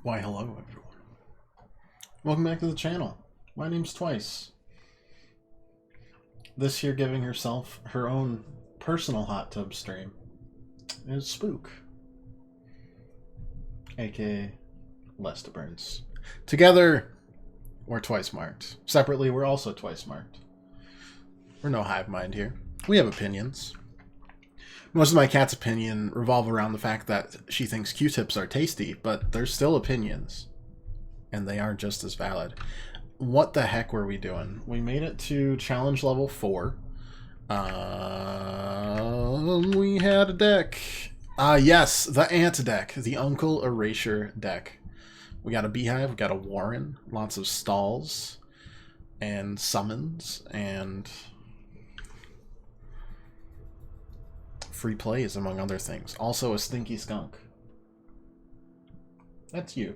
Why, hello everyone. Welcome back to the channel. My name's Twice. This year giving herself her own personal hot tub stream is Spook. aka Lesh Burns. Together, we're twice marked. Separately, we're also twice marked. We're no hive mind here. We have opinions. Most of my cat's opinion revolve around the fact that she thinks Q-tips are tasty, but they're still opinions. And they are just as valid. What the heck were we doing? We made it to challenge level 4. We had a deck. Yes, the ant deck. The Uncle Erasure deck. We got a beehive, we got a warren, lots of stalls, and summons, and free plays, among other things. Also a stinky skunk. That's you.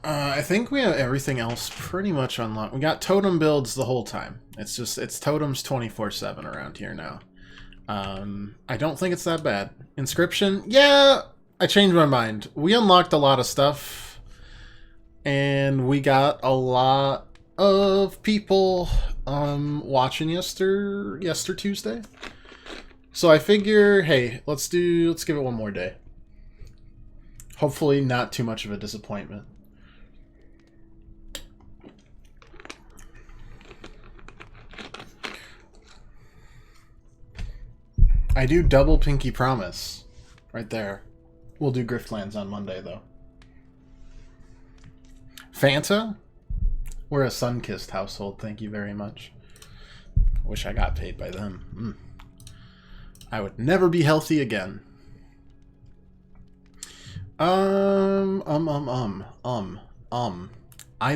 I think we have everything else pretty much unlocked. We got totem builds the whole time. It's totems 24/7 around here now. I don't think it's that bad. Inscryption? Yeah, I changed my mind. We unlocked a lot of stuff, and we got a lot of people watching yester Tuesday. So I figure, hey, let's give it one more day. Hopefully not too much of a disappointment. I do double pinky promise. Right there. We'll do Griftlands on Monday, though. Fanta? We're a sun-kissed household, thank you very much. Wish I got paid by them. I would never be healthy again. I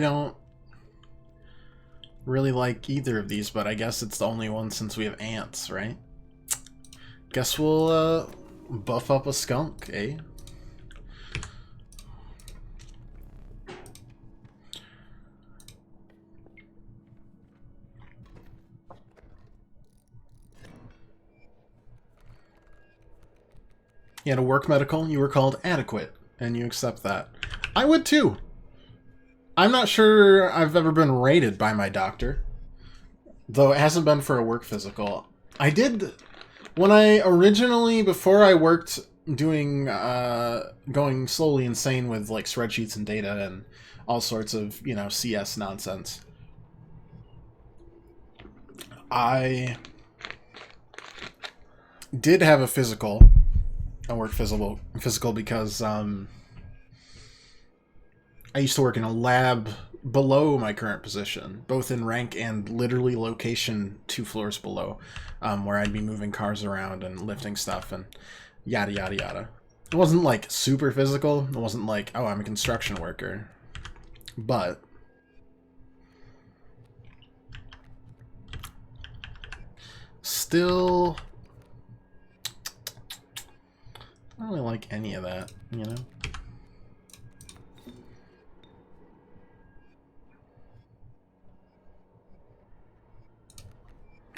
don't really like either of these, but I guess it's the only one since we have ants, right? Guess we'll, buff up a skunk, eh? You had a work medical, you were called adequate, and you accept that. I would too! I'm not sure I've ever been rated by my doctor, though it hasn't been for a work physical. I did, when I originally, before I worked doing, going slowly insane with like spreadsheets and data and all sorts of, you know, CS nonsense, I did have a physical. I work physical because I used to work in a lab below my current position, both in rank and literally location 2 floors below, where I'd be moving cars around and lifting stuff and yada yada yada. It wasn't like super physical. It wasn't like, oh, I'm a construction worker, but still, I don't really like any of that, you know?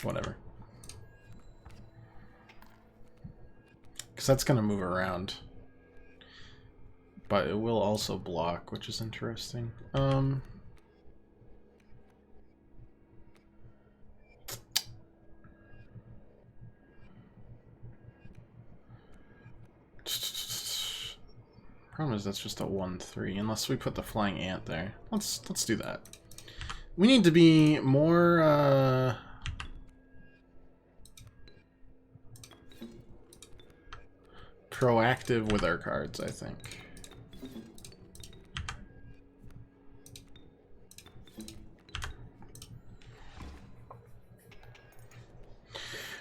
Whatever. Because that's going to move around. But it will also block, which is interesting. Problem is that's just a 1/3, unless we put the flying ant there. Let's do that. We need to be more proactive with our cards, I think.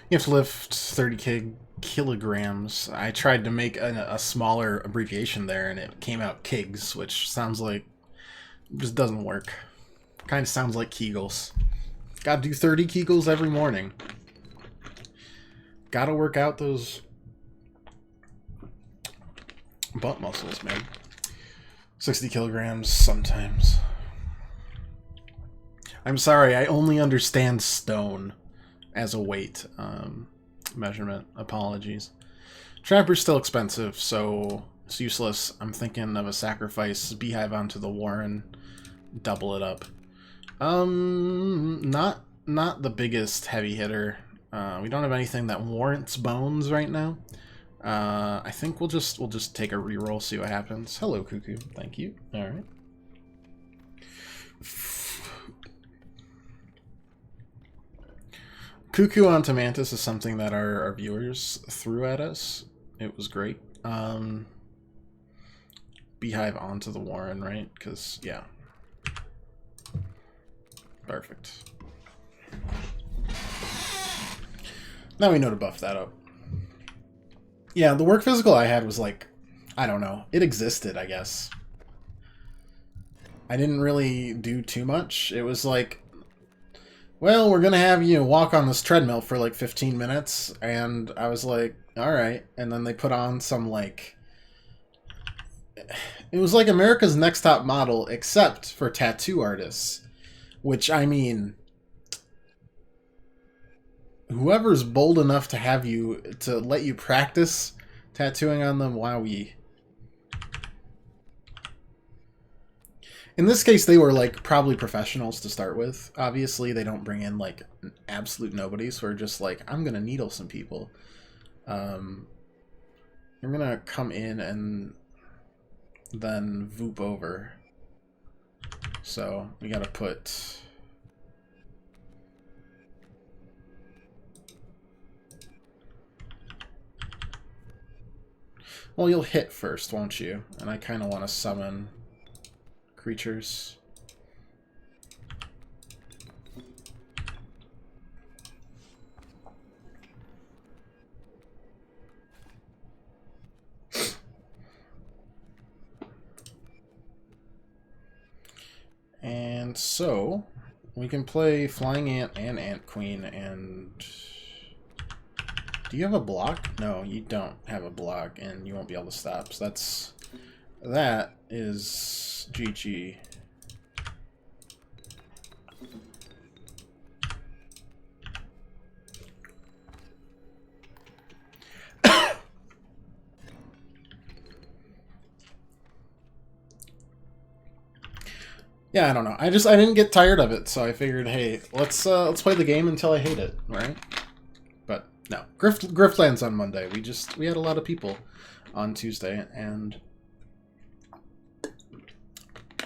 You have to lift 30 kilograms. I tried to make a smaller abbreviation there, and it came out Kigs, which sounds like just doesn't work. Kind of sounds like Kegels. Gotta do 30 Kegels every morning. Gotta work out those butt muscles, man. 60 kilograms sometimes. I'm sorry, I only understand stone as a weight measurement. Apologies. Trapper's still expensive, so It's useless. I'm thinking of a sacrifice, beehive onto the warren, double it up. Not the biggest heavy hitter. We don't have anything that warrants bones right now. I think we'll just take a reroll, see what happens. Hello, Cuckoo. Thank you. All right. Cuckoo onto Mantis is something that our viewers threw at us. It was great. Beehive onto the warren, right? Because, yeah. Perfect. Now we know to buff that up. Yeah, the work physical I had was like, I don't know. It existed, I guess. I didn't really do too much. It was like, well, we're gonna have you walk on this treadmill for like 15 minutes, and I was like, alright. And then they put on some like... It was like America's Next Top Model, except for tattoo artists. Which, I mean... Whoever's bold enough to have you, to let you practice tattooing on them, wowee. In this case, they were, like, probably professionals to start with. Obviously, they don't bring in, like, absolute nobodies who are just like, I'm gonna needle some people. I'm gonna come in and then voop over. So, we gotta put... Well, you'll hit first, won't you? And I kind of want to summon creatures. And so, we can play Flying Ant and Ant Queen, and... Do you have a block? No, you don't have a block, and you won't be able to stop. So that is GG. Yeah, I don't know. I didn't get tired of it, so I figured, hey, let's play the game until I hate it, right? But no, Griftland's on Monday. We had a lot of people on Tuesday, and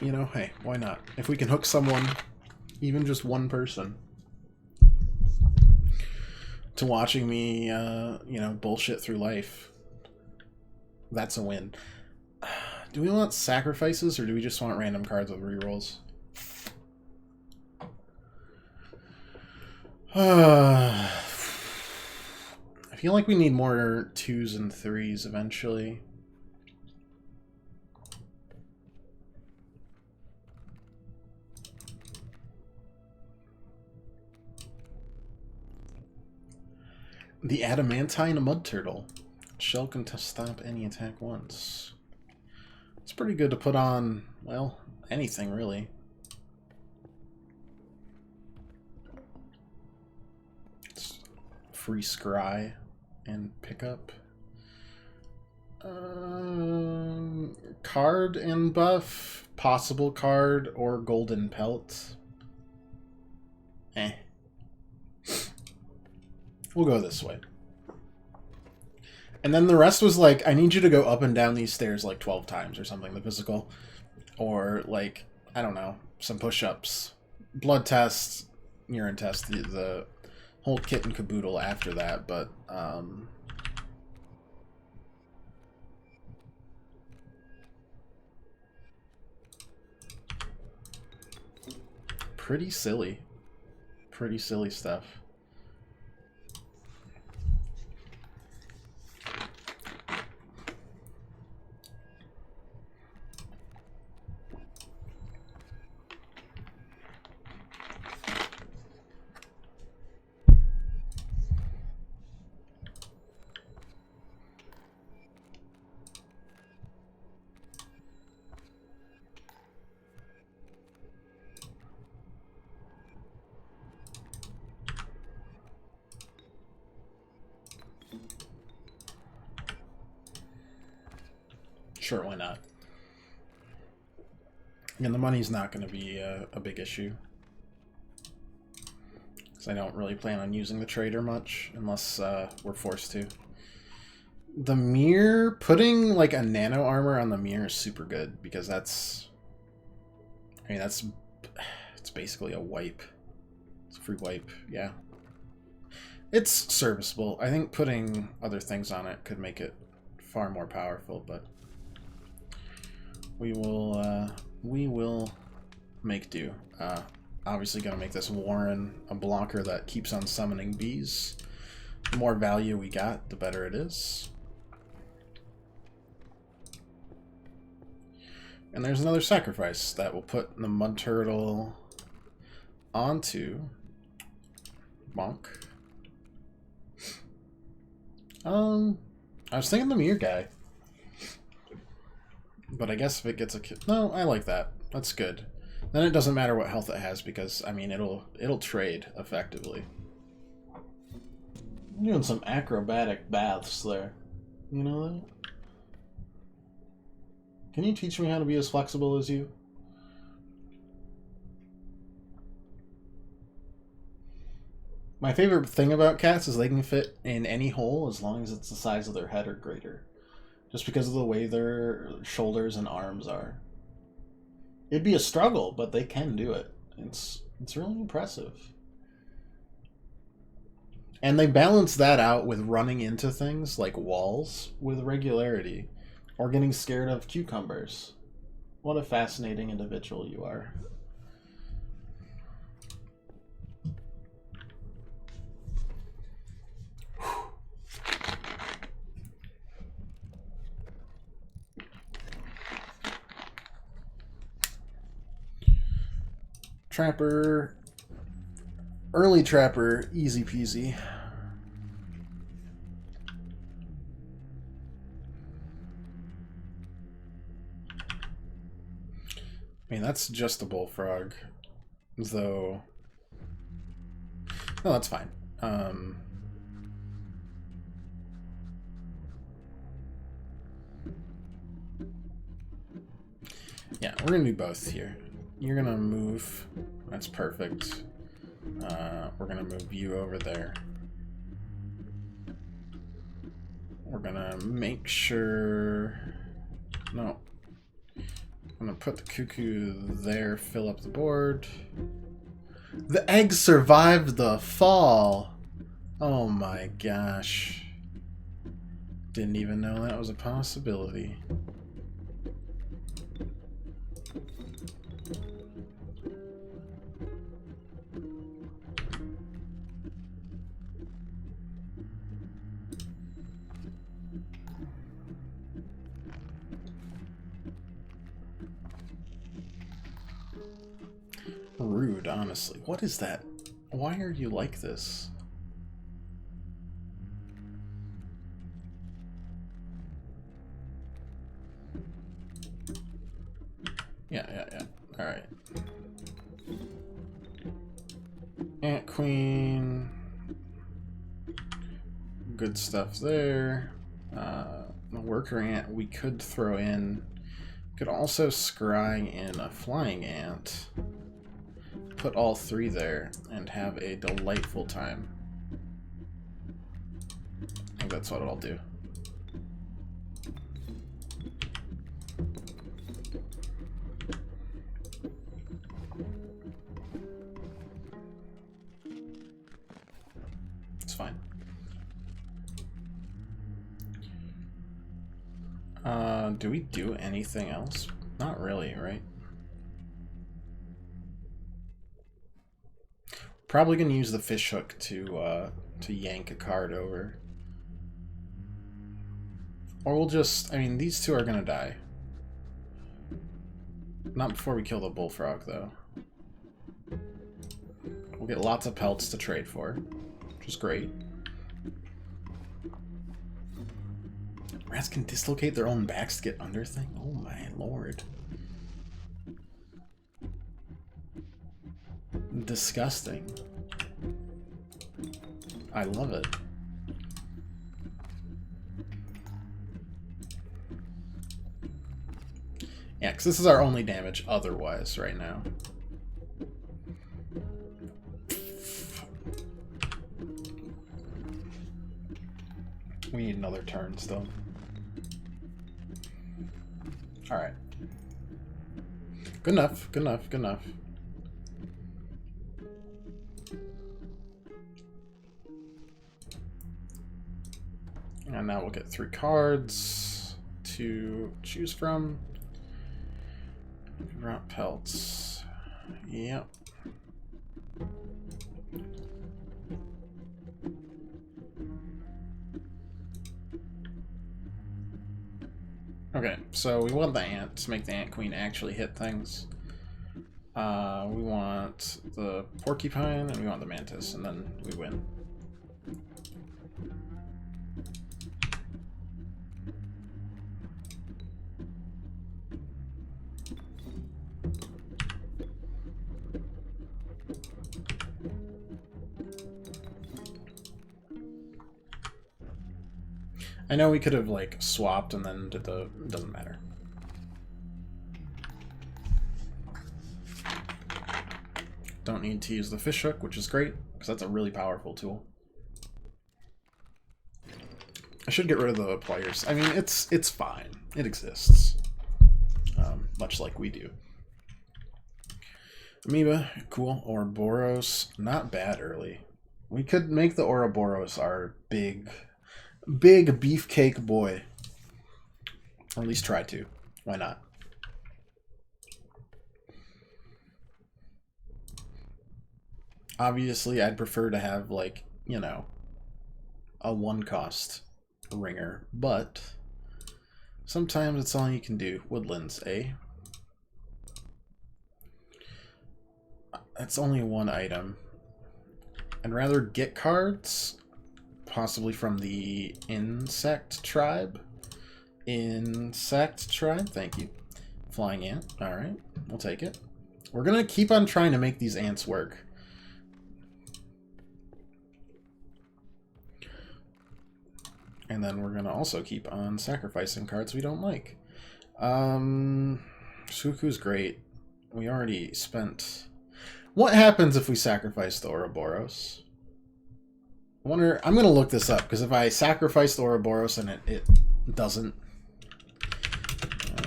you know, hey, why not? If we can hook someone, even just one person, to watching me, you know, bullshit through life, that's a win. Do we want sacrifices, or do we just want random cards with rerolls? I feel like we need more 2s and 3s eventually. The Adamantine Mud Turtle. Shell can stop any attack once. It's pretty good to put on, well, anything really. It's free scry and pickup. Card and buff, possible card, or golden pelt. We'll go this way. And then the rest was like, I need you to go up and down these stairs like 12 times or something, the physical. Or like, I don't know, some push-ups. Blood tests, urine test, the whole kit and caboodle after that, but pretty silly. Pretty silly stuff. Sure, why not? And the money's not going to be a big issue. Because I don't really plan on using the trader much, unless we're forced to. The mirror, putting like a nano armor on the mirror is super good, because that's... I mean, it's basically a wipe. It's a free wipe, yeah. It's serviceable. I think putting other things on it could make it far more powerful, but we will make do. Obviously gonna make this Warren a blocker that keeps on summoning bees. The more value we got, the better it is. And there's another sacrifice that will put the mud turtle onto Bonk. I was thinking the mirror guy. But I guess if it gets a kill... No, I like that. That's good. Then it doesn't matter what health it has, because, I mean, it'll trade effectively. I'm doing some acrobatic baths there. You know that? Can you teach me how to be as flexible as you? My favorite thing about cats is they can fit in any hole as long as it's the size of their head or greater. Just because of the way their shoulders and arms are. It'd be a struggle, but they can do it. It's really impressive. And they balance that out with running into things like walls with regularity. Or getting scared of cucumbers. What a fascinating individual you are. Trapper, early trapper, easy peasy. I mean, that's just a bullfrog, though. No, that's fine. Yeah, we're gonna do both here. You're gonna move. That's perfect. We're gonna move you over there. We're gonna make sure... No. I'm gonna put the cuckoo there, fill up the board. The egg survived the fall! Oh my gosh. Didn't even know that was a possibility. Rude, honestly. What is that? Why are you like this? Yeah. Alright. Ant Queen. Good stuff there. The worker ant we could throw in. Could also scry in a flying ant. Put all three there and have a delightful time. I think that's what I'll do. It's fine. Do we do anything else? Not really, right? Probably gonna use the fish hook to yank a card over. Or we'll just... I mean, these two are gonna die. Not before we kill the bullfrog, though. We'll get lots of pelts to trade for, which is great. Rats can dislocate their own backs to get under thing? Oh my lord. Disgusting. I love it. because this is our only damage otherwise right now. We need another turn still. Alright. Good enough, good enough, good enough. And now we'll get 3 cards to choose from. Rot pelts. Yep. Okay, so we want the ant to make the ant queen actually hit things. We want the porcupine and we want the mantis, and then we win. I know we could have, like, swapped and then did the... It doesn't matter. Don't need to use the fish hook, which is great, because that's a really powerful tool. I should get rid of the pliers. I mean, it's fine. It exists. Much like we do. Amoeba, cool. Ouroboros, not bad early. We could make the Ouroboros our big beefcake boy. Or at least try to. Why not? Obviously, I'd prefer to have, like, you know, a 1-cost ringer, but sometimes it's all you can do. Woodlands, eh? That's only 1 item. I'd rather get cards, possibly from the insect tribe. Insect tribe, thank you. Flying ant, alright, we'll take it. We're gonna keep on trying to make these ants work. And then we're gonna also keep on sacrificing cards we don't like. Suku's great. We already spent... What happens if we sacrifice the Ouroboros? I wonder... I'm gonna look this up, because if I sacrifice the Ouroboros and it doesn't...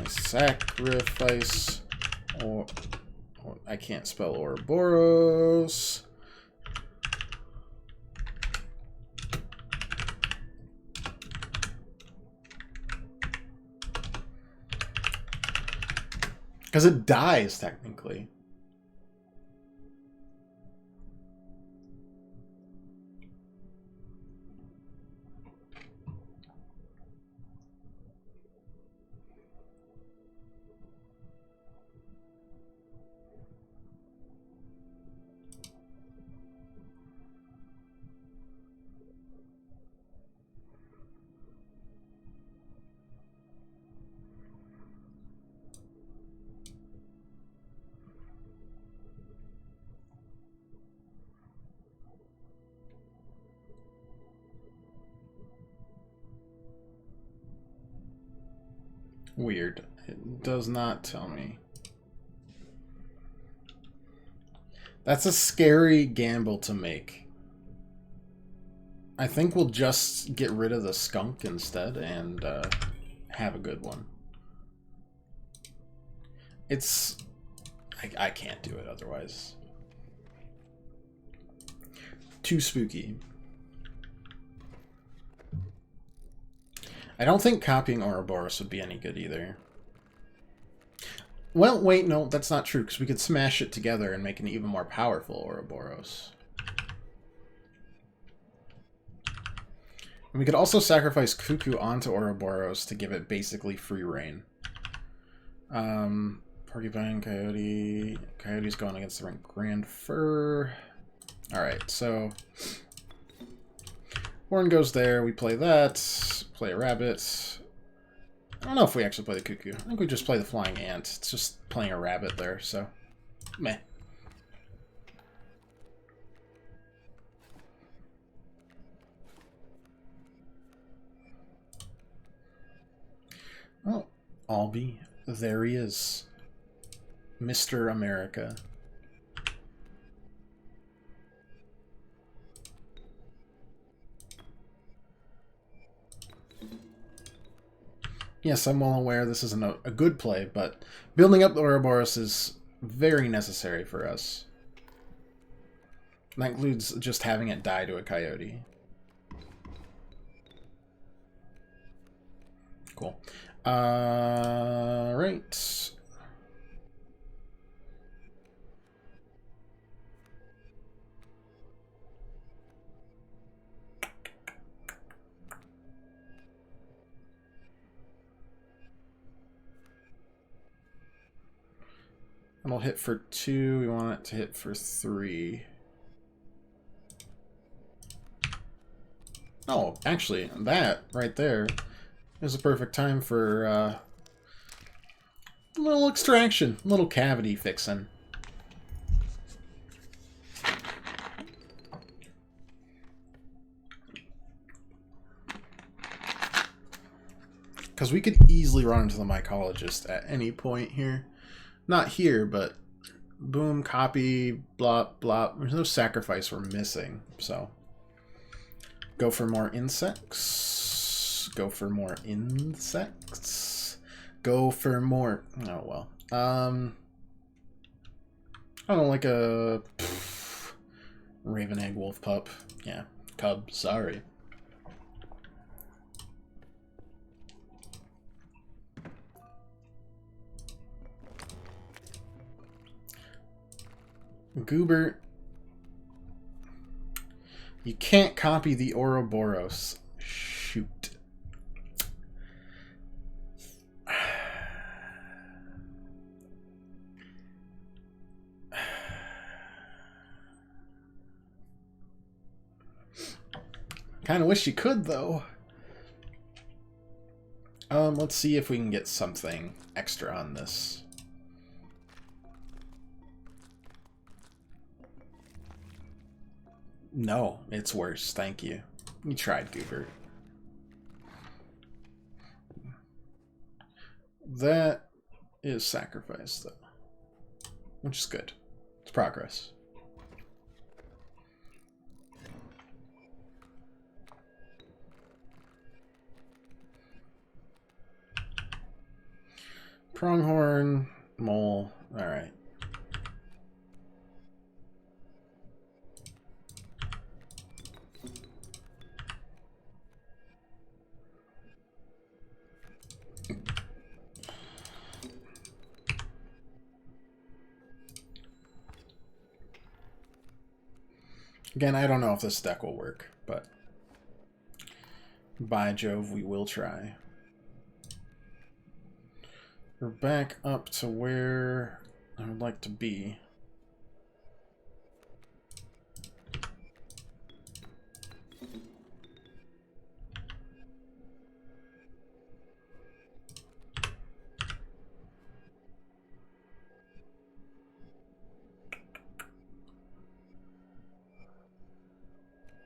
sacrifice... Or... I can't spell Ouroboros... Because it dies, technically. Weird. It does not tell me. That's a scary gamble to make. I think we'll just get rid of the skunk instead and have a good one. It's... I can't do it otherwise. Too spooky. I don't think copying Ouroboros would be any good either. Well, wait, no, that's not true, because we could smash it together and make an even more powerful Ouroboros. And we could also sacrifice Cuckoo onto Ouroboros to give it basically free reign. Porcupine, Coyote... Coyote's going against the Grand Fur. Alright, so... Horn goes there, we play that, play a rabbit. I don't know if we actually play the cuckoo. I think we just play the flying ant. It's just playing a rabbit there, so meh. Well, Albie, there he is. Mr. America. Yes, I'm well aware this isn't a good play, but building up the Ouroboros is very necessary for us. And that includes just having it die to a coyote. Cool. Right. It'll hit for 2. We want it to hit for 3. Oh, actually, that right there is a perfect time for a little extraction, a little cavity fixing. Because we could easily run into the mycologist at any point here. Not here, but boom, copy, blop, blop. There's no sacrifice we're missing, so... Go for more insects. Go for more insects. Go for more... Oh, well. I don't know, like a... Raven egg wolf pup. Yeah, cub, sorry. Goober. You can't copy the Ouroboros. Shoot. Kind of wish you could, though. Let's see if we can get something extra on this. No, it's worse. Thank you. You tried, Goober. That is sacrifice, though. Which is good. It's progress. Pronghorn, mole. Alright. Again, I don't know if this deck will work, but by Jove, we will try. We're back up to where I would like to be.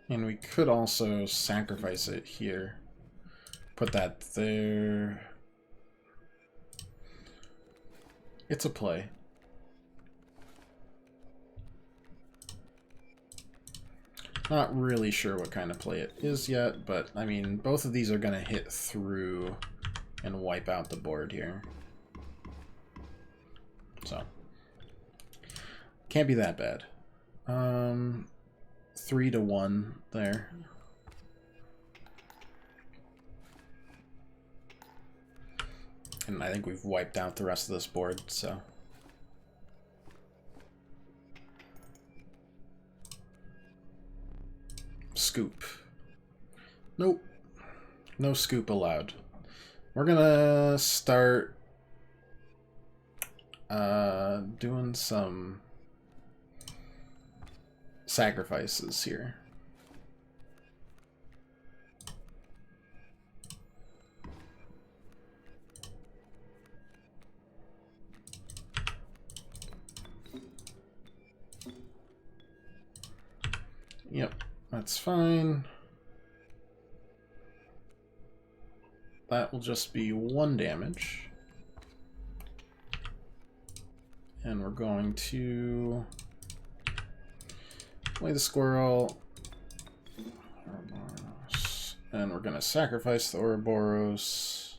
And we could also sacrifice it here. Put that there. It's a play. Not really sure what kind of play it is yet, but I mean, both of these are going to hit through and wipe out the board here. So, can't be that bad. 3-1 there. And I think we've wiped out the rest of this board, so. Scoop. Nope. No scoop allowed. We're gonna start doing some sacrifices here. Yep, that's fine. That will just be 1 damage. And we're going to play the squirrel. And we're going to sacrifice the Ouroboros.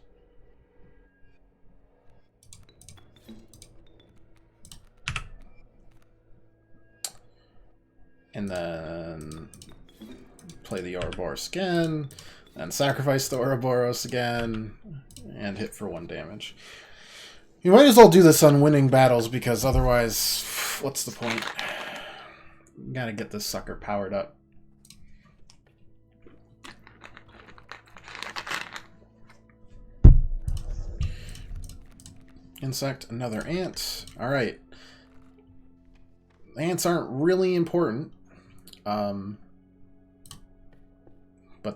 And then play the Ouroboros again. And sacrifice the Ouroboros again. And hit for 1 damage. You might as well do this on winning battles, because otherwise, what's the point? You gotta get this sucker powered up. Insect, another ant. Alright. Ants aren't really important. But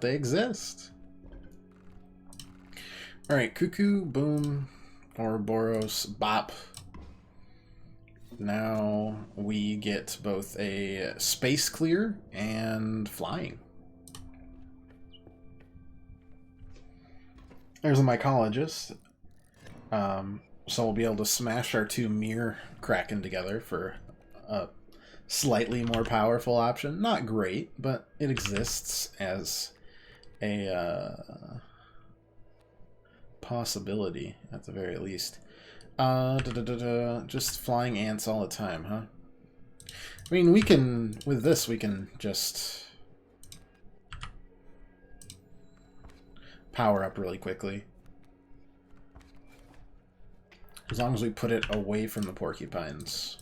they exist. Alright, cuckoo, boom, Ouroboros, bop. Now we get both a space clear and flying. There's a mycologist. So we'll be able to smash our 2 mirror Kraken together for a slightly more powerful option. Not great, but it exists as a possibility at the very least. Just flying ants all the time, huh? I mean, we can, with this, we can just power up really quickly. As long as we put it away from the porcupines.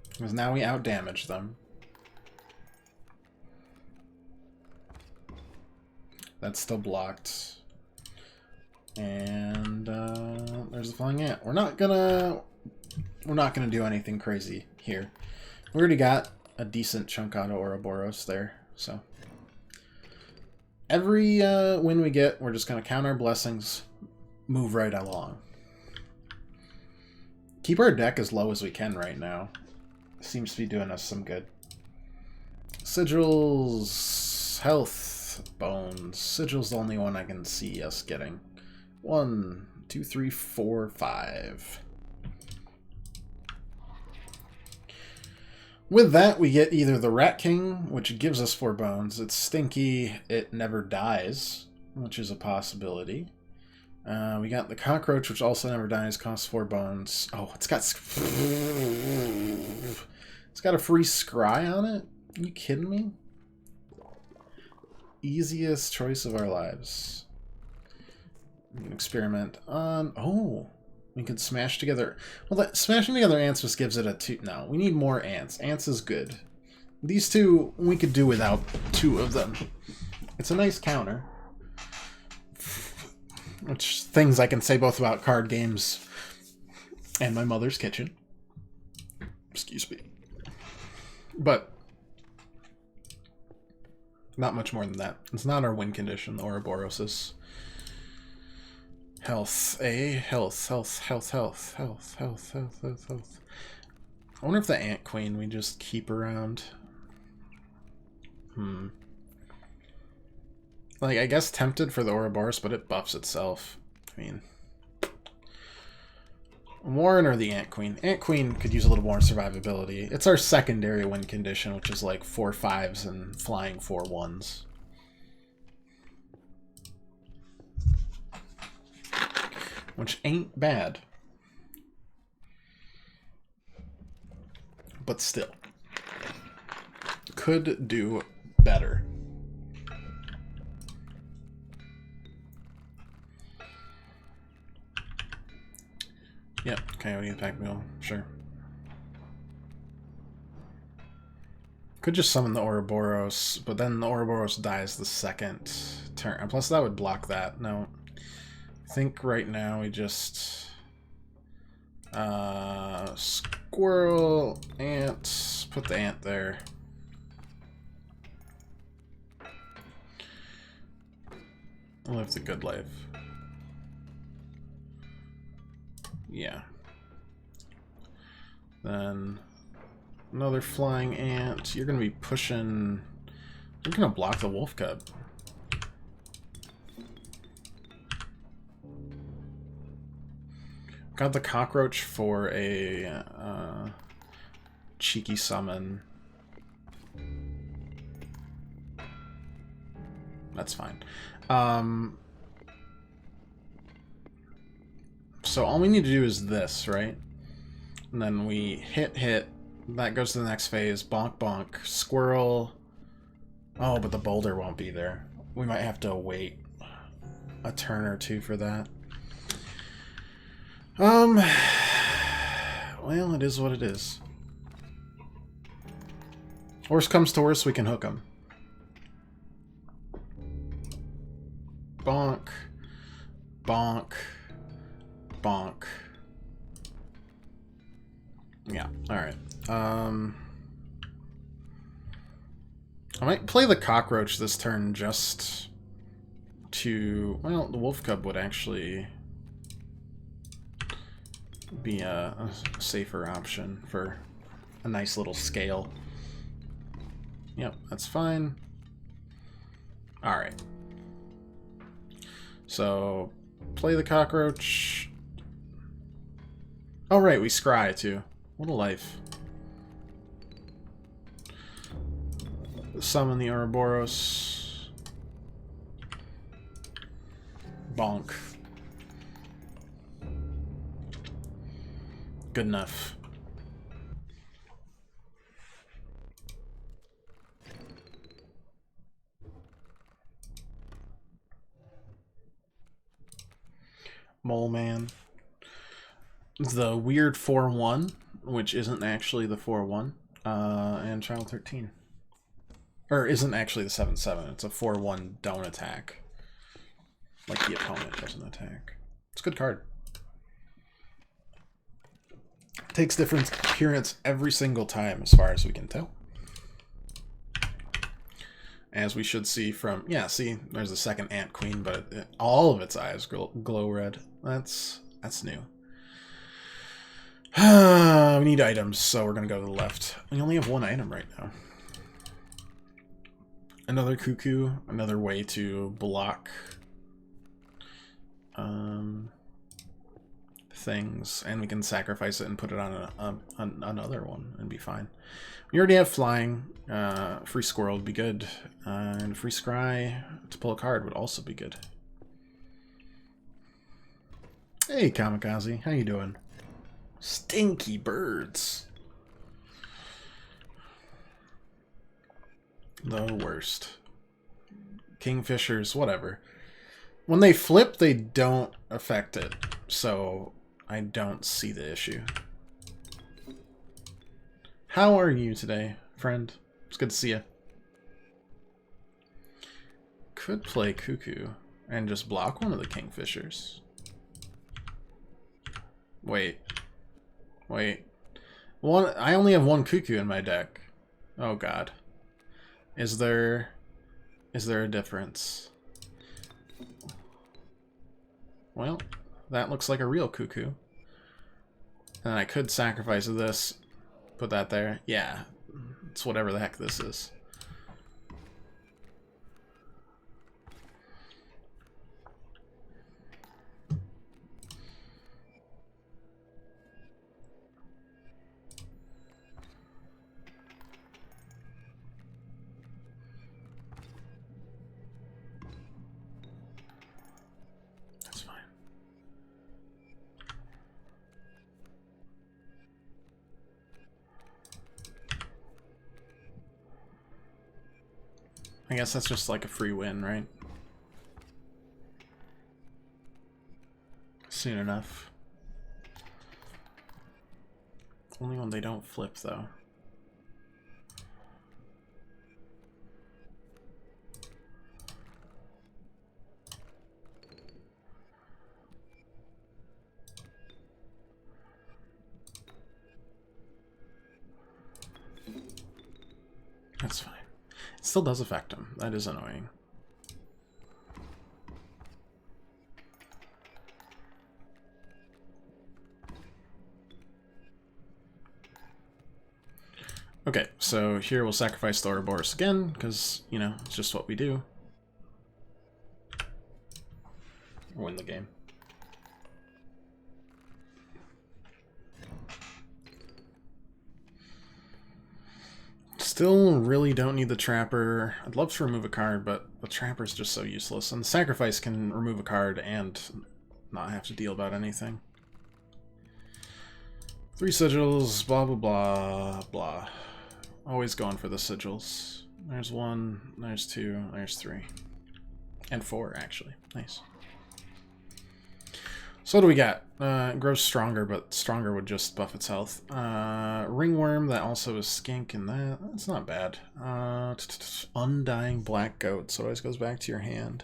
Because now we outdamage them. That's still blocked. And there's the flying ant. We're not gonna do anything crazy here. We already got a decent chunk out of Ouroboros there, so every win we get, we're just gonna count our blessings, move right along. Keep our deck as low as we can right now. Seems to be doing us some good. Sigils, health, bones. Sigil's the only one I can see us getting. 1, 2, 3, 4, 5. With that, we get either the Rat King, which gives us 4 bones. It's stinky, it never dies, which is a possibility. We got the Cockroach, which also never dies, costs 4 bones. Oh, it's got a free scry on it? Are you kidding me? Easiest choice of our lives. We can experiment on... Oh, we could smash together... Well, smashing together ants just gives it a 2... No, we need more ants. Ants is good. These 2, we could do without 2 of them. It's a nice counter. Which, things I can say both about card games and my mother's kitchen. Excuse me. But not much more than that. It's not our win condition, the Ouroboros is. Health, health. I wonder if the Ant Queen we just keep around. Like, I guess tempted for the Ouroboros, but it buffs itself. I mean, Warren or the Ant Queen? Ant Queen could use a little more survivability. It's our secondary win condition, which is like 4 5s and flying 4 1s. Which ain't bad. But still. Could do better. Yep, Coyote Attack Wheel, sure. Could just summon the Ouroboros, but then the Ouroboros dies the second turn. And plus that would block that. No. I think right now we just... squirrel, ant, put the ant there. Live the good life. Yeah. Then another flying ant. You're gonna be pushing... You're gonna block the wolf cub. Got the cockroach for a cheeky summon. That's fine. So all we need to do is this, right? And then we hit. That goes to the next phase. Bonk, bonk. Squirrel. Oh, but the boulder won't be there. We might have to wait a turn or two for that. Well, it is what it is. Worst comes to worst, we can hook him. Bonk. Bonk. Bonk. Yeah, alright. I might play the cockroach this turn just to... Well, the wolf cub would actually be a safer option for a nice little scale. Yep, that's fine. Alright. So, play the cockroach. Oh, right, we scry too. What a life. Summon the Ouroboros. Bonk. Good enough. Mole Man. The weird 4-1, which isn't actually the 4-1, and Child 13. Or isn't actually the 7-7, it's a 4-1 don't attack. Like the opponent doesn't attack. It's a good card. Takes different appearance every single time, as far as we can tell. As we should see from... Yeah, see, there's a second Ant Queen, but all of its eyes glow red. That's new. We need items, so we're going to go to the left. We only have one item right now. Another cuckoo, another way to block things, and we can sacrifice it and put it on another one and be fine. We already have flying. Free squirrel would be good, and free scry to pull a card would also be good. Hey, Kamikaze, how you doing? Stinky birds. The worst. Kingfishers, whatever. When they flip, they don't affect it, so I don't see the issue. How are you today, friend? It's good to see you. Could play Cuckoo and just block one of the Kingfishers. Wait. Wait. I only have one Cuckoo in my deck. Oh god. Is there a difference? Well, that looks like a real Cuckoo. And I could sacrifice this, put that there. Yeah, it's whatever the heck this is. I guess that's just like a free win, right? Soon enough. Only when they don't flip, though. That's fine. It still does affect him. That is annoying. Okay, so here we'll sacrifice the Ouroboros again, because, you know, it's just what we do. Win the game. Still really don't need the Trapper. I'd love to remove a card, but the Trapper's just so useless. And the Sacrifice can remove a card and not have to deal about anything. 3 sigils, blah, blah, blah, blah. Always going for the sigils. There's 1, there's 2, there's 3. And 4, actually. Nice. So what do we got? It grows stronger, but stronger would just buff its health. Ringworm, that also is skink, and that's not bad. Undying Black Goat, so it always goes back to your hand.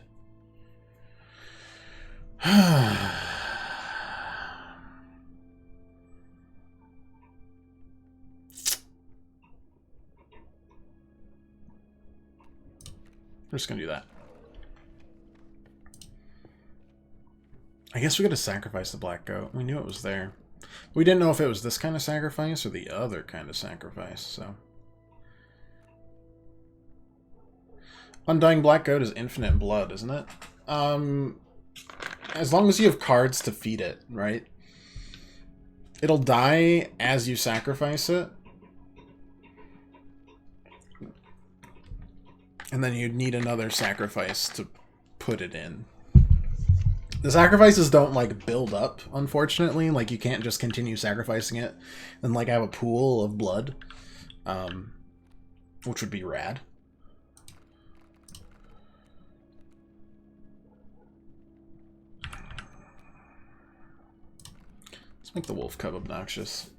We're just gonna do that. I guess we gotta sacrifice the Black Goat. We knew it was there. We didn't know if it was this kind of sacrifice or the other kind of sacrifice, so. Undying Black Goat is infinite blood, isn't it? As long as you have cards to feed it, right? It'll die as you sacrifice it. And then you'd need another sacrifice to put it in. The sacrifices don't, like, build up, unfortunately. Like, you can't just continue sacrificing it and, like, have a pool of blood. Which would be rad. Let's make the wolf cub obnoxious.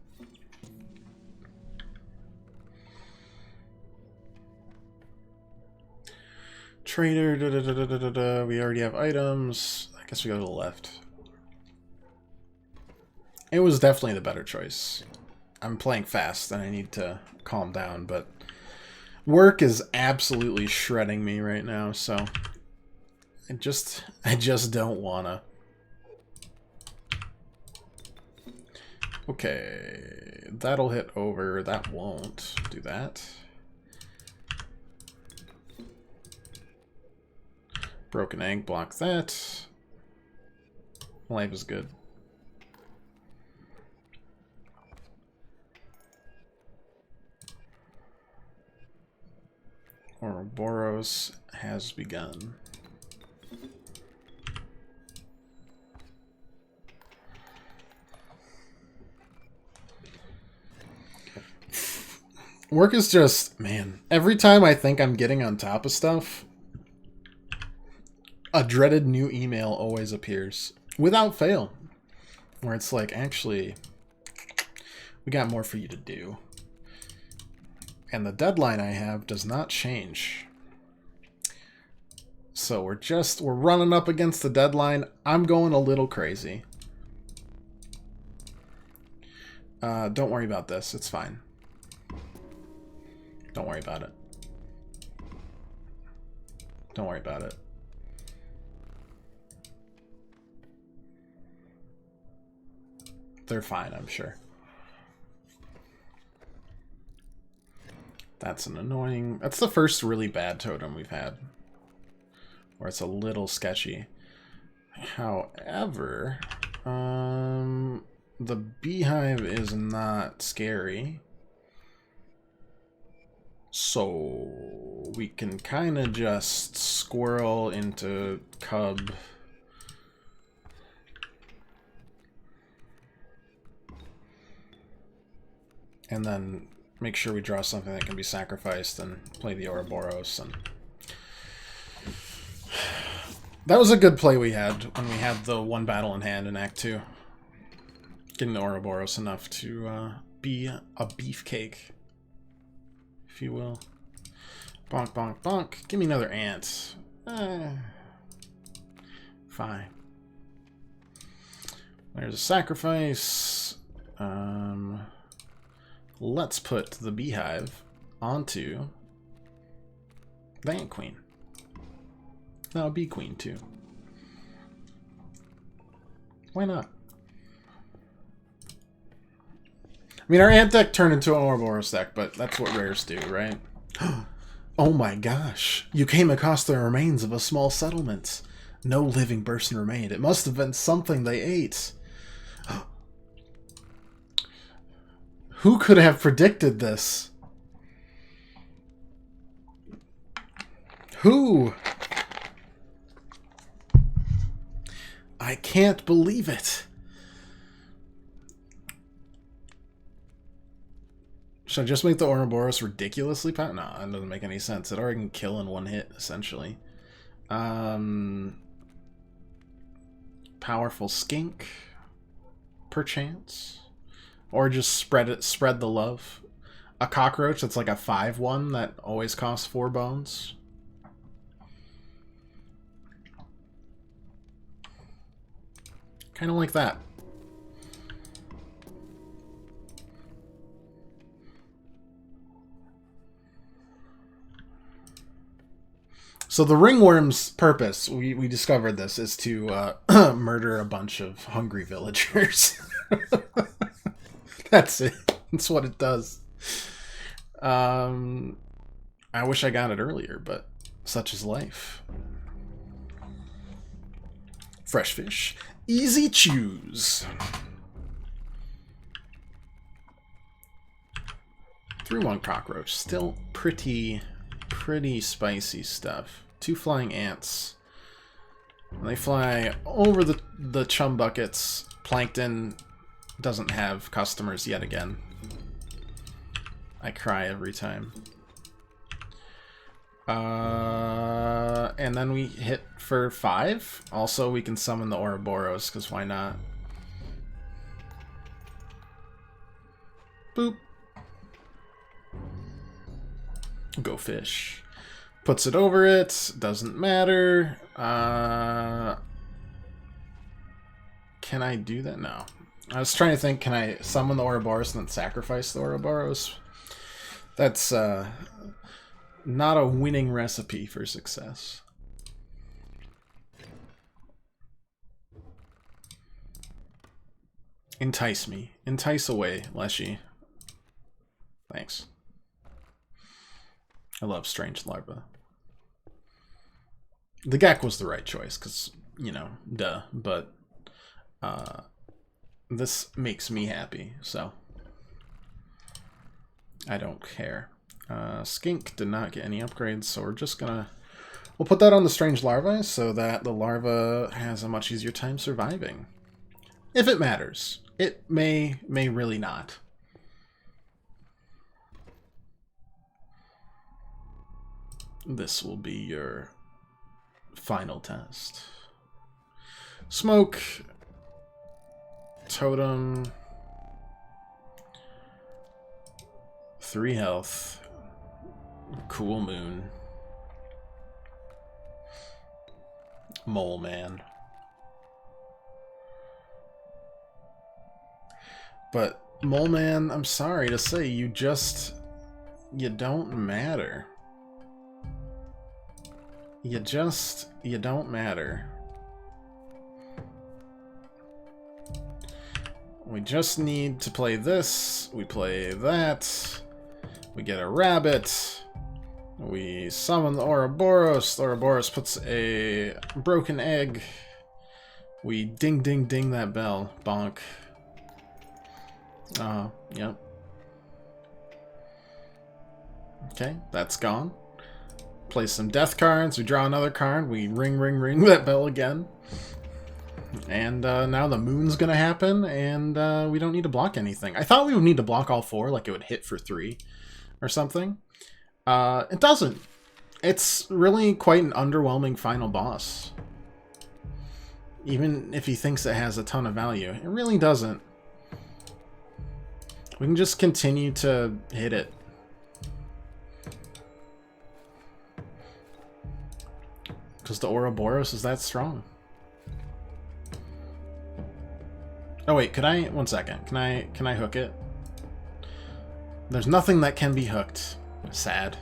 Trader, we already have items. I guess we go to the left. It was definitely the better choice. I'm playing fast and I need to calm down, but work is absolutely shredding me right now, so I just don't wanna. Okay, that'll hit over. That won't do that. Broken egg, block that. Life is good. Ouroboros has begun. Work is just, man, every time I think I'm getting on top of stuff, a dreaded new email always appears, without fail, where it's like, actually, we got more for you to do. And the deadline I have does not change. So we're running up against the deadline. I'm going a little crazy. Don't worry about this, it's fine. Don't worry about it. Don't worry about it. They're fine, I'm sure. That's an annoying... That's the first really bad totem we've had. Where it's a little sketchy. However, the beehive is not scary. So we can kind of just squirrel into cub. And then make sure we draw something that can be sacrificed and play the Ouroboros. And that was a good play we had when we had the one battle in hand in Act 2. Getting the Ouroboros enough to be a beefcake, if you will. Bonk, bonk, bonk. Give me another ant. Fine. There's a sacrifice. Let's put the beehive onto the ant queen. No, bee queen too. Why not? I mean, our ant deck turned into an Ouroboros deck, but that's what rares do, right? Oh my gosh. You came across the remains of a small settlement. No living person remained. It must have been something they ate. Who could have predicted this? Who? I can't believe it. Should I just make the Ouroboros ridiculously powerful? No, that doesn't make any sense. It already can kill in one hit, essentially. Powerful skink, perchance, or just spread the love. A cockroach that's like a 5/1 that always costs 4 bones. Kind of like that. So the ringworm's purpose, we discovered this, is to murder a bunch of hungry villagers. That's it. That's what it does. I wish I got it earlier, but such is life. Fresh fish. Easy choose. 3/1 cockroach. Still pretty spicy stuff. 2 flying ants. When they fly over the chum buckets, Plankton doesn't have customers yet again. I cry every time. And then we hit for 5. Also, we can summon the Ouroboros, because why not? Boop. Go fish. Puts it over it. Doesn't matter. Can I do that? No. I was trying to think, can I summon the Ouroboros and then sacrifice the Ouroboros? That's not a winning recipe for success. Entice me. Entice away, Leshy. Thanks. I love strange larva. The Gek was the right choice, because, you know, duh. But this makes me happy, so I don't care. Skink did not get any upgrades, so we're just gonna... We'll put that on the strange larvae so that the larva has a much easier time surviving. If it matters. It may really not. This will be your final test. Smoke. Totem. 3 health. Cool moon. Mole man. But Mole man, I'm sorry to say, you don't matter. You don't matter. We just need to play this. We play that. We get a rabbit. We summon the Ouroboros. The Ouroboros puts a broken egg. We ding ding ding that bell. Bonk. Yep. Okay, that's gone. Play some death cards. We draw another card. We ring ring ring that bell again. And now the moon's gonna happen, and we don't need to block anything. I thought we would need to block all 4, like it would hit for 3 or something. It doesn't. It's really quite an underwhelming final boss. Even if he thinks it has a ton of value, it really doesn't. We can just continue to hit it. Because the Ouroboros is that strong. Oh wait, could I... One second. Can I hook it? There's nothing that can be hooked. Sad.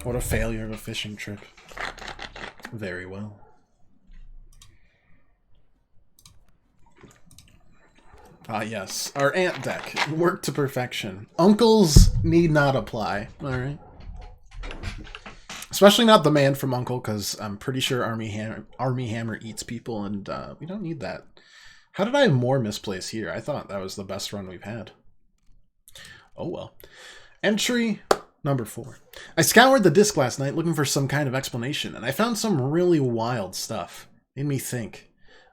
What a failure of a fishing trip. Very well. Ah yes, our ant deck. Worked to perfection. Uncles need not apply. Alright. Especially not the man from Uncle, because I'm pretty sure Army Hammer eats people, and we don't need that. How did I have more misplays here? I thought that was the best run we've had. Oh well. Entry Number 4. I scoured the disc last night looking for some kind of explanation, and I found some really wild stuff. Made me think,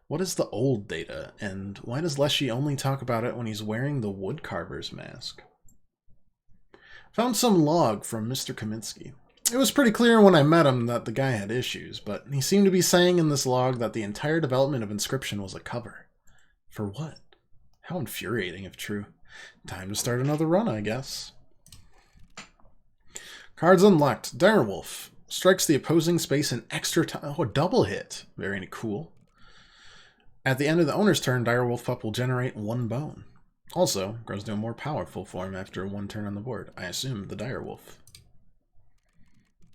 what is the old data, and why does Leshy only talk about it when he's wearing the woodcarver's mask? Found some log from Mr. Kaminsky. It was pretty clear when I met him that the guy had issues, but he seemed to be saying in this log that the entire development of Inscryption was a cover. For what? How infuriating if true. Time to start another run, I guess. Cards unlocked. Direwolf. Strikes the opposing space an extra time. Oh, a double hit. Very cool. At the end of the owner's turn, Direwolf Pup will generate 1 bone. Also, grows to a more powerful form after 1 turn on the board. I assume the Direwolf.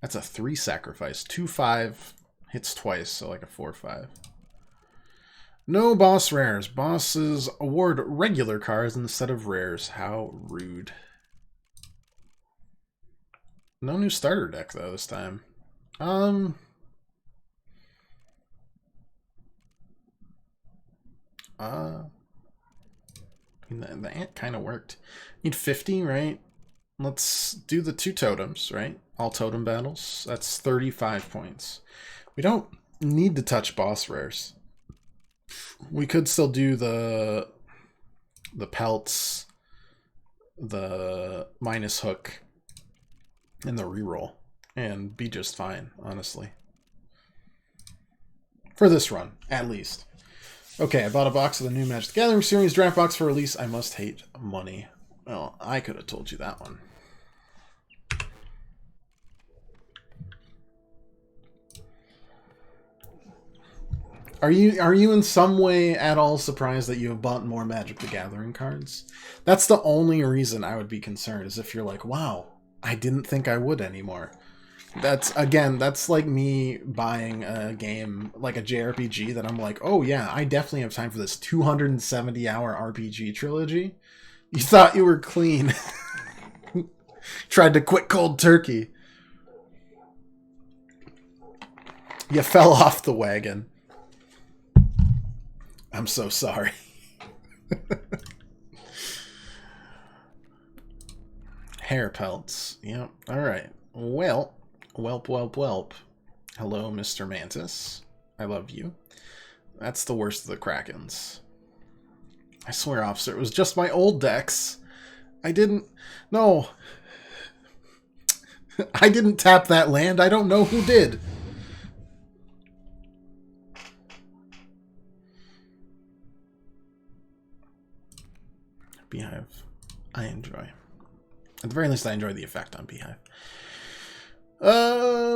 That's a 3 sacrifice. 2/5. Hits twice, so like a 4/5. No boss rares. Bosses award regular cards instead of rares. How rude. No new starter deck, though, this time. The ant kind of worked. Need 50, right? Let's do the 2 totems, right? All totem battles. That's 35 points. We don't need to touch boss rares. We could still do the pelts, the minus hook, and the reroll, and be just fine, honestly. For this run, at least. Okay, I bought a box of the new Magic the Gathering series draft box for release. I must hate money. Well, I could have told you that one. Are you in some way at all surprised that you have bought more Magic the Gathering cards? That's the only reason I would be concerned, is if you're like, wow, I didn't think I would anymore. That's like me buying a game like a JRPG that I'm like, oh yeah, I definitely have time for this 270-hour RPG trilogy. You thought you were clean. Tried to quit cold turkey. You fell off the wagon. I'm so sorry. Hair pelts. Yep. Alright. Well, whelp. Hello, Mr. Mantis. I love you. That's the worst of the Krakens. I swear, officer, it was just my old decks. I didn't... No. I didn't tap that land. I don't know who did. Beehive. I enjoy. At the very least, I enjoy the effect on Beehive.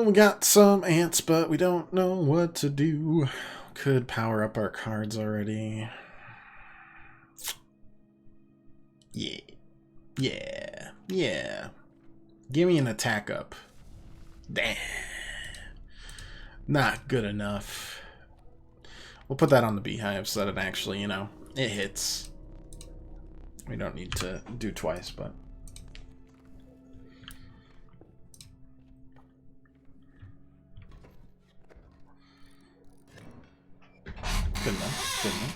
We got some ants, but we don't know what to do. Could power up our cards already. Yeah. Give me an attack up. Damn. Not good enough. We'll put that on the Beehive so that it actually, it hits. We don't need to do twice, but... Good enough.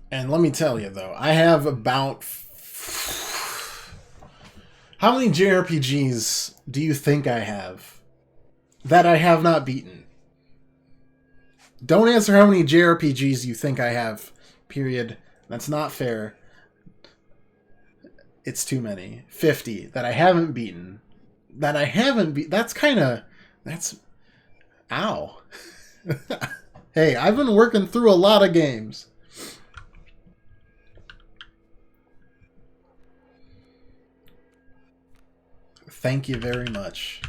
And let me tell you, though, I have about... How many JRPGs do you think I have that I have not beaten? Don't answer how many JRPGs you think I have. Period. That's not fair. It's too many. 50 that I haven't beaten. That's kind of... That's... Ow. Hey, I've been working through a lot of games. Thank you very much.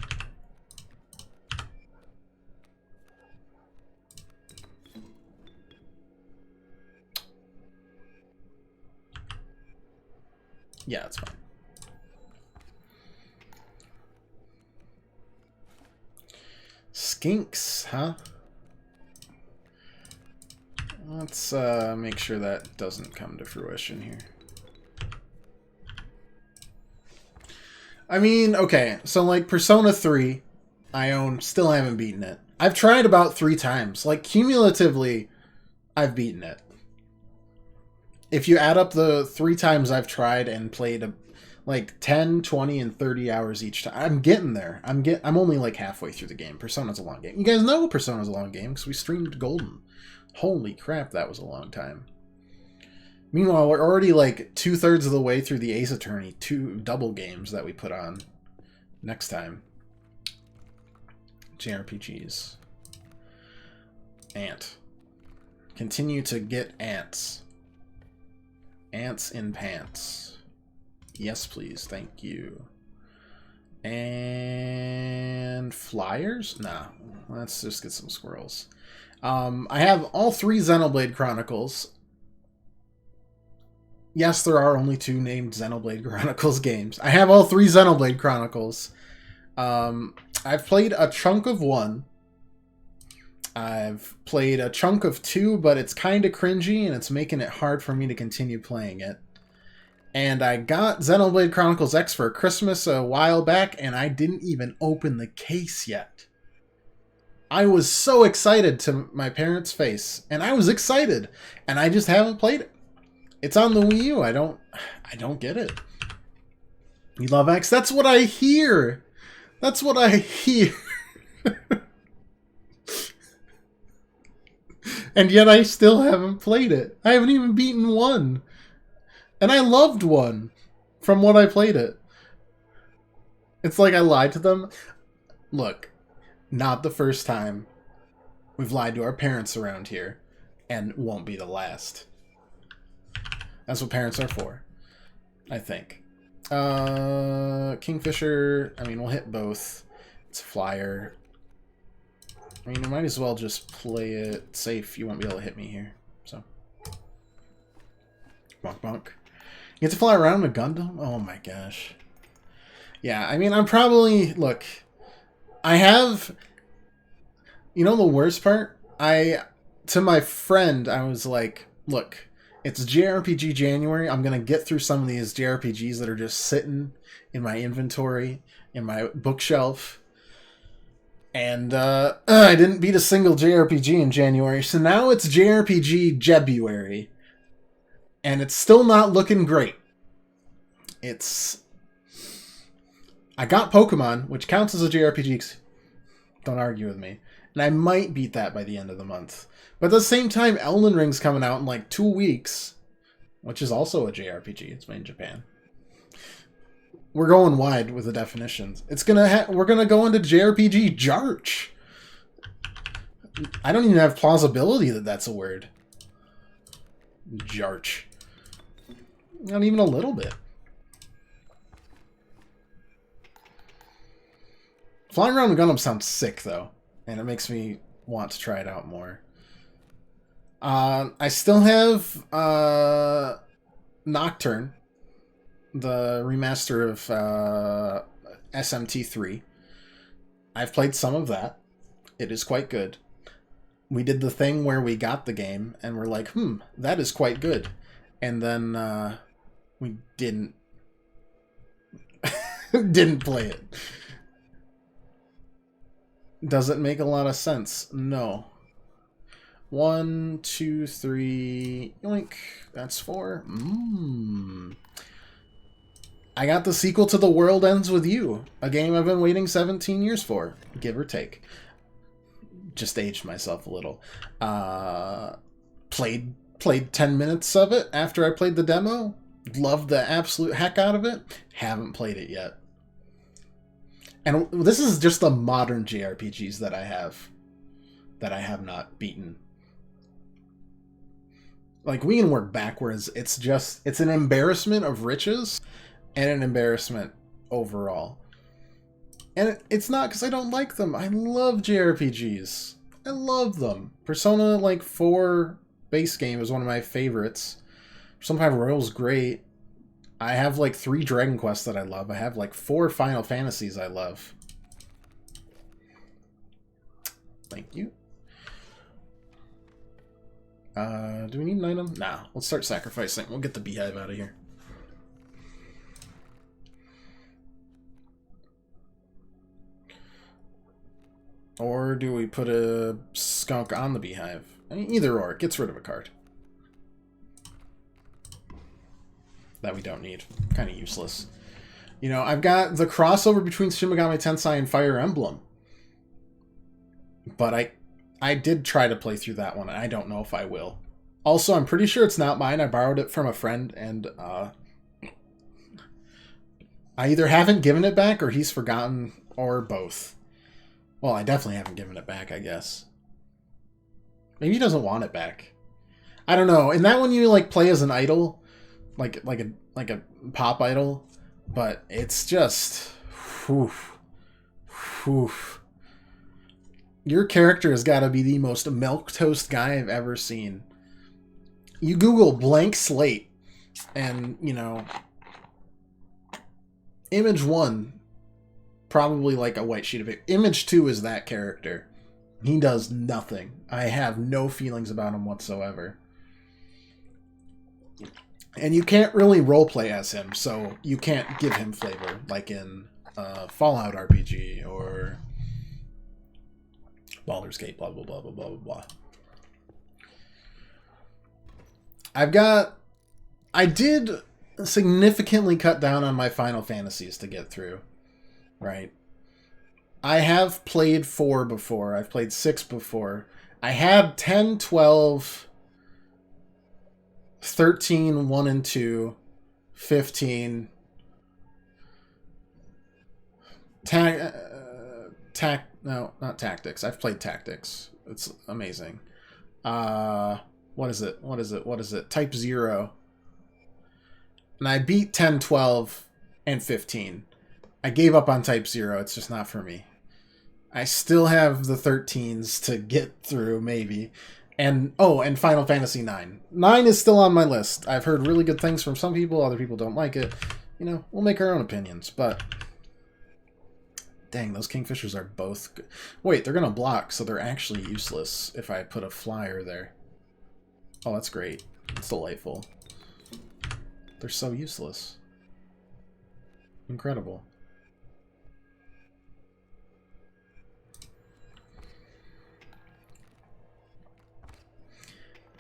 Yeah, it's fine. Skinks, huh? Let's make sure that doesn't come to fruition here. I mean, okay, so like Persona 3, I own, still haven't beaten it. I've tried about 3 times. Like, cumulatively, I've beaten it. If you add up the 3 times I've tried and played like 10, 20, and 30 hours each time. I'm getting there. I'm only like halfway through the game. Persona's a long game. You guys know Persona's a long game because we streamed Golden. Holy crap, that was a long time. Meanwhile, we're already like 2/3 of the way through the Ace Attorney 2 double games that we put on next time. JRPGs. Ant. Continue to get ants. Ants in pants. Yes, please. Thank you. And flyers? Nah. Let's just get some squirrels. I have all 3 Xenoblade Chronicles. Yes, there are only 2 named Xenoblade Chronicles games. I have all 3 Xenoblade Chronicles. I've played a chunk of 1. I've played a chunk of 2, but it's kind of cringy, and it's making it hard for me to continue playing it. And I got Xenoblade Chronicles X for Christmas a while back, and I didn't even open the case yet. I was so excited to my parents' face, and I was excited, and I just haven't played it. It's on the Wii U. I don't get it. You love X? That's what I hear. That's what I hear. And yet I still haven't played it. I haven't even beaten 1. And I loved 1 from what I played it. It's like I lied to them. Look, not the first time we've lied to our parents around here, and won't be the last. That's what parents are for, I think. Kingfisher, I mean, we'll hit both. It's a flyer. I mean, you might as well just play it safe. You won't be able to hit me here, so. Bonk, bonk. You get to fly around with Gundam? Oh my gosh. Yeah, I mean, I'm probably... Look, I have... You know the worst part? To my friend, I was like, look, it's JRPG January. I'm going to get through some of these JRPGs that are just sitting in my inventory, in my bookshelf. And I didn't beat a single JRPG in January, so now it's JRPG Jebuary. And it's still not looking great. I got Pokemon, which counts as a JRPG. Don't argue with me. And I might beat that by the end of the month. But at the same time, Elden Ring's coming out in like 2 weeks, which is also a JRPG. It's made in Japan. We're going wide with the definitions. We're gonna go into JRPG Jarch. I don't even have plausibility that that's a word. Jarch. Not even a little bit. Flying around with Gundam sounds sick, though. And it makes me want to try it out more. I still have Nocturne, the remaster of SMT3. I've played some of that. It is quite good. We did the thing where we got the game, and we're like, that is quite good. And then we didn't play it. Does it make a lot of sense? No. 1, 2, 3... Yoink. That's 4. I got the sequel to The World Ends With You. A game I've been waiting 17 years for. Give or take. Just aged myself a little. Played 10 minutes of it after I played the demo. Loved the absolute heck out of it. Haven't played it yet. And this is just the modern JRPGs that I have not beaten. Like, we can work backwards. It's an embarrassment of riches and an embarrassment overall. And it's not because I don't like them. I love JRPGs. I love them. Persona, 4 base game is one of my favorites. Persona 5 Royal's great. I have 3 Dragon Quests that I love. I have 4 Final Fantasies I love. Thank you. Do we need an item? Nah, let's start sacrificing. We'll get the beehive out of here. Or do we put a skunk on the beehive? I mean, either or. It gets rid of a card. That we don't need. Kind of useless. You know, I've got the crossover between Shin Megami Tensei and Fire Emblem. But I did try to play through that one, and I don't know if I will. Also, I'm pretty sure it's not mine. I borrowed it from a friend, and I either haven't given it back, or he's forgotten, or both. Well, I definitely haven't given it back, I guess. Maybe he doesn't want it back. I don't know. In that one, you like play as an idol, like a pop idol, but it's just, whew. Your character has got to be the most milquetoast guy I've ever seen. You Google blank slate, and, you know, image 1, probably like a white sheet of paper. Image 2 is that character. He does nothing. I have no feelings about him whatsoever. And you can't really roleplay as him, so you can't give him flavor, like in Fallout RPG or Baldur's Gate, blah, blah, blah, blah, blah, blah. I did significantly cut down on my Final Fantasies to get through, right? I have played 4 before. I've played 6 before. I had 10, 12, 13, 1 and 2, 15, no, not Tactics. I've played Tactics. It's amazing. What is it? Type 0. And I beat 10, 12, and 15. I gave up on Type 0. It's just not for me. I still have the 13s to get through, maybe. And, and Final Fantasy 9. 9 is still on my list. I've heard really good things from some people. Other people don't like it. You know, we'll make our own opinions, but dang, those Kingfishers are both good. Wait, they're going to block, so they're actually useless if I put a flyer there. Oh, that's great. It's delightful. They're so useless. Incredible.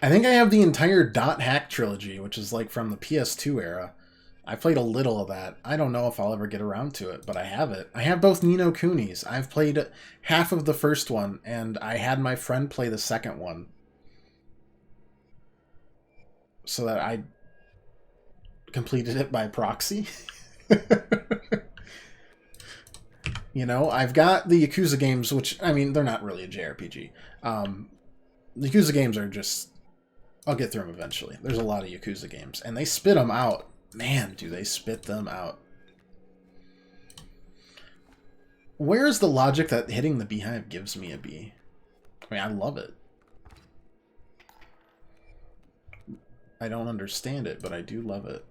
I think I have the entire Dot Hack trilogy, which is like from the PS2 era. I played a little of that. I don't know if I'll ever get around to it, but I have it. I have both Ni no Kunis. I've played half of the first one, and I had my friend play the second one, so that I completed it by proxy. You know, I've got the Yakuza games, which, I mean, they're not really a JRPG. The Yakuza games are just, I'll get through them eventually. There's a lot of Yakuza games, and they spit them out. Man, do they spit them out. Where's the logic that hitting the beehive gives me a bee? I mean, I love it. I don't understand it, but I do love it.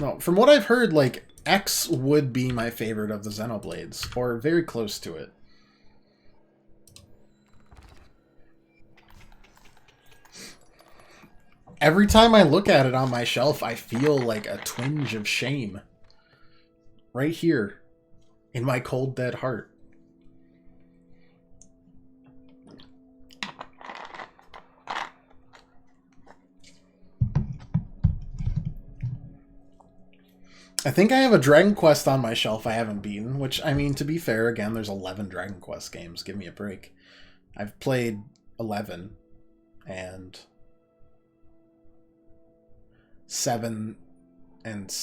No, from what I've heard, like, X would be my favorite of the Xenoblades, or very close to it. Every time I look at it on my shelf, I feel like a twinge of shame. Right here, in my cold, dead heart. I think I have a Dragon Quest on my shelf I haven't beaten, which, I mean, to be fair, again, there's 11 Dragon Quest games. Give me a break. I've played 11, and 7 and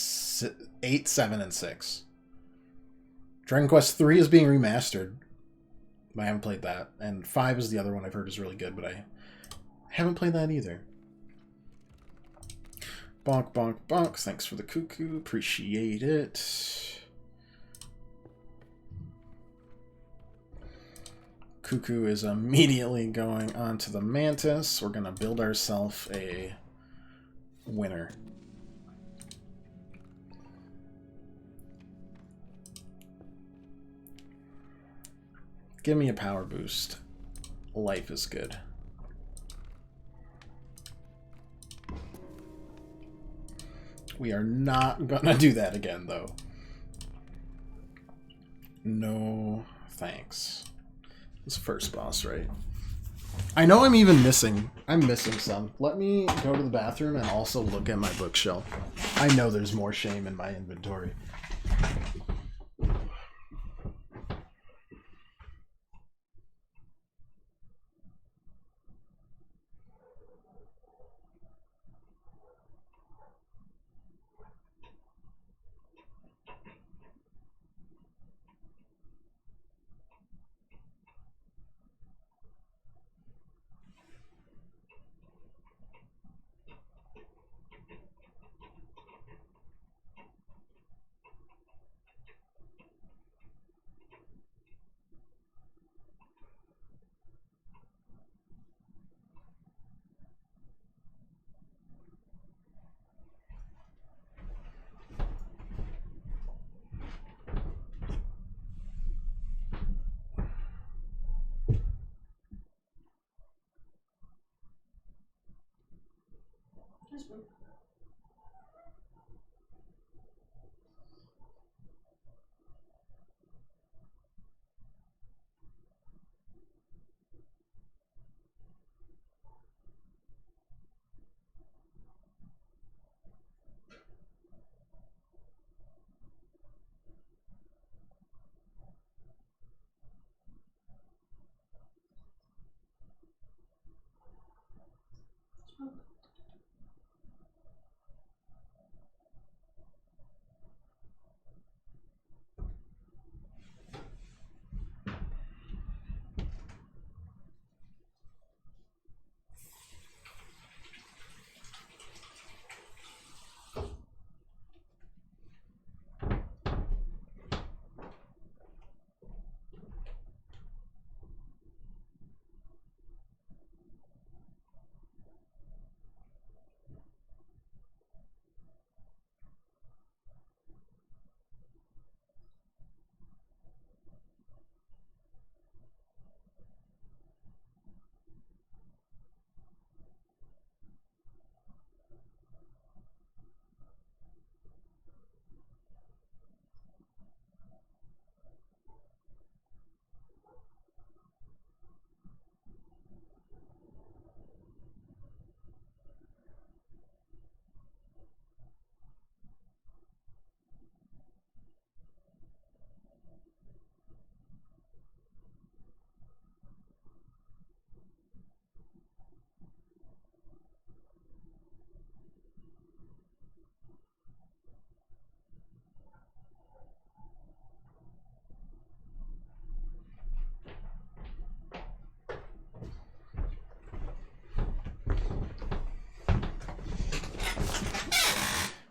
8, 7, and 6. Dragon Quest 3 is being remastered. I haven't played that. And 5 is the other one I've heard is really good, but I haven't played that either. Bonk, bonk, bonk. Thanks for the cuckoo. Appreciate it. Cuckoo is immediately going on to the Mantis. We're going to build ourselves a winner. Give me a power boost. Life is good. We are not gonna do that again, though. No thanks. It's first boss, right? I know I'm even missing. I'm missing some. Let me go to the bathroom and also look at my bookshelf. I know there's more shame in my inventory.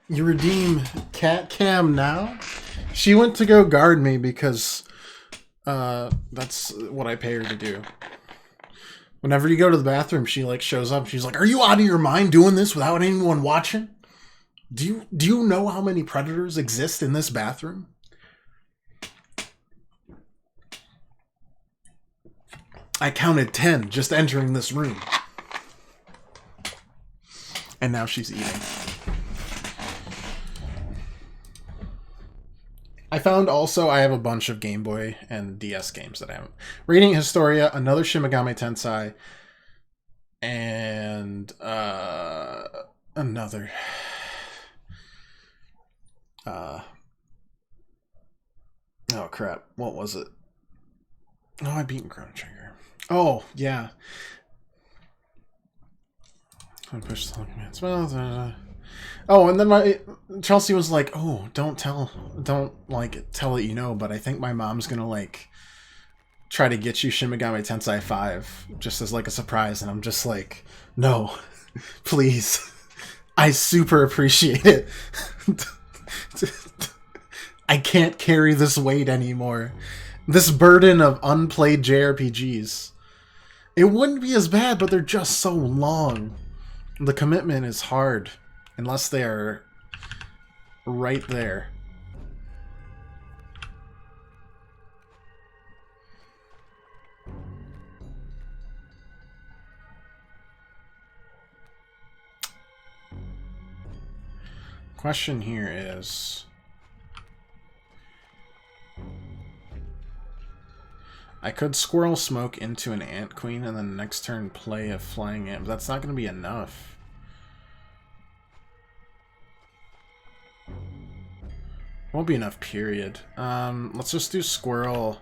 You redeem Cat Cam now? She went to go guard me because that's what I pay her to do. Whenever you go to the bathroom, she like shows up. She's like, "Are you out of your mind doing this without anyone watching? Do you know how many predators exist in this bathroom?" I counted 10 just entering this room. And now she's eating. I found also I have a bunch of Game Boy and DS games that I haven't. Reading Historia, another Shin Megami Tensei, and another. Oh crap! What was it? Oh, I beat Chrono Trigger. Oh yeah. I pushed the commands. Oh, and then my Chelsea was like, "Oh, don't tell it, you know." But I think my mom's gonna like try to get you Shin Megami Tensei 5 just as like a surprise, and I'm just like, "No, please, I super appreciate it. I can't carry this weight anymore. This burden of unplayed JRPGs. It wouldn't be as bad, but they're just so long. The commitment is hard." Unless they are right there. Question here is... I could Squirrel Smoke into an Ant Queen and then next turn play a Flying Ant, but that's not going to be enough. Won't be enough, period. Let's just do Squirrel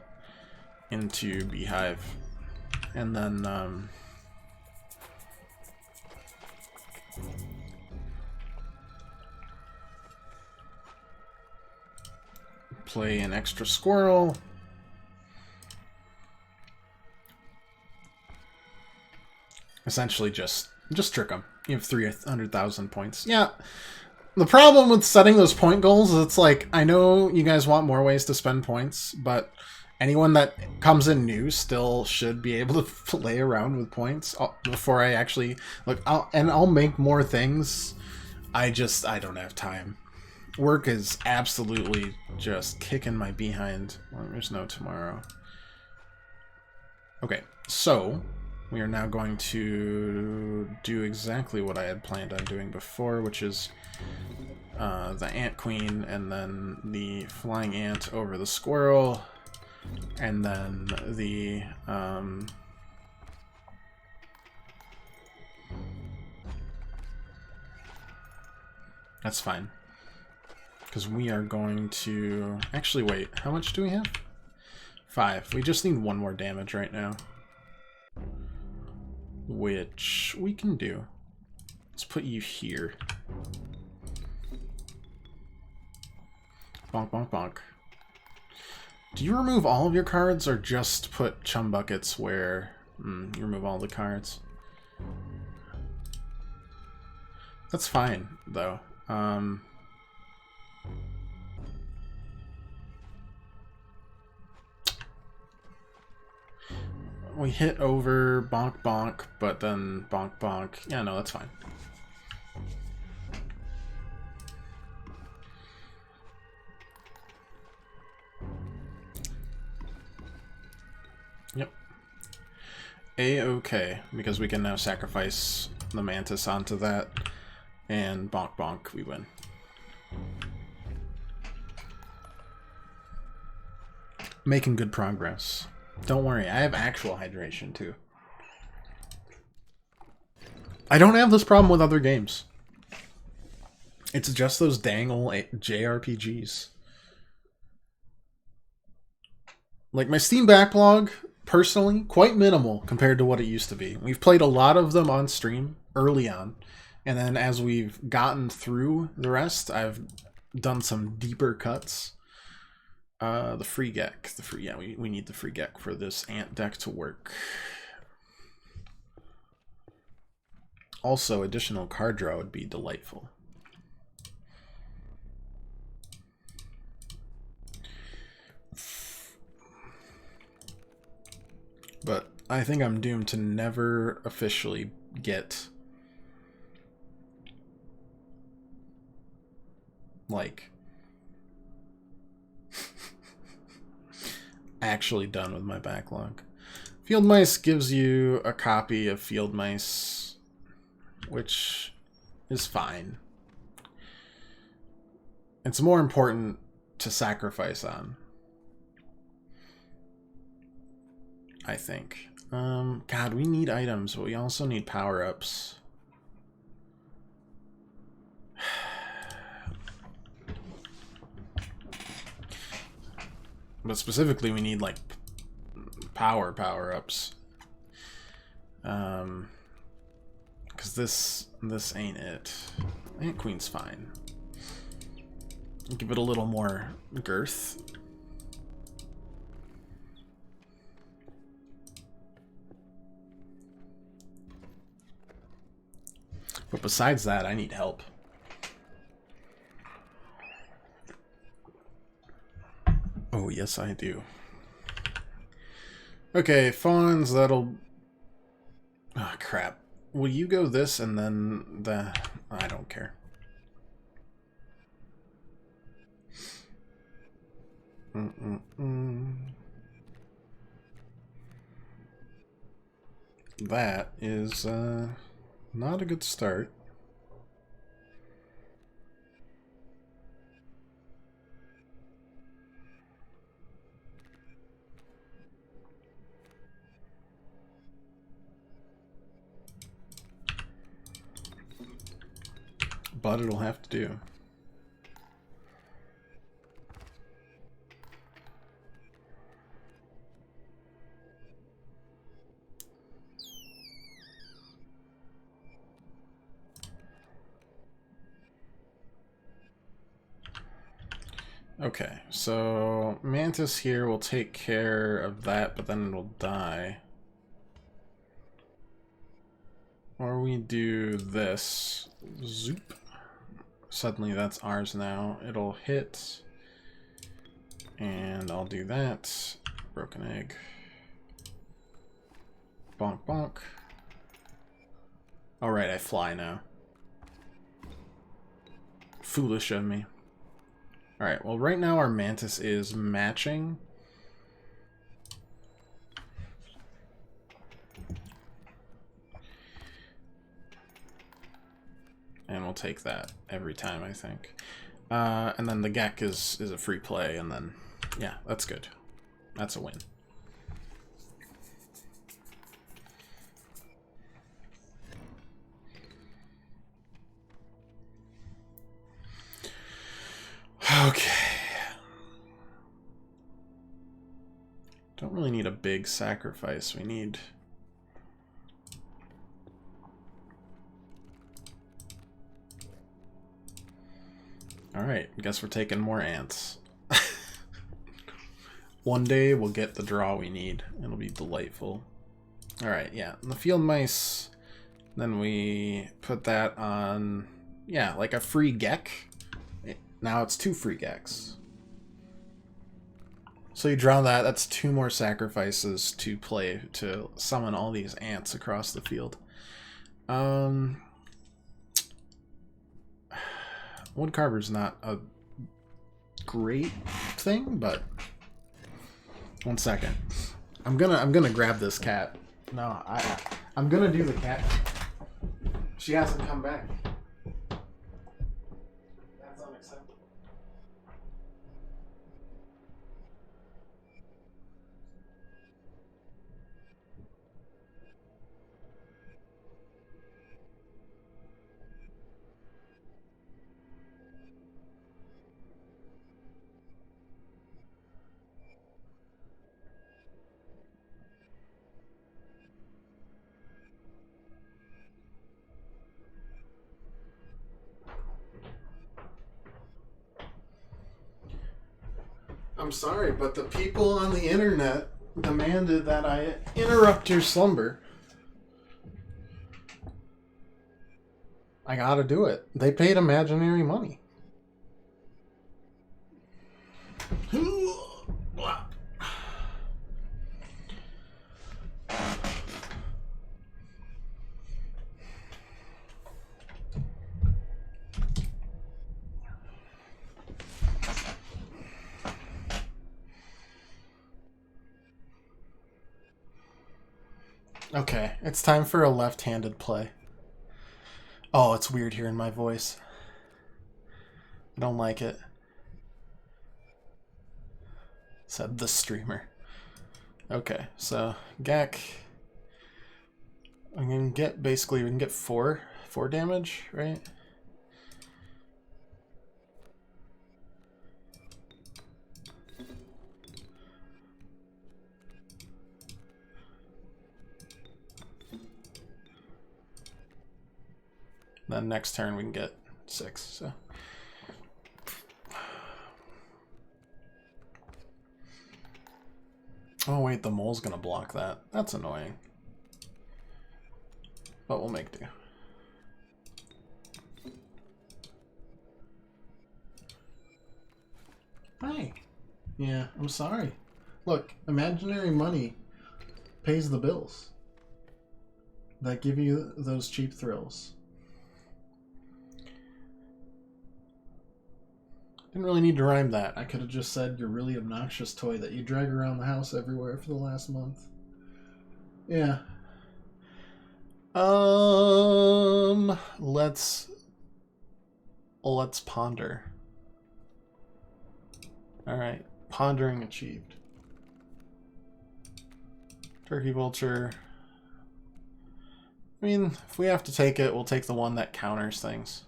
into Beehive. And then, play an extra Squirrel. Essentially just trick them. You have 300,000 points. Yeah. The problem with setting those point goals is it's like, I know you guys want more ways to spend points, but anyone that comes in new still should be able to play around with points before I actually... Look, I'll make more things. I don't have time. Work is absolutely just kicking my behind. Well, there's no tomorrow. Okay, so... we are now going to do exactly what I had planned on doing before, which is the Ant Queen, and then the Flying Ant over the Squirrel, and then the... that's fine. Because we are going to... actually, wait, how much do we have? 5. We just need 1 more damage right now. Which we can do. Let's put you here. Bonk, bonk, bonk. Do you remove all of your cards or just put chum buckets where you remove all the cards? That's fine, though. We hit over bonk bonk, but then bonk bonk. Yeah, no, that's fine. Yep. A-okay, because we can now sacrifice the Mantis onto that, and bonk bonk, we win. Making good progress. Don't worry, I have actual hydration too. I don't have this problem with other games. It's just those dang old JRPGs. Like, my Steam backlog, personally, quite minimal compared to what it used to be. We've played a lot of them on stream early on, and then as we've gotten through the rest, I've done some deeper cuts. The free Gek. Yeah, we need the free Gek for this Ant deck to work. Also, additional card draw would be delightful. But I think I'm doomed to never officially get, like, actually done with my backlog. Field Mice gives you a copy of Field Mice, which is fine. It's more important to sacrifice on, I think. God, we need items, but we also need power-ups. But specifically, we need, like, power-ups. Because this ain't it. Ant Queen's fine. Give it a little more girth. But besides that, I need help. Oh, yes, I do. Okay, Fawns, that'll... oh, crap. Will you go this and then the... I don't care. That is not a good start. but it'll have to do. Okay, so Mantis here will take care of that, but then it'll die. Or we do this. Zoop. Suddenly that's ours now. It'll hit. And I'll do that. Broken egg. Bonk bonk. Alright, I fly now. Foolish of me. Alright, well right now our Mantis is matching. And we'll take that every time, I think. And then the Gek is a free play, and then, yeah, that's good. That's a win. Okay. Don't really need a big sacrifice. We need... Alright, I guess we're taking more ants. One day we'll get the draw we need. It'll be delightful. Alright, yeah. And the field mice, then we put that on, yeah, like a free Gek. Now it's 2 free Geks. So you draw that, that's 2 more sacrifices to play to summon all these ants across the field. Woodcarver's not a great thing, but 1 second. I'm gonna grab this cat. No, I'm gonna do the cat. She hasn't come back. That's unacceptable. I'm sorry, but the people on the internet demanded that I interrupt your slumber. I gotta do it. They paid imaginary money. Okay, it's time for a left-handed play. Oh, it's weird hearing my voice. I don't like it. Said the streamer. Okay, so Gek. I'm gonna get basically we can get 4 damage, right? Then next turn we can get 6, so. Oh wait, the mole's gonna block that. That's annoying. But we'll make do. Hi. Yeah, I'm sorry. Look, imaginary money pays the bills that give you those cheap thrills. Didn't really need to rhyme that. I could have just said your really obnoxious toy that you drag around the house everywhere for the last month. Yeah. Let's ponder. Alright. Pondering achieved. Turkey vulture. I mean, if we have to take it, we'll take the one that counters things.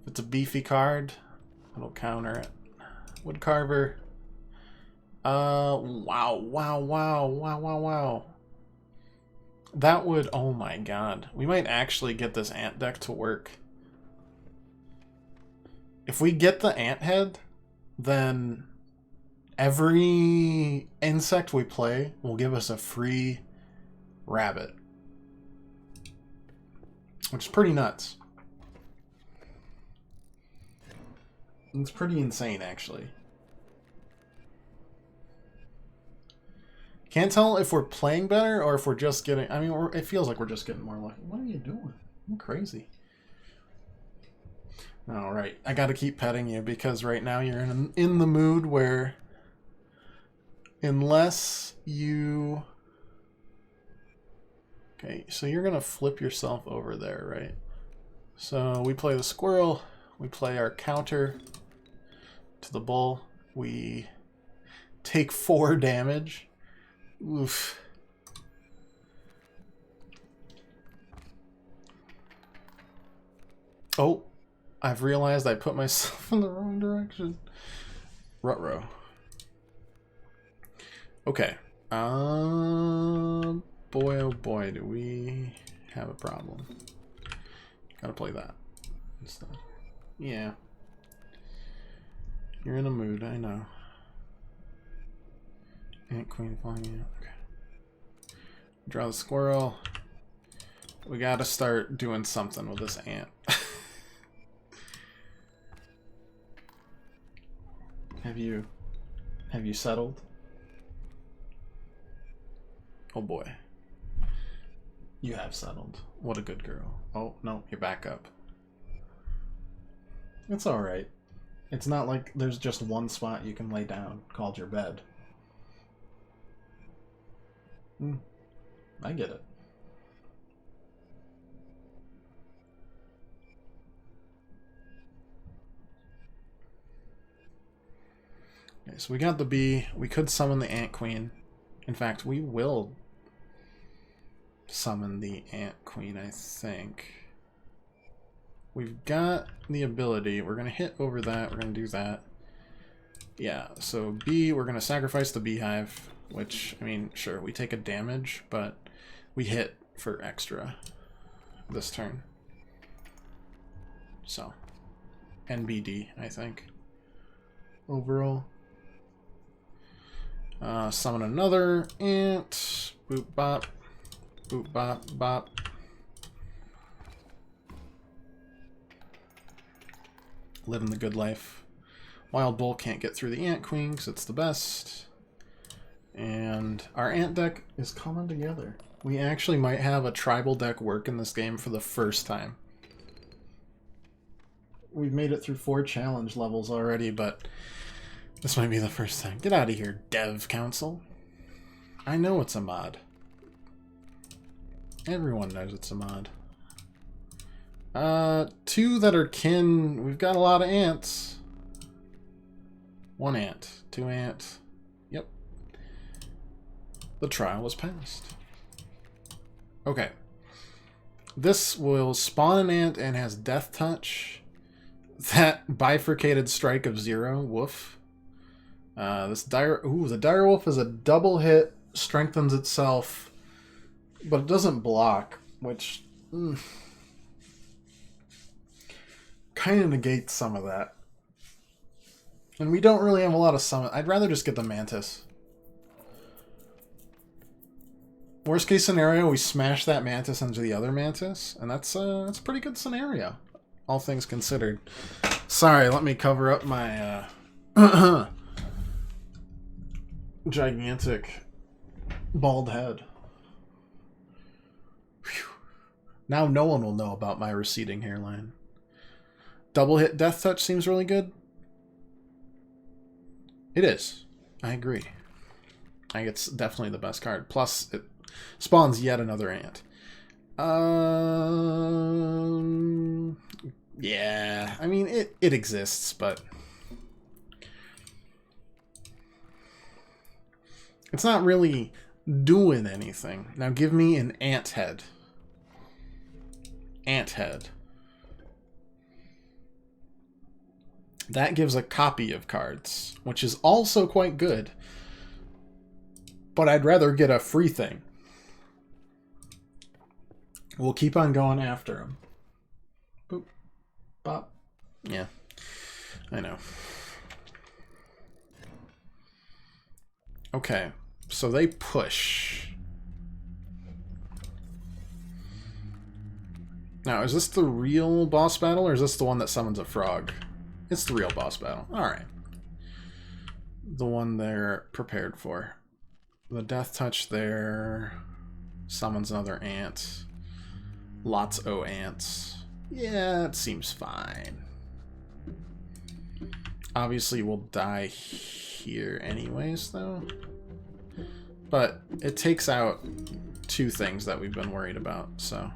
If it's a beefy card, it'll counter it. Woodcarver. Wow. That would, oh my god. We might actually get this ant deck to work. If we get the ant head, then every insect we play will give us a free rabbit. Which is pretty nuts. It's pretty insane, actually. Can't tell if we're playing better or if we're just getting... I mean, it feels like we're just getting more lucky. What are you doing? You're crazy. Alright, I gotta keep petting you because right now you're in the mood where... Unless you... Okay, so you're gonna flip yourself over there, right? So we play the squirrel. We play our counter to the bull. We take 4 damage. Oof. Oh, I've realized I put myself in the wrong direction. Ruh-roh. Okay. Boy, oh boy, do we have a problem. Gotta play that instead. Yeah. You're in a mood, I know. Ant queen flying in. Okay. Draw the squirrel. We gotta start doing something with this ant. Have you settled? Oh boy. You have settled. What a good girl. Oh, no, you're back up. It's alright. It's not like there's just one spot you can lay down called your bed. I get it. Okay, so we got the bee. We could summon the ant queen. In fact, we will summon the ant queen, I think. We've got the ability. We're going to hit over that. We're going to do that. Yeah, so bee, we're going to sacrifice the beehive. Which, I mean, sure, we take a damage, but we hit for extra this turn. So, NBD, I think. Overall. Summon another ant. Boop bop. Boop bop bop. Living the good life. Wild Bull can't get through the Ant Queen because it's the best. And our ant deck is coming together. We actually might have a tribal deck work in this game for the first time. We've made it through 4 challenge levels already, but this might be the first time. Get out of here, Dev Council. I know it's a mod. Everyone knows it's a mod. 2 that are kin. We've got a lot of ants. 1 ant. 2 ant. Yep. The trial was passed. Okay. This will spawn an ant and has death touch. That bifurcated strike of 0. Woof. The dire wolf is a double hit, strengthens itself, but it doesn't block, which kind of negates some of that. And we don't really have a lot of summon. I'd rather just get the mantis. Worst case scenario, we smash that mantis into the other mantis, and that's a pretty good scenario, all things considered. Sorry, let me cover up my gigantic bald head. Whew. Now no one will know about my receding hairline. Double hit death touch seems really good. It is. I agree. I think it's definitely the best card. Plus, it spawns yet another ant. Yeah. I mean, it exists, but it's not really doing anything. Now give me an ant head. Ant head. That gives a copy of cards, which is also quite good. But I'd rather get a free thing. We'll keep on going after him. Boop. Bop. Yeah. I know. Okay. So they push. Now, is this the real boss battle, or is this the one that summons a frog? It's the real boss battle. Alright. The one they're prepared for. The death touch there summons another ant. Lots o' ants. Yeah, it seems fine. Obviously, we'll die here anyways, though. But it takes out two things that we've been worried about, so...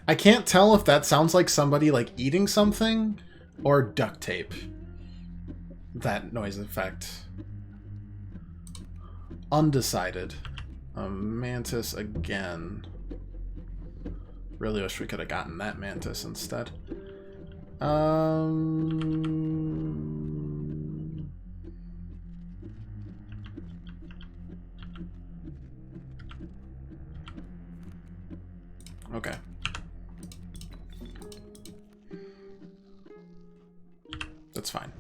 I can't tell if that sounds like somebody like eating something or duct tape. That noise effect. Undecided. A mantis again. Really wish we could have gotten that mantis instead. Okay. That's fine.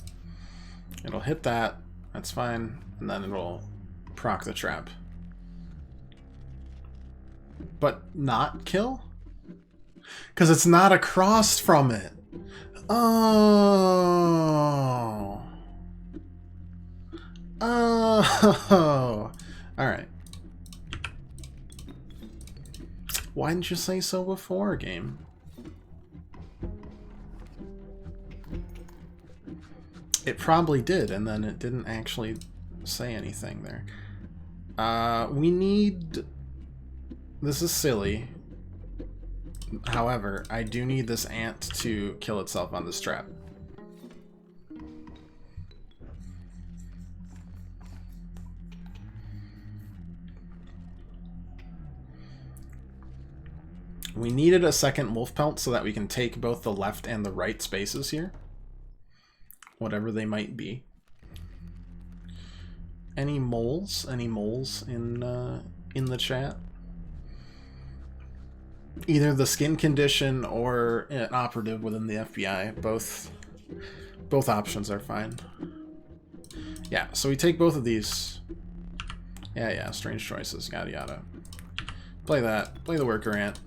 It'll hit that. That's fine. And then it'll proc the trap. But not kill? Because it's not across from it. Oh. Oh. Alright. Why didn't you say so before, game? It probably did, and then it didn't actually say anything there. We need... This is silly. However, I do need this ant to kill itself on this trap. We needed a second wolf pelt so that we can take both the left and the right spaces here. Whatever they might be. Any moles? Any moles in the chat? Either the skin condition or an operative within the FBI. Both options are fine. Yeah, so we take both of these. Yeah, strange choices, yada yada. Play that. Play the worker ant.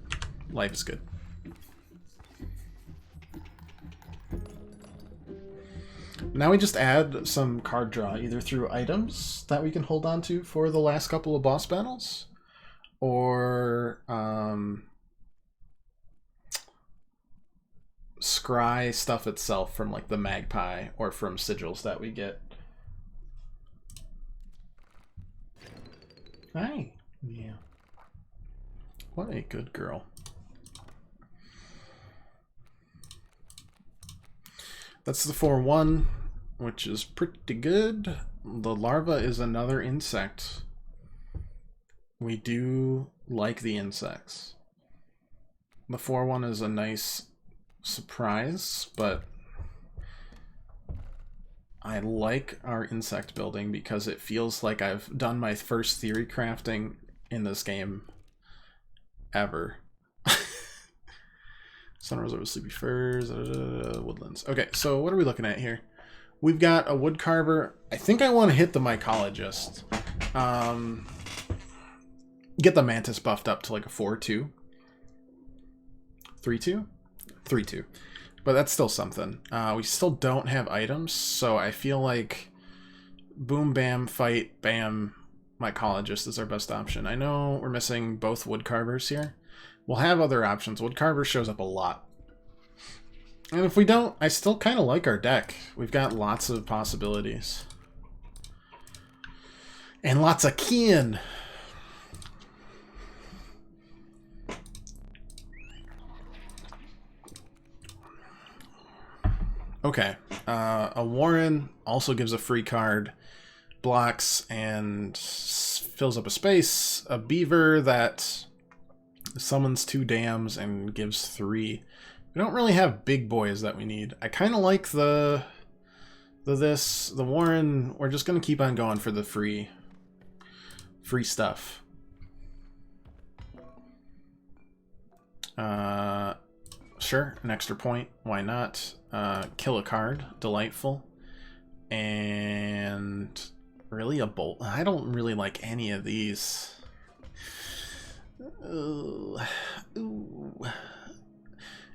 Life is good. Now we just add some card draw, either through items that we can hold on to for the last couple of boss battles, or scry stuff itself from like the magpie or from sigils that we get. Hi. Yeah. What a good girl. That's the 4-1, which is pretty good. The larva is another insect. We do like the insects. The 4-1 is a nice surprise, but I like our insect building because it feels like I've done my first theory crafting in this game ever. Sunrise over sleepy firs, woodlands. Okay, so what are we looking at here? We've got a woodcarver. I think I want to hit the mycologist. Get the mantis buffed up to like a 4-2. 3-2? 3-2. But that's still something. We still don't have items, so I feel like boom, bam, fight, bam, mycologist is our best option. I know we're missing both woodcarvers here. We'll have other options. Woodcarver shows up a lot. And if we don't, I still kind of like our deck. We've got lots of possibilities. And lots of kin. Okay. A Warren also gives a free card. Blocks and fills up a space. A Beaver that Summons 2 dams and gives 3. We don't really have big boys that we need. I kind of like the Warren. We're just gonna keep on going for the free stuff. Sure, an extra point. Why not? Kill a card. Delightful. And really a bolt. I don't really like any of these. Ooh.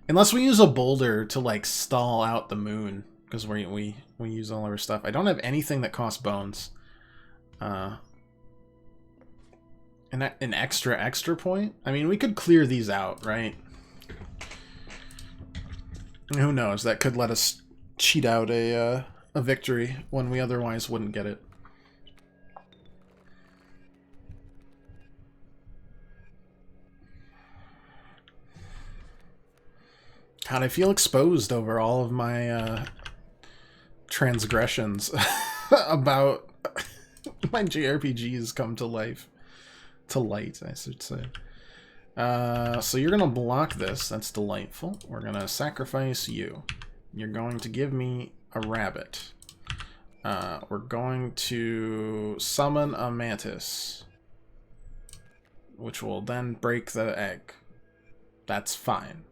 Unless we use a boulder to like stall out the moon, because we use all our stuff. I don't have anything that costs bones. An extra point? I mean, we could clear these out, right? Who knows? That could let us cheat out a victory when we otherwise wouldn't get it. God, I feel exposed over all of my transgressions about my JRPGs come to life. To light, I should say. So you're going to block this. That's delightful. We're going to sacrifice you. You're going to give me a rabbit. We're going to summon a mantis, which will then break the egg. That's fine.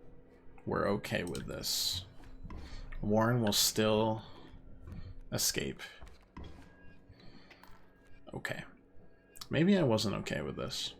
We're okay with this. Warren will still escape. Okay. Maybe I wasn't okay with this.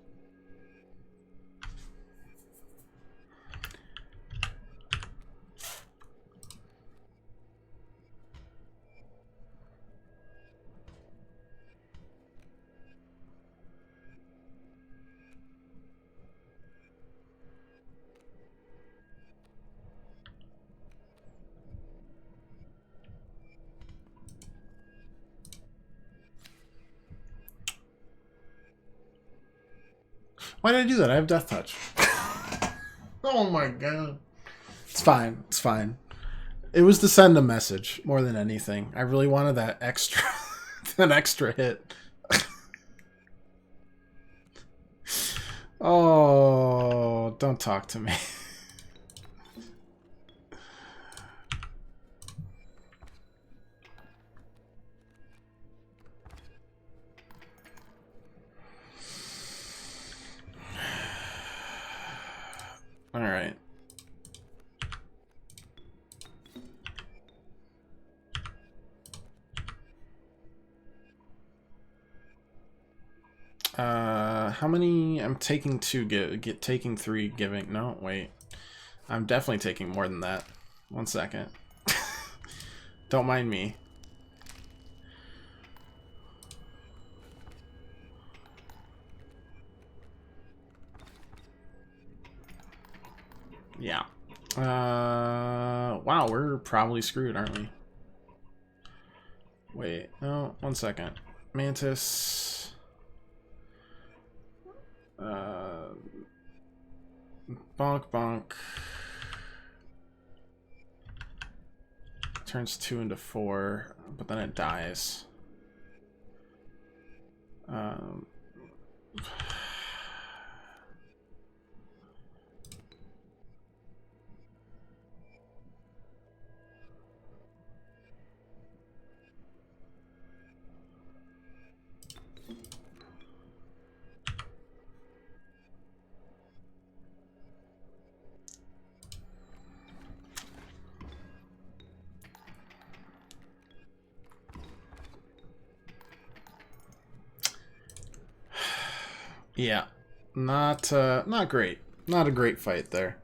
Why did I do that? I have Death Touch. Oh my god. It's fine. It's fine. It was to send a message more than anything. I really wanted that extra, an extra hit. Oh, don't talk to me. All right. How many? I'm taking 2, taking 3, giving. No, wait. I'm definitely taking more than that. 1 second. Don't mind me. Yeah. Wow, we're probably screwed, aren't we? Wait, no, 1 second. Mantis. Bonk, bonk. Turns 2 into 4, but then it dies. Yeah, not great. Not a great fight there.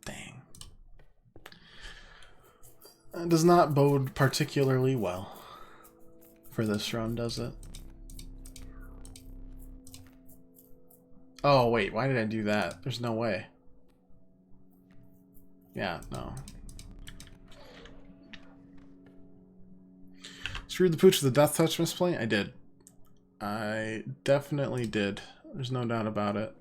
Dang. That does not bode particularly well for this run, does it? Oh, wait, why did I do that? There's no way. Yeah, no. Screwed the pooch with the Death Touch misplay? I did. I definitely did. There's no doubt about it.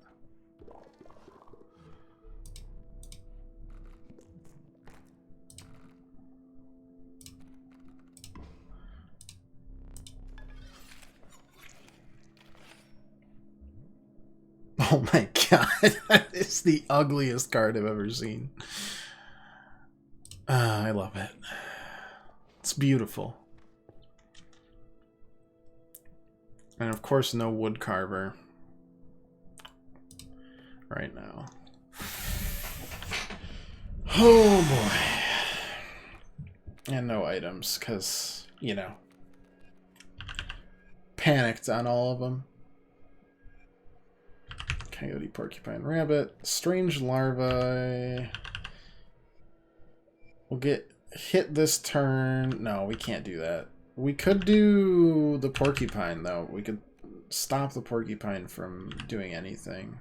Oh my god, that is the ugliest card I've ever seen. I love it. It's beautiful. And of course, no wood carver right now. Oh boy. And no items, because, you know, panicked on all of them. Coyote, porcupine, rabbit, strange larvae. We'll get hit this turn. No, we can't do that. We could do the porcupine, though. We could stop the porcupine from doing anything.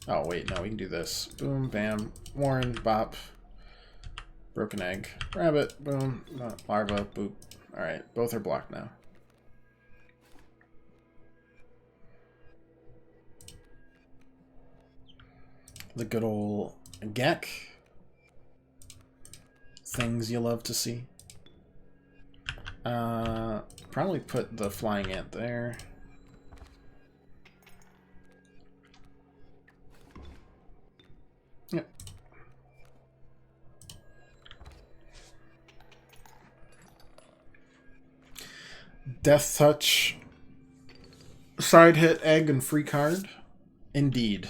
Oh, wait, no, we can do this. Boom, bam, Warren, bop. Broken egg. Rabbit, boom, larva, boop. Alright, both are blocked now. The good old Gek. Things you love to see. Probably put the flying ant there. Yep. Death touch. Side hit, egg, and free card. Indeed.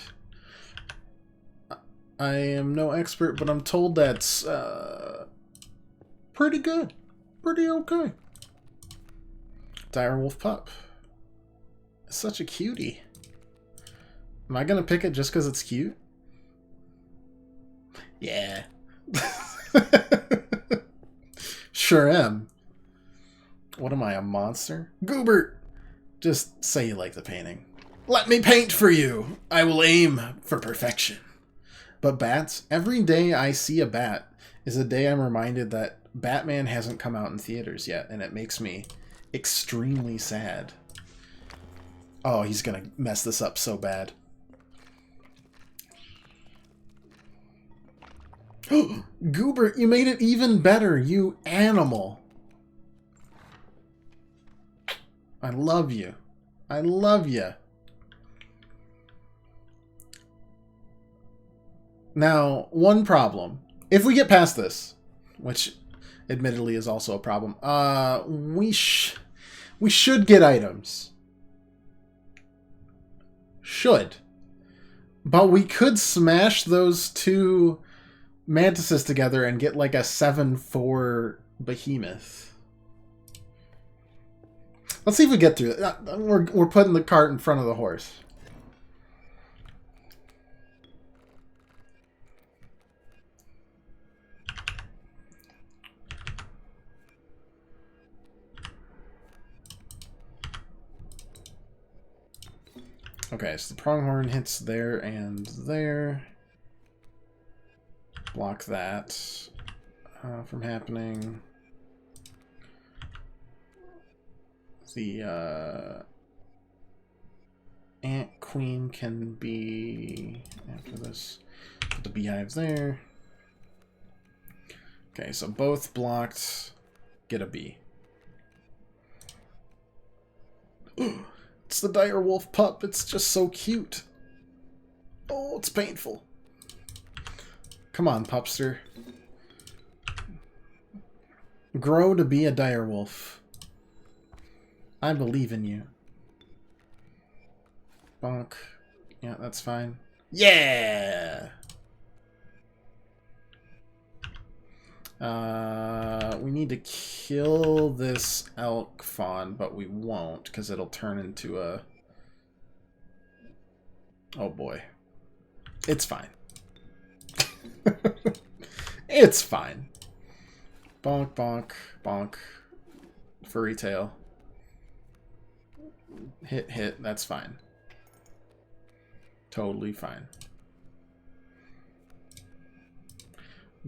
I am no expert, but I'm told that's pretty good. Pretty okay. Direwolf pup. Such a cutie. Am I gonna pick it just because it's cute? Yeah. Sure am. What am I, a monster? Goobert! Just say you like the painting. Let me paint for you! I will aim for perfection. But bats, every day I see a bat is a day I'm reminded that Batman hasn't come out in theaters yet, and it makes me extremely sad. Oh, he's gonna mess this up so bad. Goobert, you made it even better, you animal. I love you. I love you. Now, one problem. If we get past this, which admittedly is also a problem, we should get items. Should. But we could smash those two mantises together and get like a 7/4 behemoth. Let's see if we get through it. We're putting the cart in front of the horse. Okay, so the pronghorn hits there and there. Block that from happening. The ant queen can be after this. Put the beehive there. Okay, so both blocked. Get a bee. It's the direwolf pup. It's just so cute. Oh, it's painful. Come on, pupster. Grow to be a direwolf. I believe in you. Bonk. Yeah, that's fine. Yeah! We need to kill this elk fawn, but we won't, because it'll turn into a... Oh boy. It's fine. It's fine. Bonk, bonk, bonk. Furry tail. Hit, hit. That's fine. Totally fine.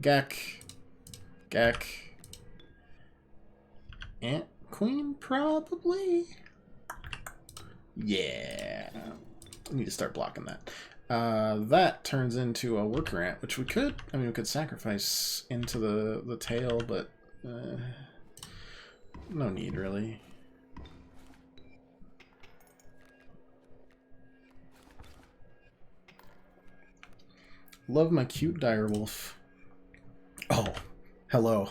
Gek. Gek. Ant queen, probably? Yeah. I need to start blocking that. That turns into a worker ant, which we could, I mean, we could sacrifice into the tail, but no need, really. Love my cute direwolf. Oh, hello.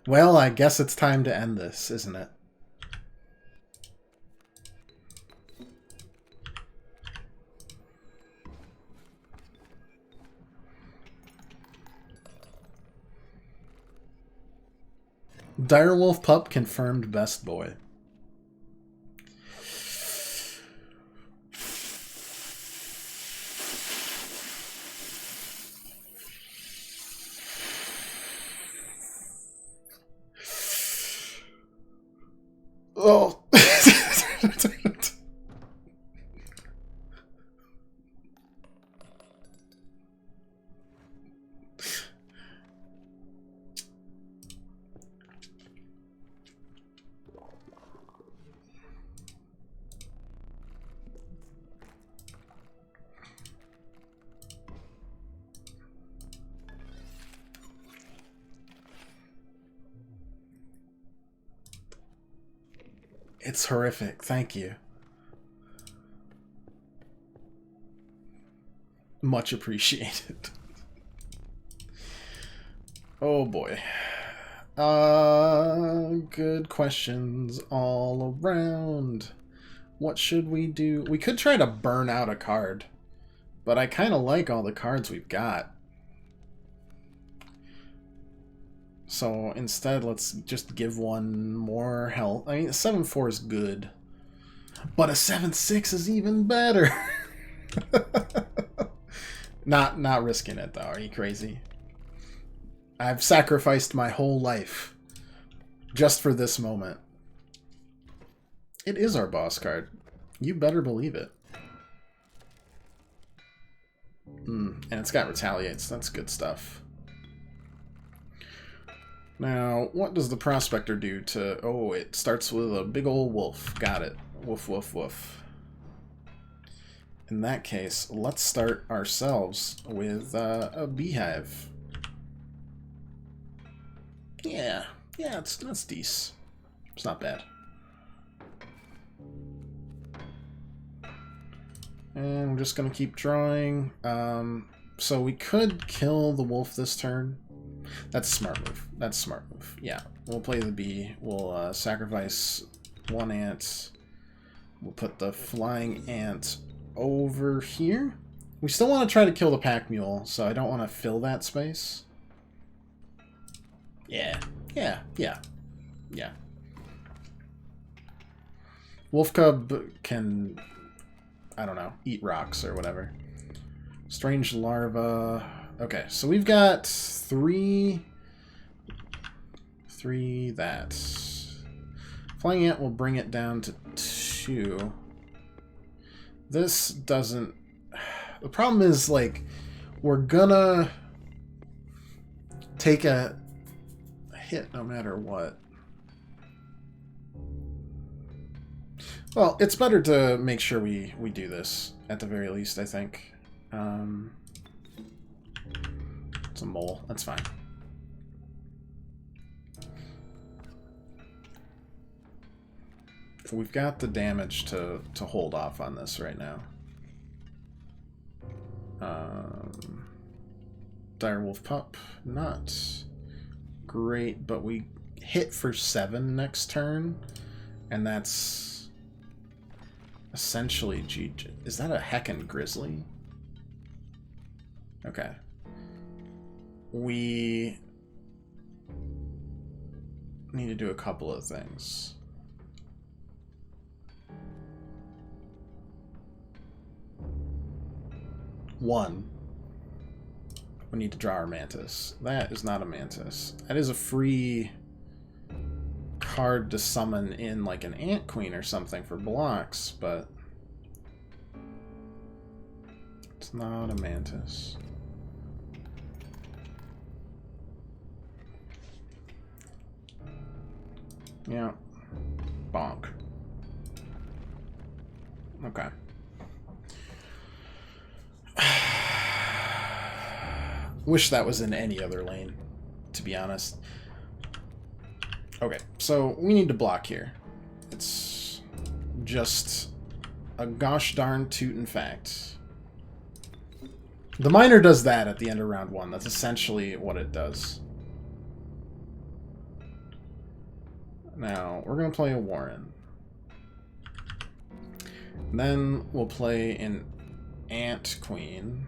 Well, I guess it's time to end this, isn't it? Direwolf pup confirmed best boy. Oh. It's horrific. Thank you. Much appreciated. Oh boy. Good questions all around. What should we do? We could try to burn out a card, but I kind of like all the cards we've got. So instead, let's just give one more health. I mean, a 7-4 is good, but a 7-6 is even better. Not risking it though. Are you crazy? I've sacrificed my whole life just for this moment. It is our boss card. You better believe it. And it's got retaliates. That's good stuff. Now, what does the prospector do to... Oh, it starts with a big old wolf. Got it. Woof, woof, woof. In that case, let's start ourselves with a beehive. Yeah, that's decent. It's not bad. And I'm just going to keep drawing. So we could kill the wolf this turn. That's a smart move. That's a smart move. Yeah, we'll play the bee. We'll sacrifice one ant. We'll put the flying ant over here. We still want to try to kill the pack mule, so I don't want to fill that space. Yeah. Wolf cub can, I don't know, eat rocks or whatever. Strange larva. Okay, so we've got three that. Flying ant will bring it down to 2. This doesn't... The problem is, like, we're gonna take a hit no matter what. Well, it's better to make sure we do this, at the very least, I think. It's a mole. That's fine. We've got the damage to hold off on this right now. Direwolf pup, not great, but we hit for 7 next turn, and that's essentially GG. Is that a heckin' grizzly? Okay. We need to do a couple of things. One, we need to draw our mantis. That is not a mantis. That is a free card to summon in like an ant queen or something for blocks, but it's not a mantis. Yeah. Bonk. Okay. Wish that was in any other lane, to be honest. Okay, so we need to block here. It's just a gosh darn tootin' fact. The miner does that at the end of round 1. That's essentially what it does. Now, we're going to play a Warren. Then we'll play an Ant Queen.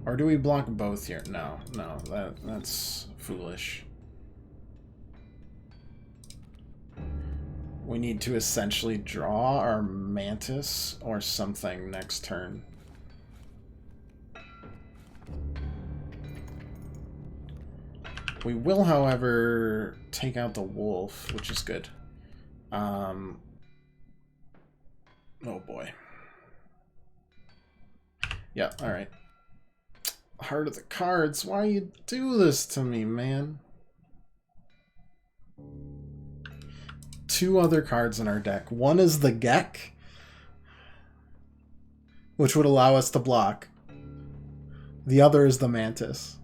Or do we block both here? No, that's foolish. We need to essentially draw our Mantis or something next turn. We will, however, take out the wolf, which is good. Oh boy. Yeah, alright. Heart of the cards, why you do this to me, man? 2 other cards in our deck. One is the Gek, which would allow us to block. The other is the Mantis.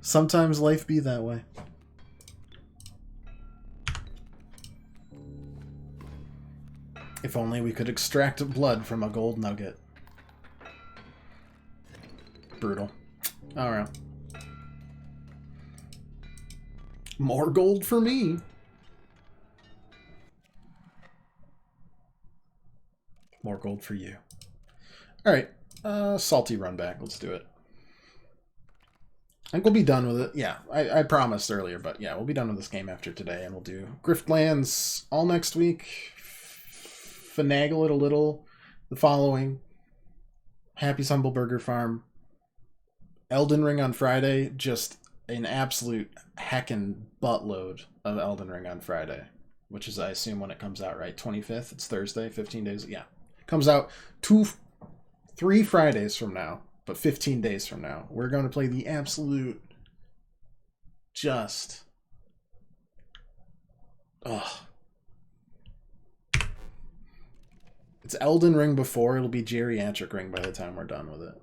Sometimes life be that way. If only we could extract blood from a gold nugget. Brutal. Alright. More gold for me. More gold for you. Alright. Salty run back. Let's do it. I think we'll be done with it. Yeah, I promised earlier, but yeah, we'll be done with this game after today, and we'll do Griftlands all next week. Finagle it a little the following. Happy's Humble Burger Farm. Elden Ring on Friday. Just an absolute heckin' buttload of Elden Ring on Friday. Which is, I assume, when it comes out, right? 25th? It's Thursday, 15 days? Yeah. Comes out 3 Fridays from now, but 15 days from now. We're going to play the absolute just... Ugh. It's Elden Ring before, it'll be Geriatric Ring by the time we're done with it.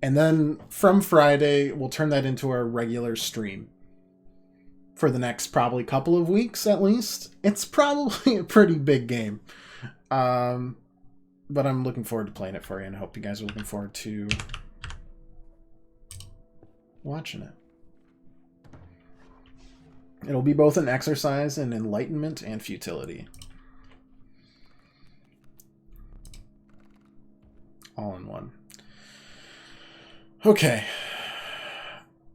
And then from Friday, we'll turn that into our regular stream. For the next probably couple of weeks at least. It's probably a pretty big game. But I'm looking forward to playing it for you, and I hope you guys are looking forward to watching it. It'll be both an exercise in enlightenment and futility. All in one. Okay.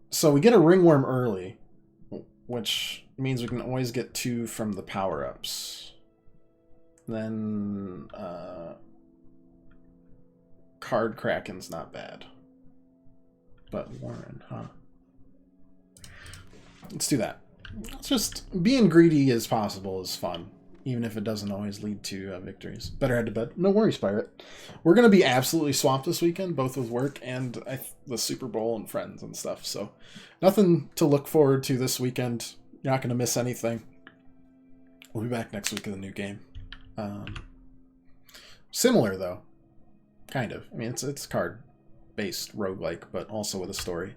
So we get a ringworm early, which means we can always get 2 from the power-ups. Then, Card Kraken's not bad. But Warren, huh? Let's do that. It's just being greedy as possible is fun, even if it doesn't always lead to victories. Better head to bed. No worries, Pirate. We're going to be absolutely swamped this weekend, both with work and the Super Bowl and friends and stuff. So nothing to look forward to this weekend. You're not going to miss anything. We'll be back next week with a new game. Similar, though. Kind of. I mean, it's card-based roguelike, but also with a story.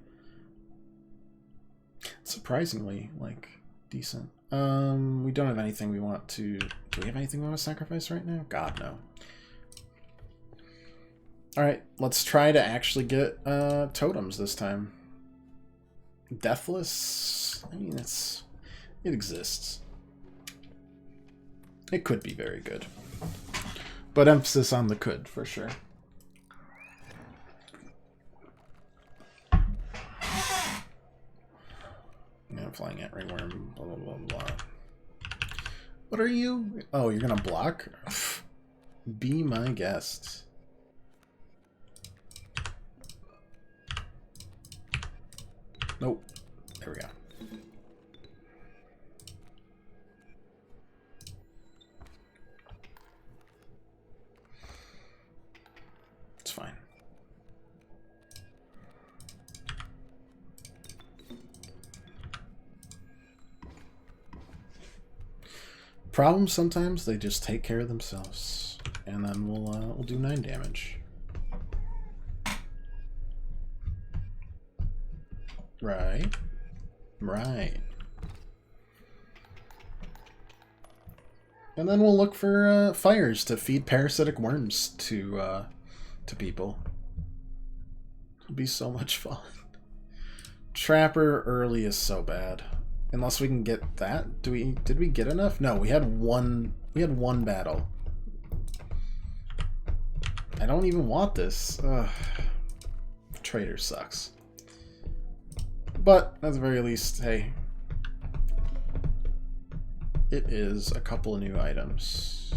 Surprisingly, like, decent. We don't have anything we want to... Do we have anything we want to sacrifice right now? God, no. Alright, let's try to actually get totems this time. Deathless? I mean, it exists. It could be very good. But emphasis on the could, for sure. Yeah, flying ant ringworm, blah, blah, blah, blah. What are you? Oh, you're gonna block? Be my guest. Nope. There we go. It's fine. Problems sometimes they just take care of themselves, and then we'll do 9 damage. Right. And then we'll look for fires to feed parasitic worms to people. It'll be so much fun. Trapper early is so bad. Unless we can get that. Did we get enough? No, we had one battle. I don't even want this. Ugh. Trader sucks. But at the very least, hey, it is a couple of new items.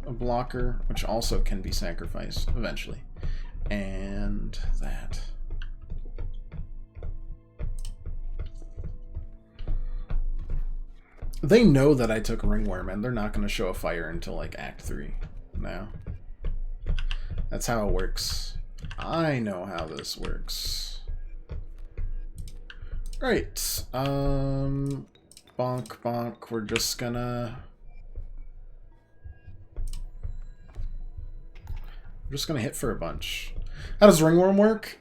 A blocker, which also can be sacrificed eventually. And that. They know that I took Ringworm, and they're not going to show a fire until, like, Act 3 now. That's how it works. I know how this works. Right. Bonk, bonk. We're just gonna hit for a bunch. How does Ringworm work?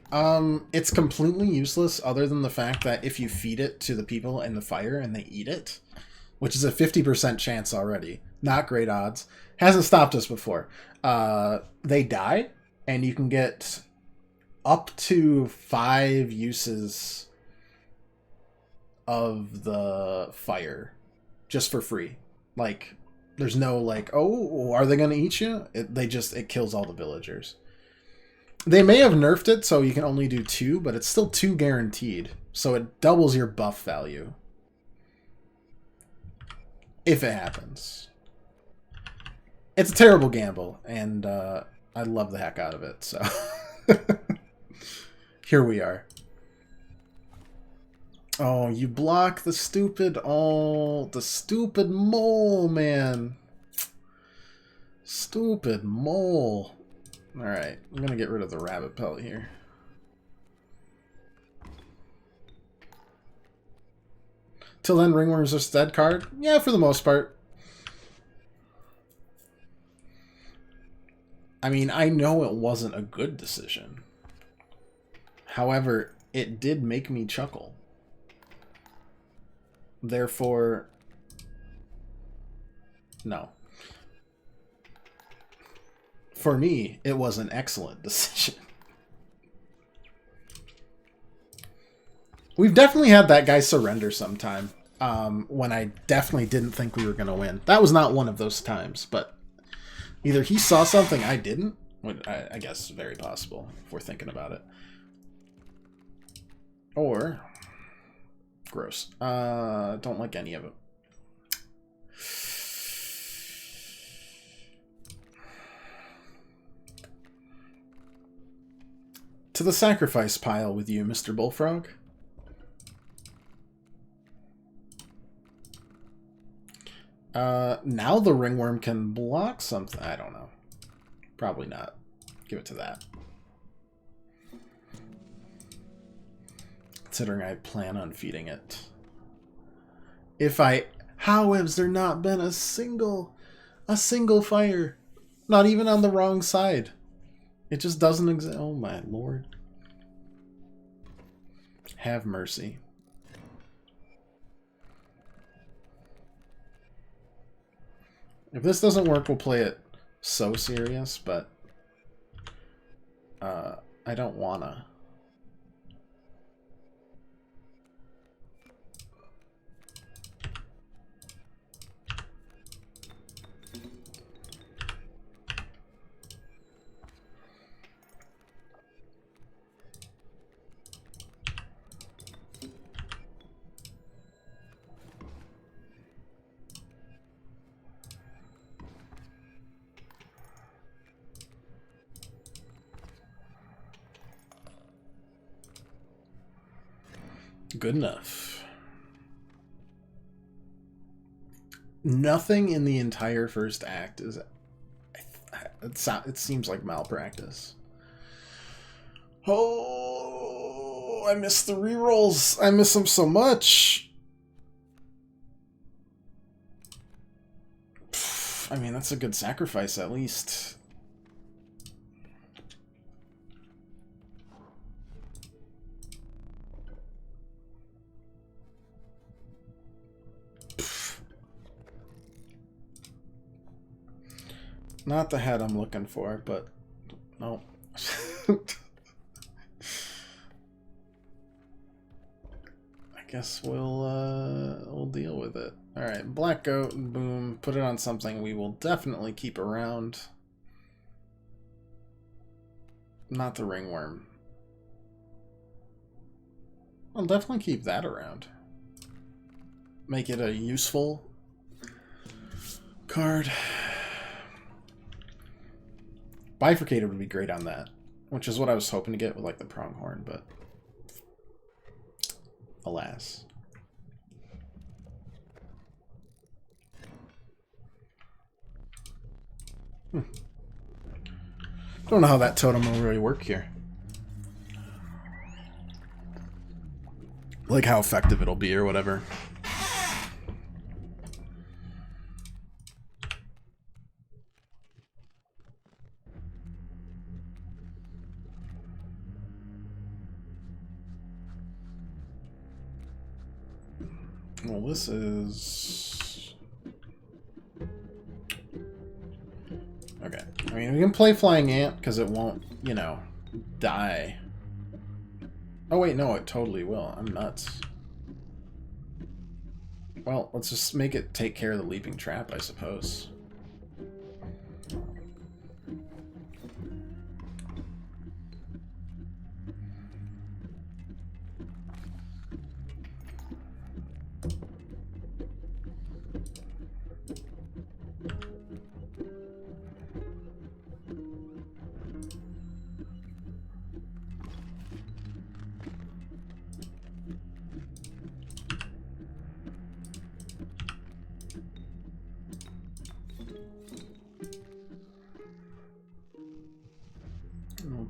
It's completely useless other than the fact that if you feed it to the people in the fire and they eat it, which is a 50% chance already, not great odds, hasn't stopped us before. They die, and you can get up to 5 uses of the fire just for free. Like, there's no like, oh, are they going to eat you? It kills all the villagers. They may have nerfed it so you can only do 2, but it's still 2 guaranteed. So it doubles your buff value. If it happens. It's a terrible gamble, and I love the heck out of it, so. Here we are. Oh, you block the stupid mole, man. Stupid mole. Alright, I'm gonna get rid of the rabbit pellet here. Till then, Ringworm's just dead card? Yeah, for the most part. I mean, I know it wasn't a good decision. However, it did make me chuckle. Therefore, no. For me, it was an excellent decision. We've definitely had that guy surrender sometime, when I definitely didn't think we were going to win. That was not one of those times, but either he saw something I didn't, I guess very possible if we're thinking about it, or gross. Don't like any of it. To the sacrifice pile with you, Mr. Bullfrog. Now the Ringworm can block something. I don't know. Probably not. Give it to that. Considering I plan on feeding it. How has there not been a single fire? Not even on the wrong side. It just doesn't exist. Oh my lord. Have mercy. If this doesn't work, we'll play it so serious, but I don't wanna. Good enough. Nothing in the entire first act is... It seems like malpractice. Oh, I miss the rerolls. I miss them so much. I mean, that's a good sacrifice, at least. Not the head I'm looking for, but no. I guess we'll deal with it. All right, black goat, boom. Put it on something we will definitely keep around. Not the ringworm. I'll definitely keep that around. Make it a useful card. Bifurcated would be great on that, which is what I was hoping to get with like the pronghorn, but alas. Don't know how that totem will really work here. Like how effective it'll be or whatever. Well, this is... Okay. I mean, we can play Flying Ant because it won't, you know, die. Oh, wait, no, it totally will. I'm nuts. Well, let's just make it take care of the Leaping Trap, I suppose.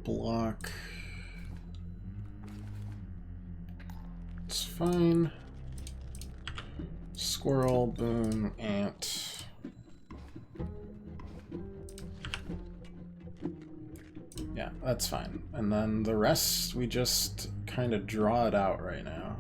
Block. It's fine. Squirrel, boom, ant. Yeah, that's fine. And then the rest, we just kind of draw it out right now.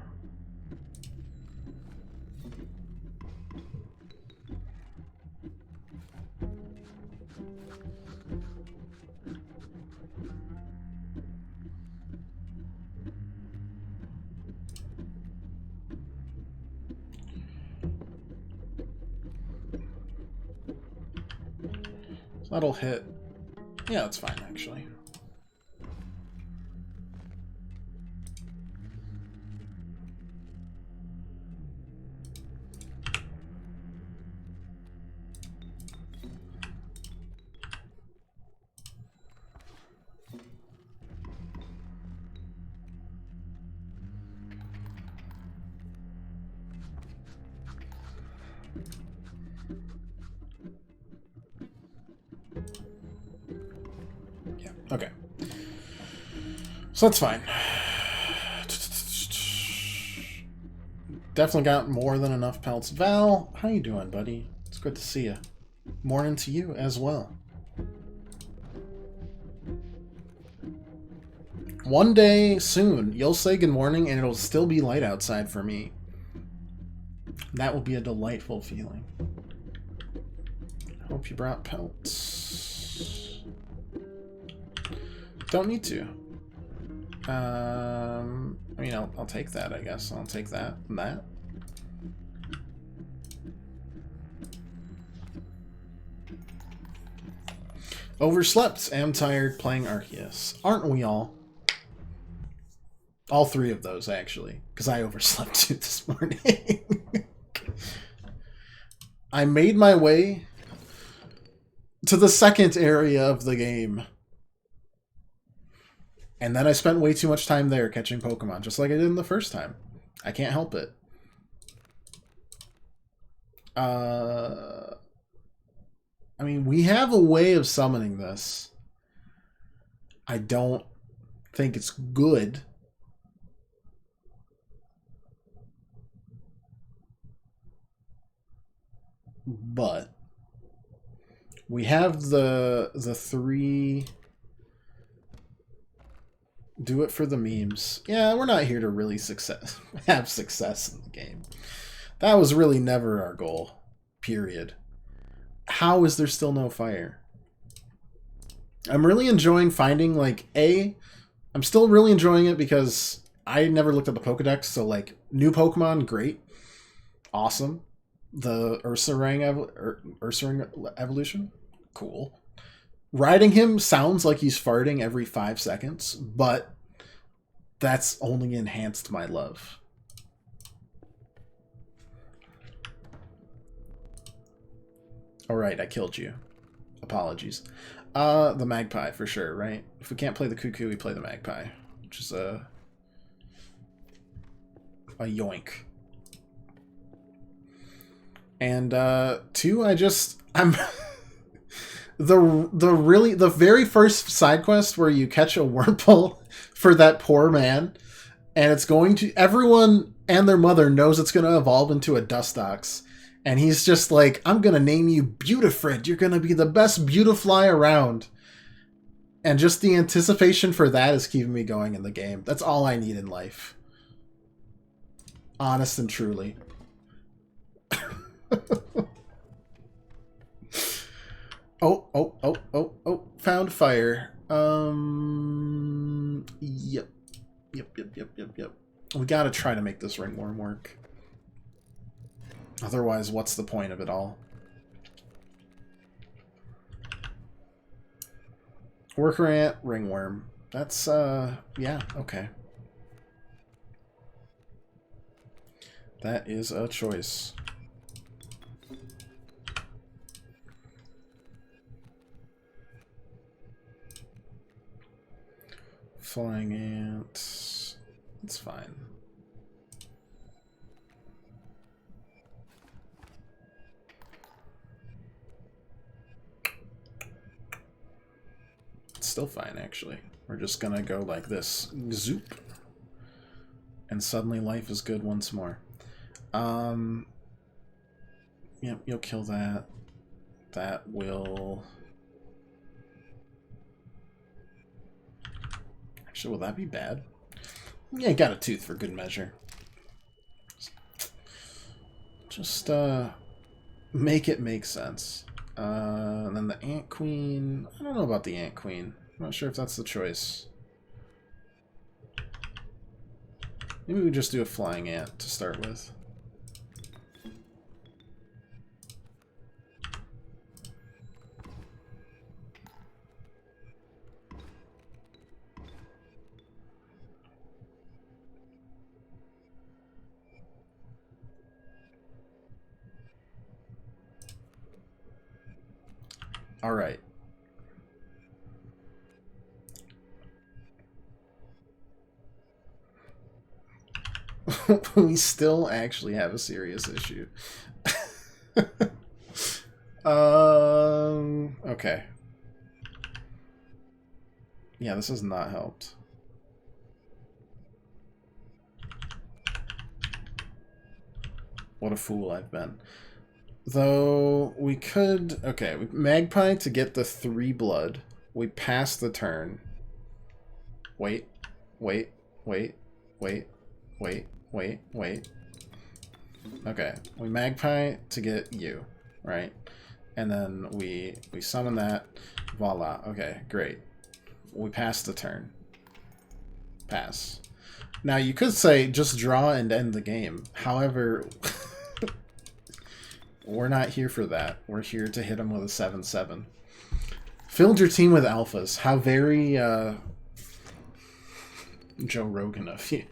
That'll hit. Yeah, that's fine, actually. Okay. So that's fine. Definitely got more than enough pelts. Val, how you doing, buddy? It's good to see you. Morning to you as well. One day soon, you'll say good morning and it'll still be light outside for me. That will be a delightful feeling. Hope you brought pelts. Don't need to. I mean, I'll take that, I guess. I'll take that and that. Overslept. Am tired playing Arceus. Aren't we all? All three of those, actually. Because I overslept too this morning. I made my way to the second area of the game. And then I spent way too much time there catching Pokemon, just like I did in the first time. I can't help it. I mean, we have a way of summoning this. I don't think it's good. but we have the three. Do it for the memes. Yeah, we're not here to really have success in the game. That was really never our goal. Period. How is there still no fire? I'm really enjoying finding, like, I'm still really enjoying it because I never looked at the Pokedex, so, like, new Pokemon, great. Awesome. The Ursaring evolution, cool. Riding him sounds like he's farting every 5 seconds, but that's only enhanced my love. Alright, I killed you. Apologies. The Magpie, for sure, right? If we can't play the Cuckoo, we play the Magpie. Which is a yoink. And, two, I'm... the very first side quest where you catch a Wurmple for that poor man, and it's going to... Everyone and their mother knows it's going to evolve into a Dustox. And he's just like, I'm going to name you Beautifrid. You're going to be the best Beautifly around. And just the anticipation for that is keeping me going in the game. That's all I need in life. Honest and truly. Oh. Found fire. Yep. We gotta try to make this ringworm work. Otherwise, what's the point of it all? Worker ant, ringworm. That's, yeah, okay. That is a choice. Flying ant. It's fine. It's still fine, actually. We're just gonna go like this. Zoop. And suddenly life is good once more. Yep, you'll kill that. That will... Actually, will that be bad? Yeah, got a tooth for good measure. Just, make it make sense. And then the Ant Queen... I don't know about the Ant Queen. I'm not sure if that's the choice. Maybe we just do a Flying Ant to start with. All right. We still actually have a serious issue. Okay. Yeah, this has not helped. What a fool I've been. Though, we could... Okay, we Magpie to get the 3 blood. We pass the turn. Wait. Okay, we Magpie to get you, right? And then we summon that. Voila. Okay, great. We pass the turn. Pass. Now, you could say just draw and end the game. However... We're not here for that. We're here to hit him with a 7-7. Filled your team with alphas. How very, Joe Rogan of you.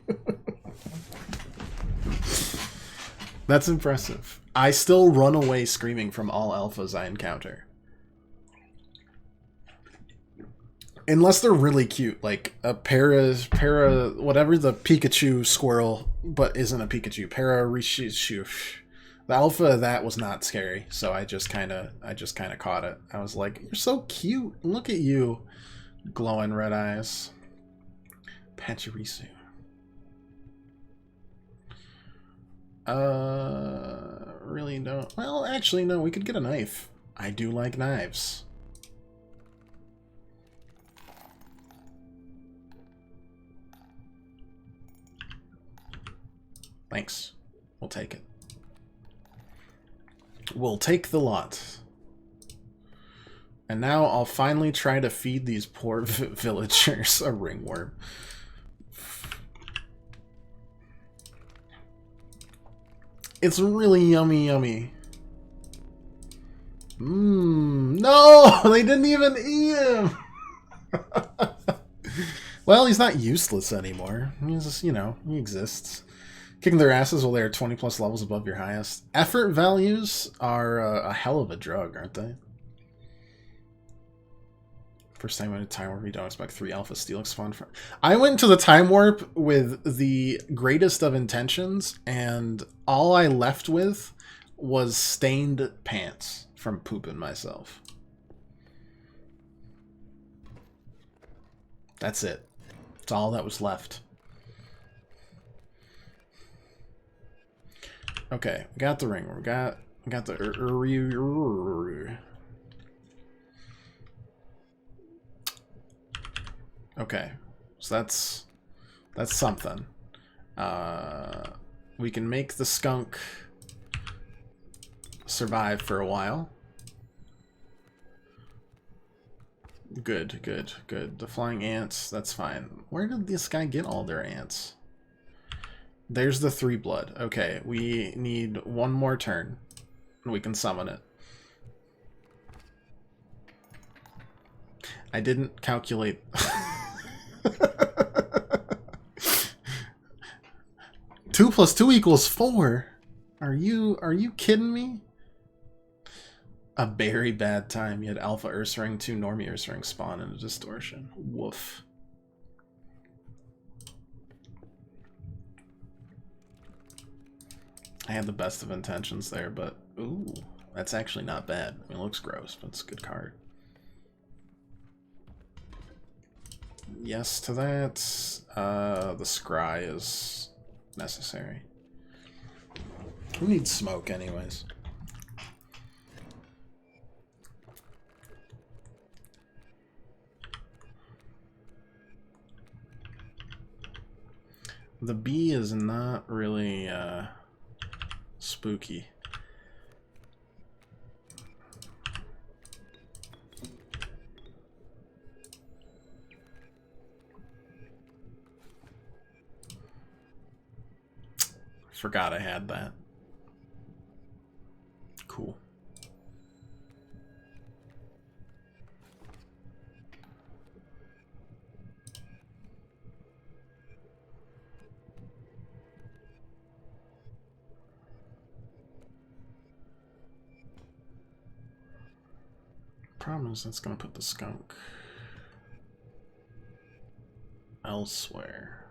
That's impressive. I still run away screaming from all alphas I encounter. Unless they're really cute, like a whatever the Pikachu squirrel, but isn't a Pikachu. Pararishishu. The alpha of that was not scary, so I just kind of caught it. I was like, "You're so cute! Look at you, glowing red eyes." Pachirisu. really don't... Well, actually, no, we could get a knife. I do like knives. Thanks. We'll take it. We'll take the lot. And now I'll finally try to feed these poor villagers a ringworm. It's really yummy, yummy. No! They didn't even eat him! Well, he's not useless anymore. He's just, you know, he exists. Kicking their asses while they are 20 plus levels above your highest. Effort values are a hell of a drug, aren't they? First time in a time warp, you don't expect 3 alpha steel spawn from. I went to the time warp with the greatest of intentions, and all I left with was stained pants from pooping myself. That's it. That's all that was left. Okay, we got the ring. We got the. Okay, so that's something. We can make the skunk survive for a while. Good, good, good. The flying ants, that's fine. Where did this guy get all their ants? There's the 3 blood. Okay, we need one more turn. And we can summon it. I didn't calculate. 2 plus 2 equals 4. Are you kidding me? A very bad time. You had Alpha Ursaring, 2 Normie Ursaring spawn and a distortion. Woof. I had the best of intentions there, but ooh, that's actually not bad. I mean, it looks gross, but it's a good card. Yes to that. The scry is necessary. Who needs smoke anyways? The bee is not really spooky. Forgot I had that. Cool. Problem is that's gonna put the skunk elsewhere.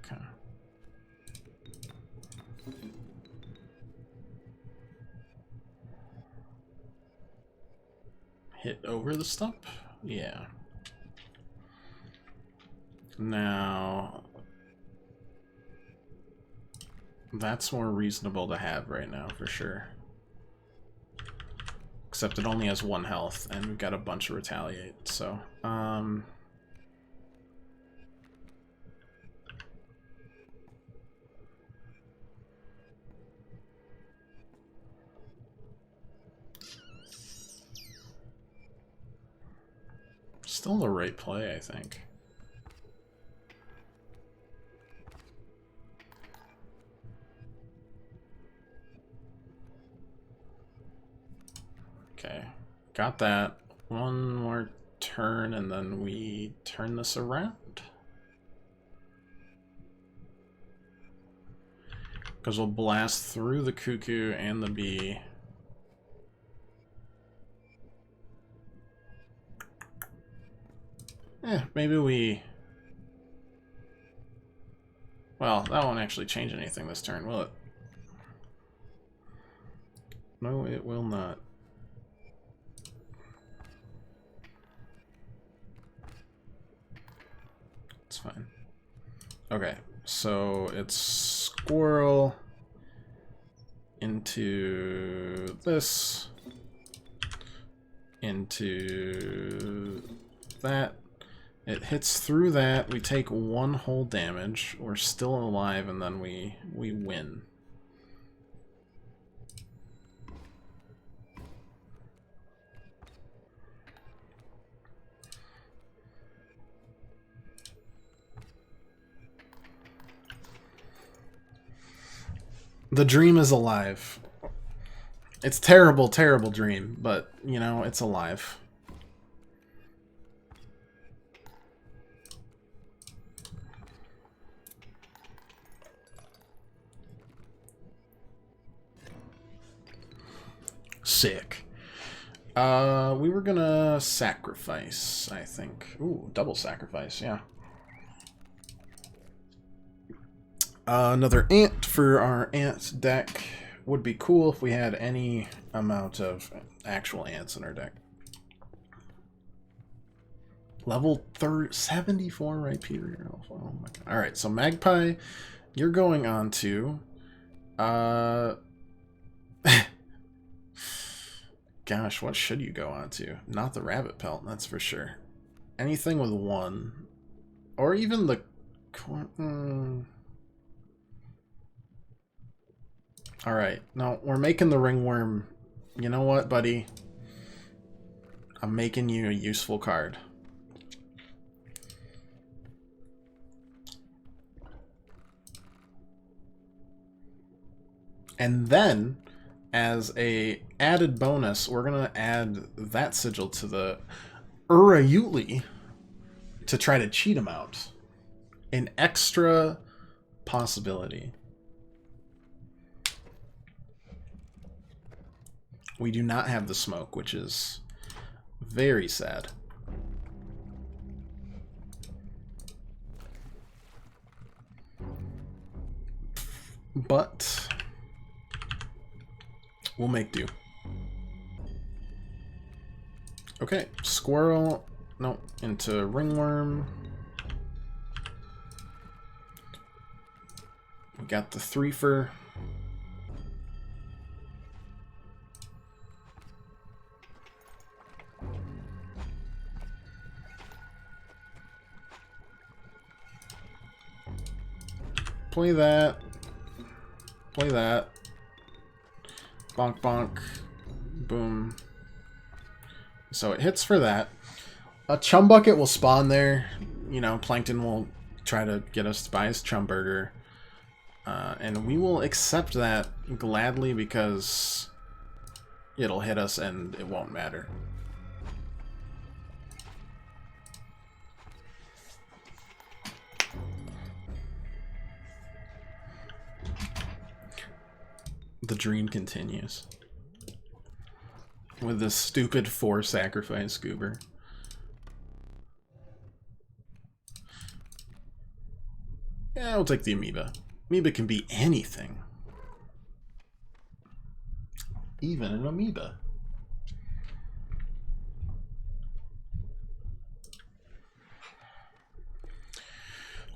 Okay. Hit over the stump? Yeah. Now, that's more reasonable to have right now, for sure. Except it only has 1 health, and we've got a bunch of retaliate, so... Still the right play, I think. Okay, got that. One more turn and then we turn this around. Because we'll blast through the cuckoo and the bee. Maybe we... Well, that won't actually change anything this turn, will it? No, it will not. fine. Okay, so it's squirrel into this, into that. It hits through that. We take 1 whole damage. We're still alive, and then we win. The dream is alive. It's terrible, terrible dream, but, you know, it's alive. Sick. We were gonna sacrifice, I think. Ooh, double sacrifice, yeah. Another ant for our ant deck. Would be cool if we had any amount of actual ants in our deck. Level 74 Rhyperior Alpha. Oh my god. Alright, so Magpie, you're going on to... Gosh, what should you go on to? Not the rabbit pelt, that's for sure. Anything with 1. Or even the... Alright, no, we're making the ringworm. You know what, buddy? I'm making you a useful card. And then, as a added bonus, we're going to add that sigil to the Urayuli to try to cheat him out. An extra possibility. We do not have the smoke, which is very sad. But we'll make do. Okay, squirrel, no, into ringworm. We got the 3-fer. Play that. Play that. Bonk, bonk. Boom. So it hits for that. A chum bucket will spawn there. You know, Plankton will try to get us to buy his chum burger. And we will accept that gladly because it'll hit us and it won't matter. The dream continues. With this stupid 4 sacrifice goober. Yeah, we'll take the amoeba. Amoeba can be anything. Even an amoeba.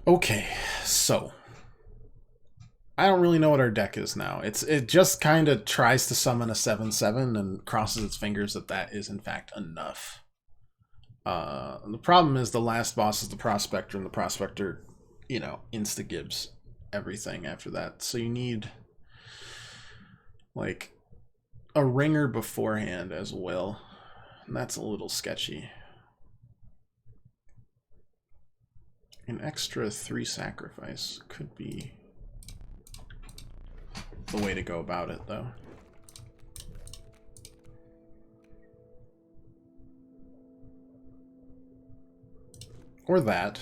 Okay, so I don't really know what our deck is now. It just kind of tries to summon a 7/7 and crosses its fingers that that is in fact enough. The problem is the last boss is the Prospector, and the Prospector, you know, insta-gives everything after that. So you need like a ringer beforehand as well. And that's a little sketchy. An extra 3 sacrifice could be the way to go about it, though. Or that,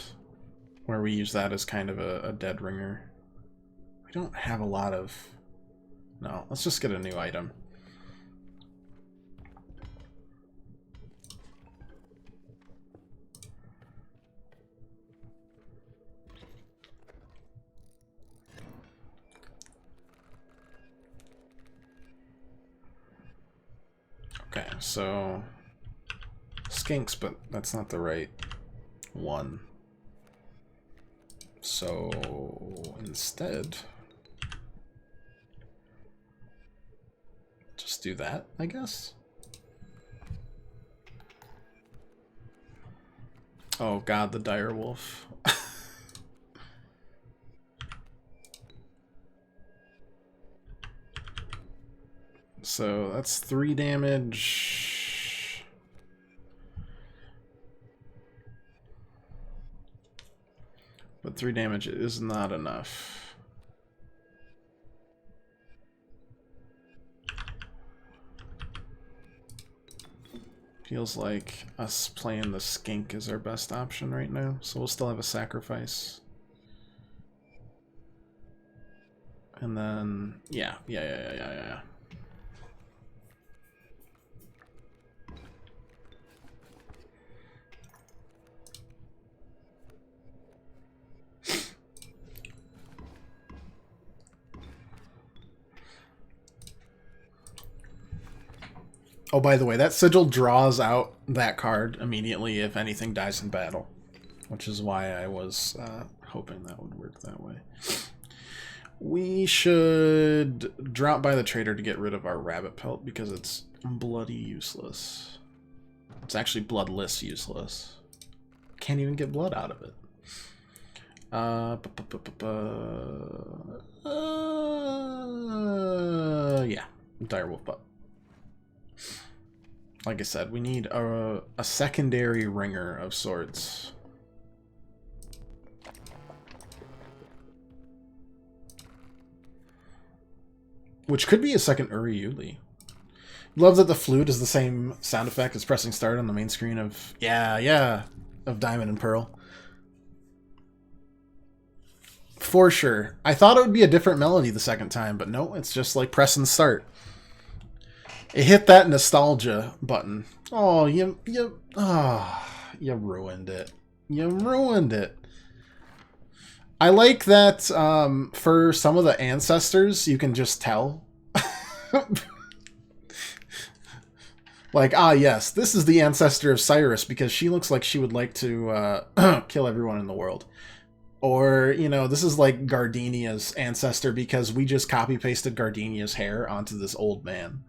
where we use that as kind of a dead ringer. We don't have a lot of... No, let's just get a new item. Okay, so skinks, but that's not the right one. So instead, just do that, I guess. Oh god, the dire wolf. So that's 3 damage. But 3 damage is not enough. Feels like us playing the skink is our best option right now, so we'll still have a sacrifice. And then, yeah. Oh, by the way, that sigil draws out that card immediately if anything dies in battle, which is why I was hoping that would work that way. We should drop by the trader to get rid of our rabbit pelt because it's bloody useless. It's actually bloodless useless. Can't even get blood out of it. Yeah, direwolf butt. Like I said, we need a secondary ringer of sorts. Which could be a second Uriuli. Love that the flute is the same sound effect as pressing start on the main screen of, of Diamond and Pearl. For sure. I thought it would be a different melody the second time, but no, it's just like pressing start. It hit that nostalgia button. Oh, you ruined it. You ruined it. I like that for some of the ancestors, you can just tell. Like, yes, this is the ancestor of Cyrus because she looks like she would like to kill everyone in the world. Or, you know, this is like Gardenia's ancestor because we just copy-pasted Gardenia's hair onto this old man.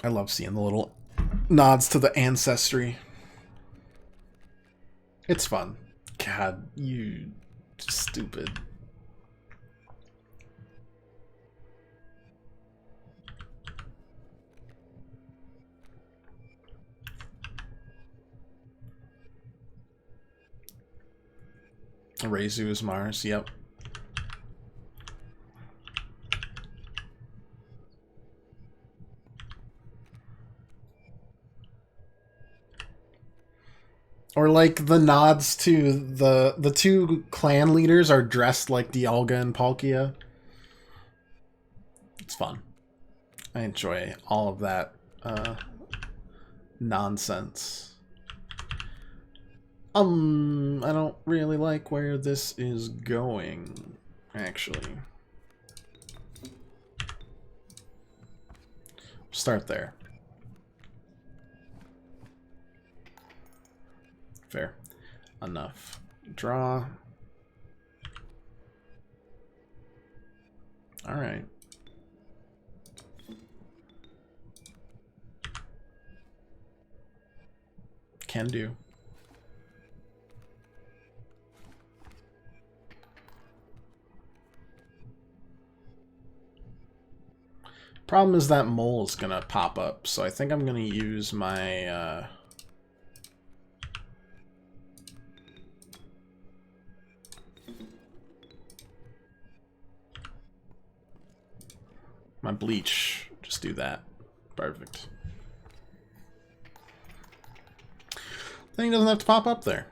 I love seeing the little nods to the ancestry. It's fun. God, you stupid. Reizu is Mars, yep. Or like the nods to the two clan leaders are dressed like Dialga and Palkia. It's fun. I enjoy all of that nonsense. I don't really like where this is going, actually. Start there. Fair. Enough. Draw. Alright. Can do. Problem is that mole is gonna pop up, so I think I'm gonna use my my bleach. Just do that. Perfect. Then he doesn't have to pop up there.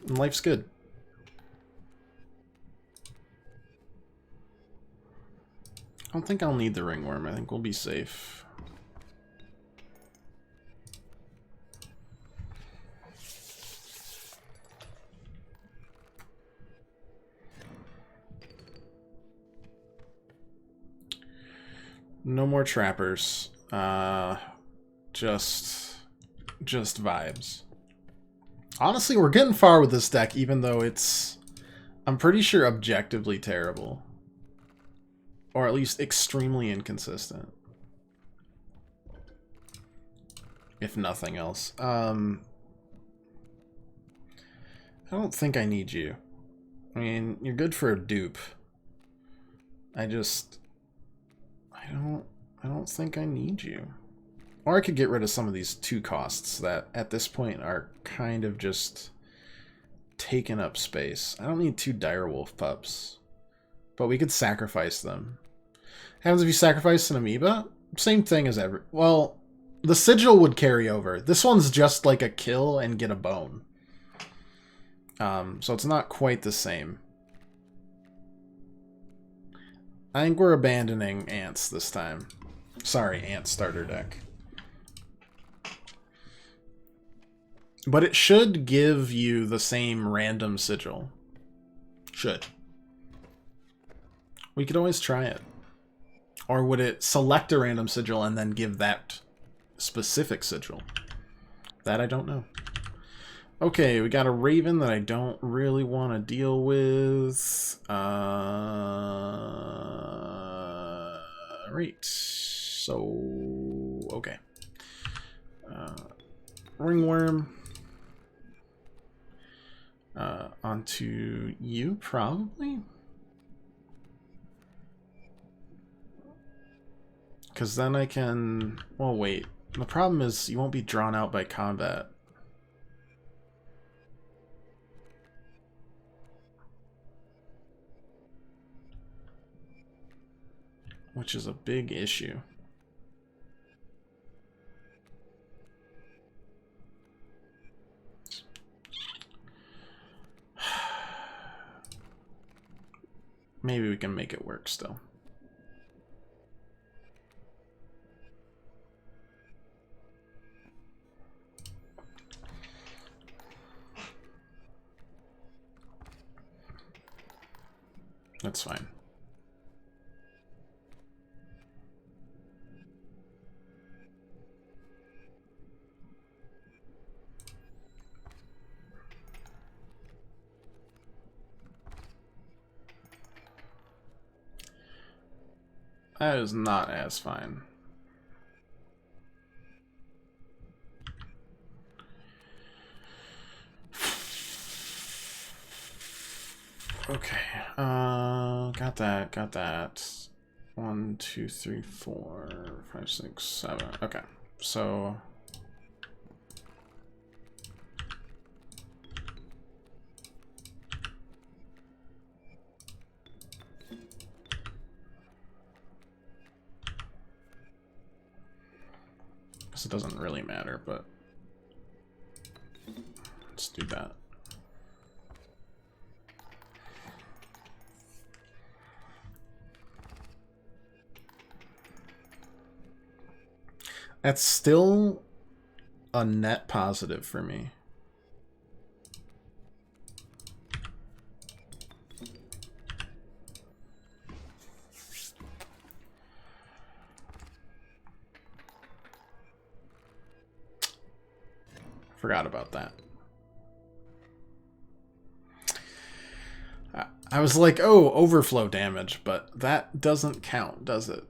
And life's good. I don't think I'll need the ringworm. I think we'll be safe. No more trappers. Just vibes. Honestly, we're getting far with this deck, even though it's, I'm pretty sure, objectively terrible. Or at least extremely inconsistent. If nothing else. I don't think I need you. I mean, you're good for a dupe. I don't think I need you. Or I could get rid of some of these 2 costs that at this point are kind of just taking up space. I don't need 2 direwolf pups. But we could sacrifice them. Happens if you sacrifice an amoeba? Same thing as every... Well, the sigil would carry over. This one's just like a kill and get a bone. So it's not quite the same. I think we're abandoning ants this time. Sorry, ant starter deck. But it should give you the same random sigil. Should. We could always try it. Or would it select a random sigil and then give that specific sigil? That I don't know. Okay, we got a Raven that I don't really want to deal with. Right. So, okay. Ringworm. Onto you, probably? Because then I can... Well, wait. The problem is you won't be drawn out by combat. Which is a big issue. Maybe we can make it work still. That's fine. That is not as fine. Okay, got that. 1, 2, 3, 4, 5, 6, 7. Okay, so it doesn't really matter, but let's do that. That's still a net positive for me. Forgot about that. I was like, oh, overflow damage, but that doesn't count, does it?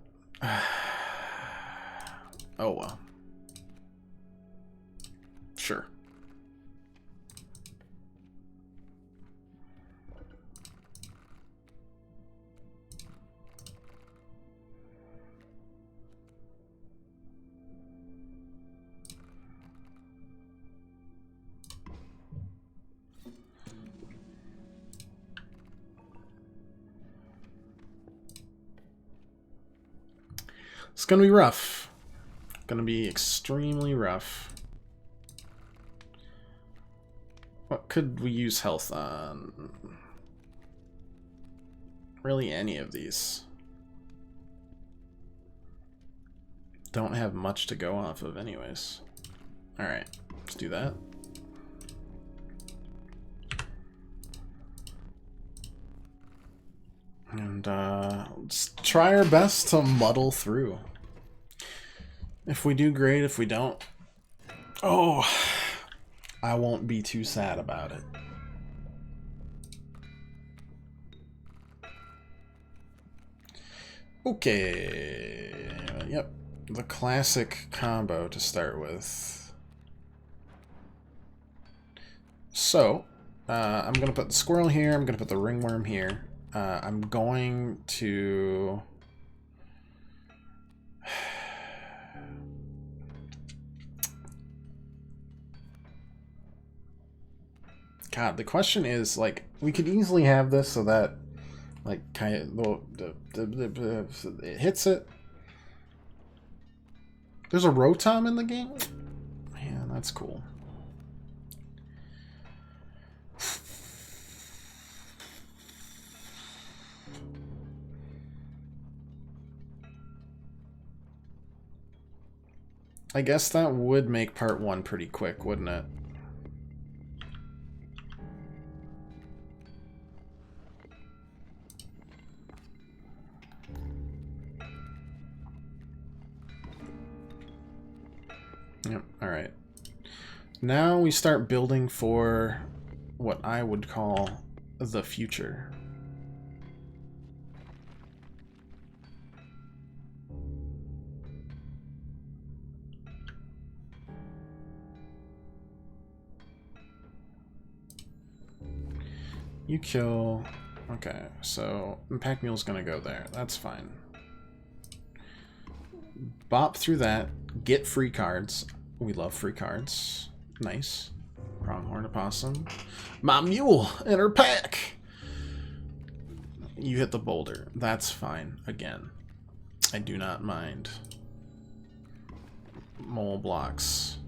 Oh, well. Sure. It's gonna be rough. Gonna be extremely rough. What could we use health on? Really any of these. Don't have much to go off of anyways. Alright, let's do that. And let's try our best to muddle through. If we do, great. If we don't... Oh! I won't be too sad about it. Okay. Yep. The classic combo to start with. So, I'm going to put the squirrel here. I'm going to put the ringworm here. I'm going to... God, the question is, like, we could easily have this so that, like, kind of, it hits it. There's a Rotom in the game? Man, that's cool. I guess that would make part 1 pretty quick, wouldn't it? Yep, alright. Now we start building for what I would call the future. You kill... Okay, so Pack Mule's gonna go there. That's fine. Bop through that. Get free cards. We love free cards. Nice. Pronghorn Opossum. My mule in her pack! You hit the boulder. That's fine. Again. I do not mind. Mole blocks.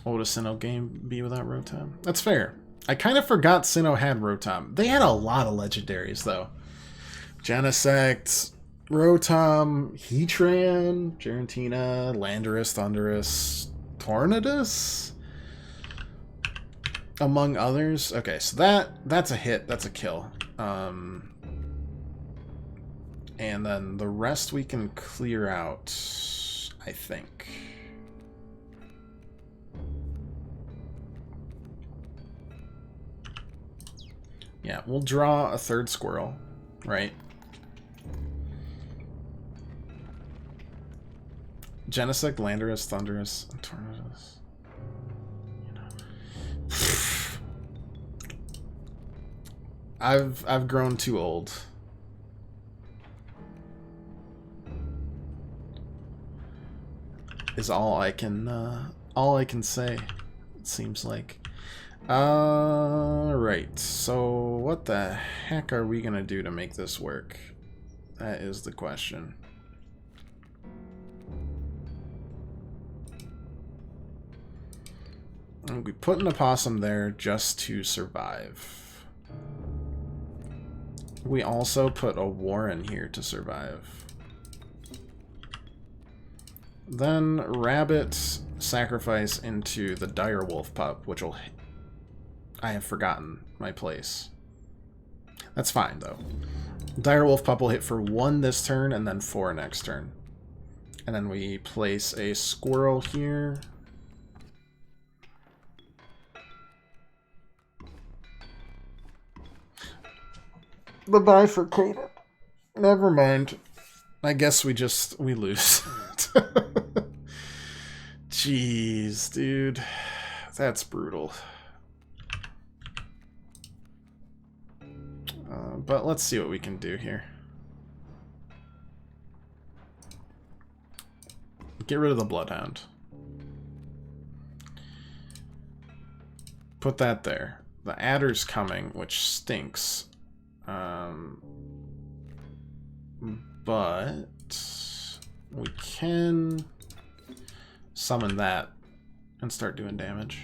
What would a Sinnoh game be without Rotom? That's fair. I kind of forgot Sinnoh had Rotom. They had a lot of legendaries, though. Genesect, Rotom, Heatran, Giratina, Landorus, Thundurus, Tornadus, among others. Okay, so that's a hit. That's a kill. And then the rest we can clear out, I think. Yeah, we'll draw a third squirrel, right? Genesect, Landorus, Thundurus, and Tornadus. You know. I've grown too old. Is all I can say. It seems like. Right. So what the heck are we gonna do to make this work? That is the question. We put an opossum there just to survive. We also put a Warren here to survive. Then rabbit sacrifice into the direwolf pup, which will... I have forgotten my place. That's fine, though. Direwolf pup will hit for 1 this turn and then 4 next turn. And then we place a squirrel here. The bifurcated. Never mind. I guess we lose. Jeez, dude. That's brutal. But let's see what we can do here. Get rid of the Bloodhound. Put that there. The Adder's coming, which stinks. But we can summon that and start doing damage.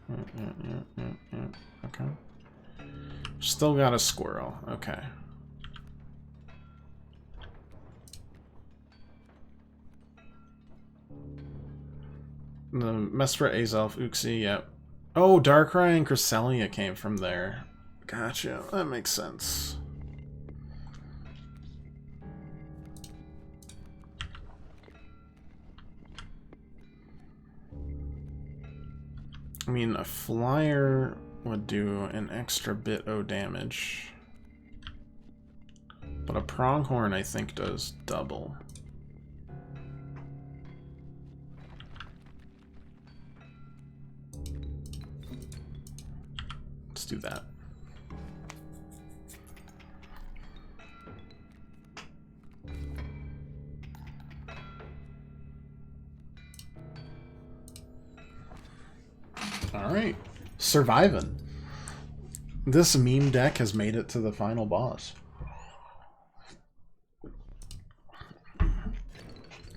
Yeah. Okay. Still got a squirrel. Okay. The Mespra, Azelf, Uxie, yep. Oh, Darkrai and Cresselia came from there. Gotcha. That makes sense. I mean, a flyer would do an extra bit of damage. But a pronghorn, I think, does double. Let's do that. Alright. Surviving. This meme deck has made it to the final boss.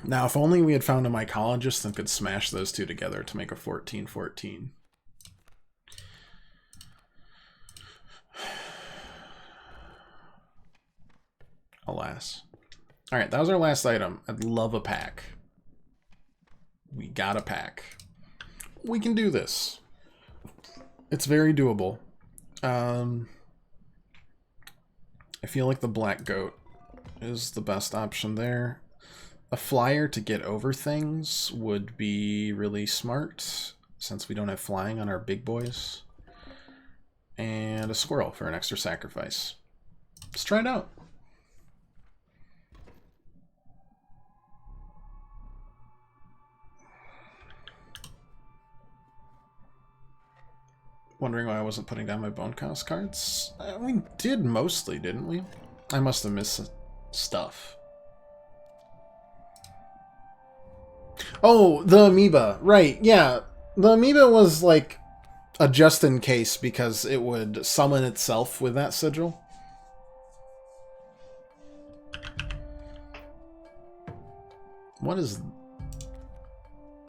Now, if only we had found a mycologist and could smash those two together to make a 14-14. Alas. Alright, that was our last item. I'd love a pack. We got a pack. We can do this. It's very doable. I feel like the black goat is the best option there. A flyer to get over things would be really smart, since we don't have flying on our big boys. And a squirrel for an extra sacrifice. Let's try it out. Wondering why I wasn't putting down my bone cost cards? We did mostly, didn't we? I must have missed stuff. Oh, the amoeba. Right, yeah. The amoeba was like a just in case because it would summon itself with that sigil. What is...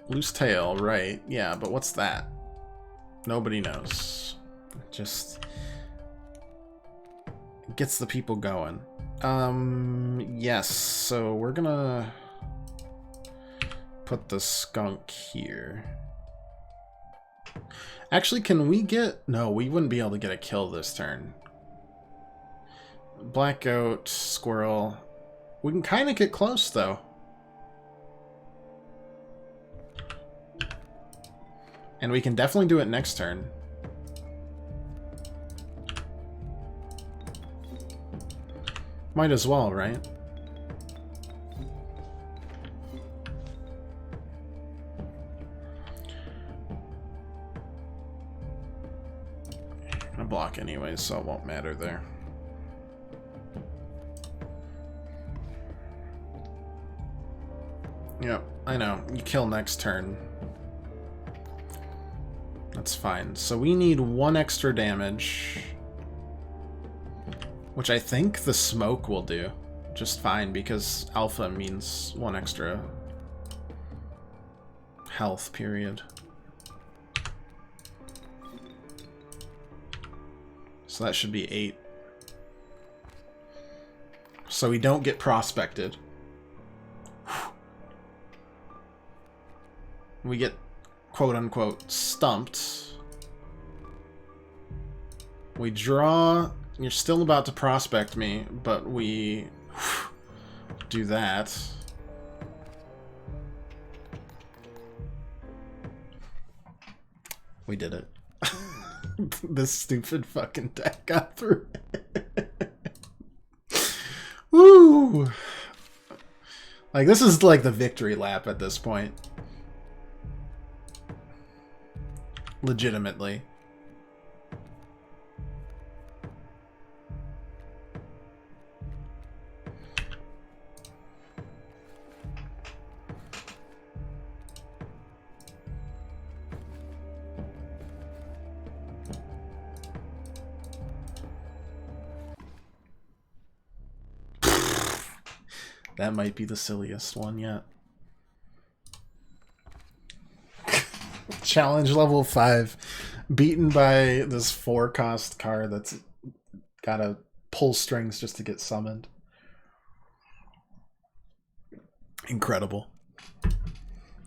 Loose tail, right. Yeah, but what's that? Nobody knows. Just gets the people going. Yes, so we're gonna put the skunk here. Actually, can we get... No, we wouldn't be able to get a kill this turn. Black goat, squirrel. We can kind of get close, though. And we can definitely do it next turn. Might as well, right? I'm gonna block anyway, so it won't matter there. Yep, I know. You kill next turn. That's fine. So we need 1 extra damage, which I think the smoke will do just fine because alpha means 1 extra health, period. So that should be 8. So we don't get prospected. We get quote-unquote stumped. We draw. You're still about to prospect me, but we do that. We did it. This stupid fucking deck got through. Woo! Like, this is like the victory lap at this point. Legitimately. That might be the silliest one yet. Challenge level 5, beaten by this 4-cost card that's gotta pull strings just to get summoned. Incredible.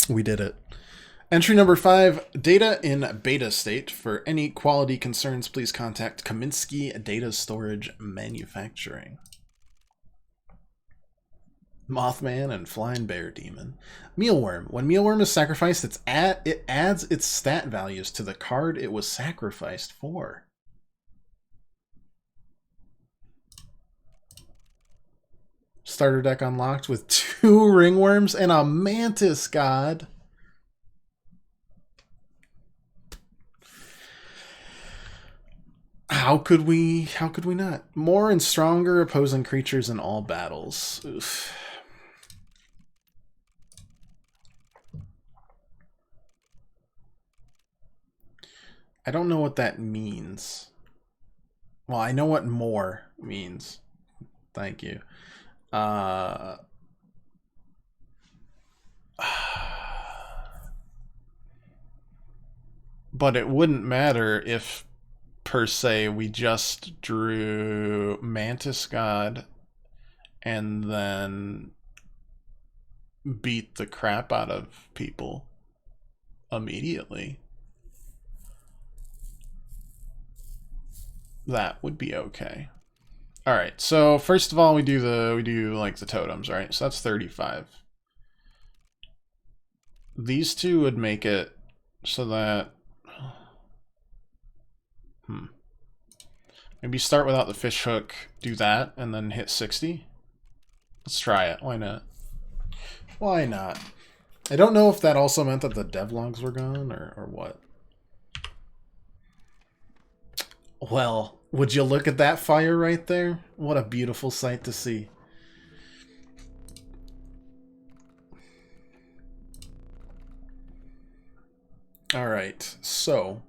We did it. Entry number 5, data in beta state. For any quality concerns, please contact Kaminsky Data Storage Manufacturing. Mothman and Flying Bear Demon. Mealworm. When Mealworm is sacrificed, it adds its stat values to the card it was sacrificed for. Starter deck unlocked with 2 Ringworms and a Mantis God. How could we not? More and stronger opposing creatures in all battles. Oof. I don't know what that means. Well, I know what more means. Thank you. But it wouldn't matter if, per se, we just drew Mantis God and then beat the crap out of people immediately. That would be okay. All right. So first of all, we do like the totems, right? So that's 35. These two would make it so that maybe start without the fish hook, do that, and then hit 60. Let's try it. Why not? Why not? I don't know if that also meant that the devlogs were gone or what. Well, would you look at that fire right there? What a beautiful sight to see. All right, so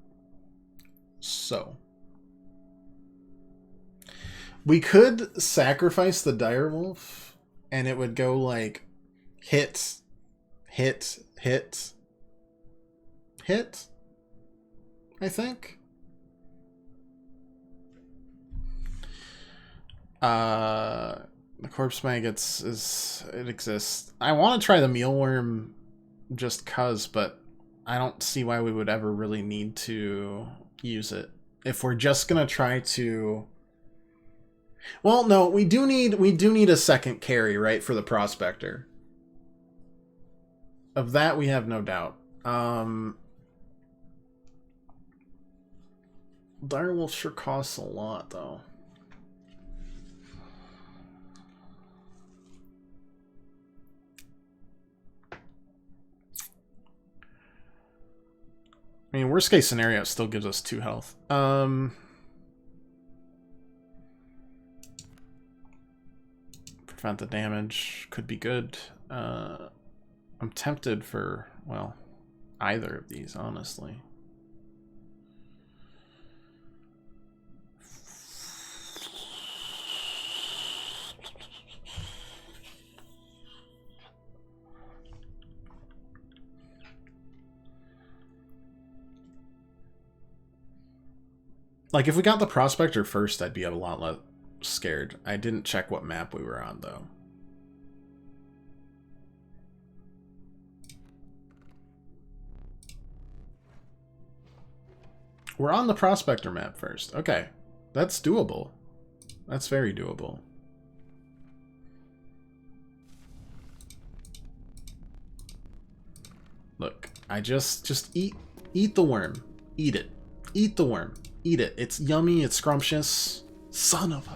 we could sacrifice the direwolf and it would go like hit, hit, hit, hit, I think. The corpse maggots it exists. I want to try the mealworm just cuz, but I don't see why we would ever really need to use it. If we're just gonna try to... Well, no, we do need a second carry, right, for the prospector. Of that we have no doubt. Direwolf sure costs a lot, though. I mean, worst case scenario, it still gives us 2 health. Prevent the damage could be good. I'm tempted for, well, either of these, honestly. Like, if we got the prospector first, I'd be a lot less scared. I didn't check what map we were on, though. We're on the prospector map first. Okay. That's doable. That's very doable. Look, I just eat the worm. Eat it. Eat the worm. Eat it. It's yummy, it's scrumptious. Son of a...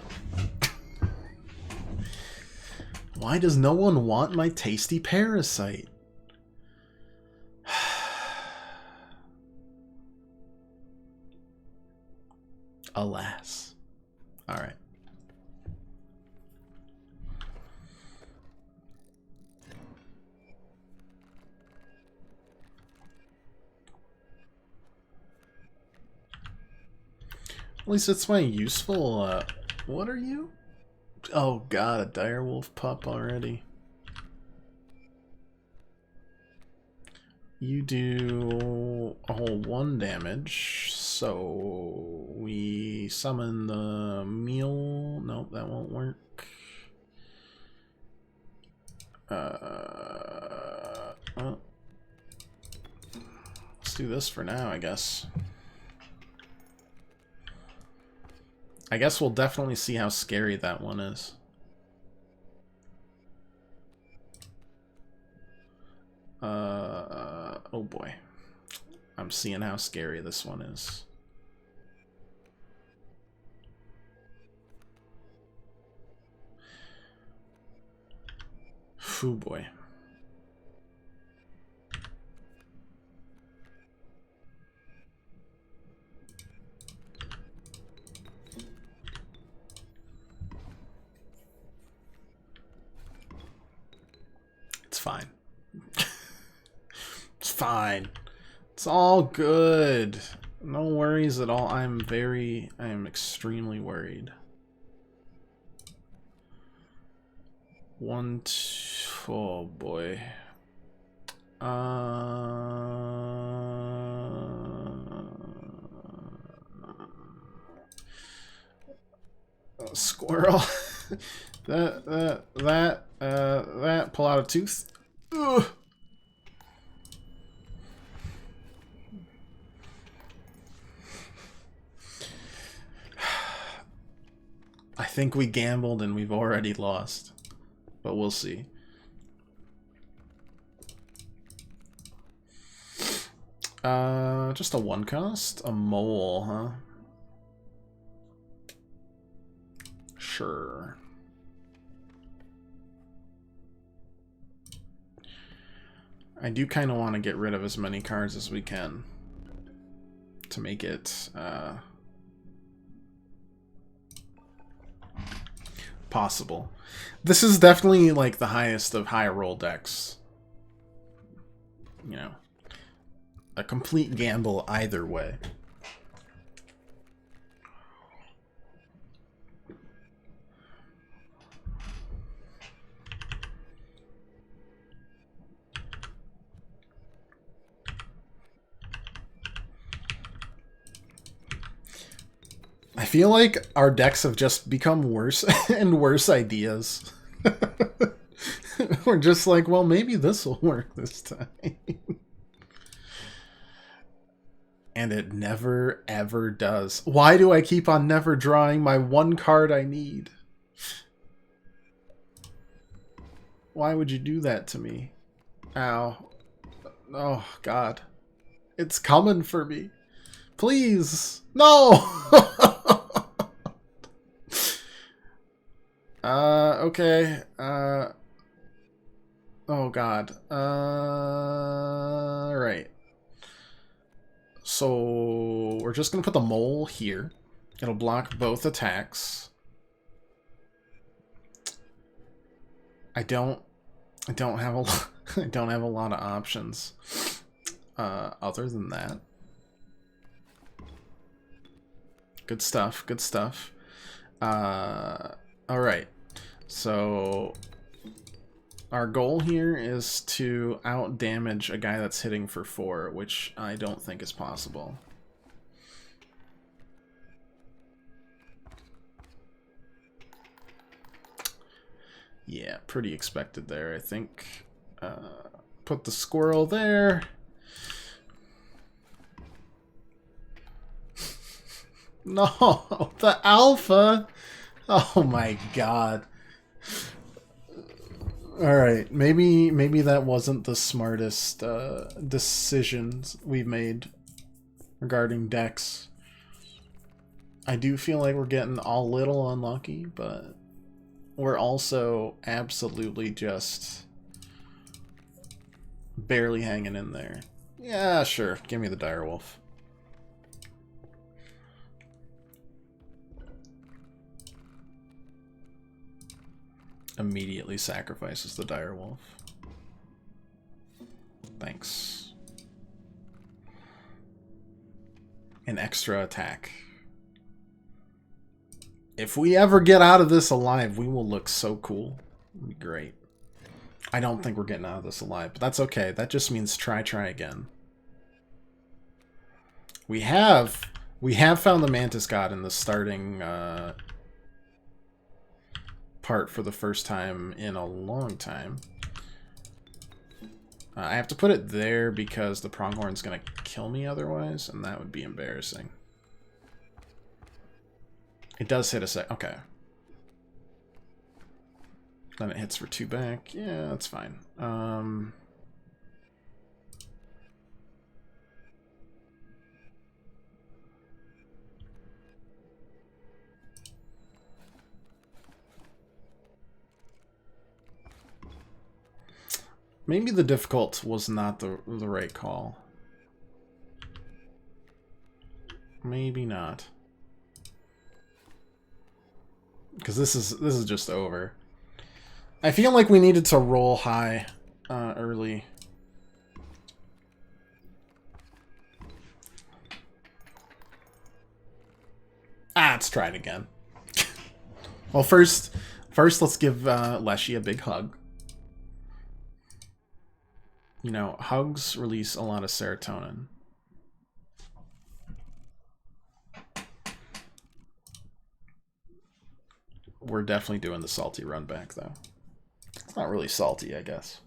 Why does no one want my tasty parasite? Alas. Alright. At least it's my useful, what are you? Oh god, a direwolf pup already. You do a whole 1 damage, so we summon the meal. Nope, that won't work. Well, let's do this for now, I guess. I guess we'll definitely see how scary that one is. Oh boy. I'm seeing how scary this one is. Oh boy. It's fine. It's fine. It's all good. No worries at all. I am extremely worried. Oh boy. Squirrel. that. Pull out a tooth. Ugh. I think we gambled and we've already lost. But we'll see. Just a one cost? A mole, huh? Sure. I do kind of want to get rid of as many cards as we can to make it possible. This is definitely like the highest of high roll decks. You know, a complete gamble either way. I feel like our decks have just become worse and worse ideas. We're just like, well, maybe this will work this time. And it never, ever does. Why do I keep on never drawing my one card I need? Why would you do that to me? Ow. Oh, God. It's coming for me. Please. No! Okay. Oh, God. Right. So, we're just going to put the mole here. It'll block both attacks. I don't have a lot, I don't have a lot of options other than that. Good stuff, good stuff. All right. So our goal here is to out-damage a guy that's hitting for 4, which I don't think is possible. Yeah, pretty expected there, I think. Put the squirrel there. No, the alpha. Oh my god. Alright, maybe that wasn't the smartest decisions we've made regarding decks. I do feel like we're getting a little unlucky, but we're also absolutely just barely hanging in there. Yeah, sure. Give me the direwolf. Immediately sacrifices the direwolf. Thanks. An extra attack. If we ever get out of this alive, we will look so cool. It'll be great. I don't think we're getting out of this alive, but that's okay. That just means try again. We have found the Mantis God in the starting part for the first time in a long time. I have to put it there because the pronghorn's gonna kill me otherwise, and that would be embarrassing. It does hit a sec. Okay. Then it hits for 2 back. Yeah, that's fine. Maybe the difficult was not the right call. Maybe not. Because this is just over. I feel like we needed to roll high early. Let's try it again. Well, first let's give Leshy a big hug. You know, hugs release a lot of serotonin. We're definitely doing the salty run back, though. It's not really salty, I guess.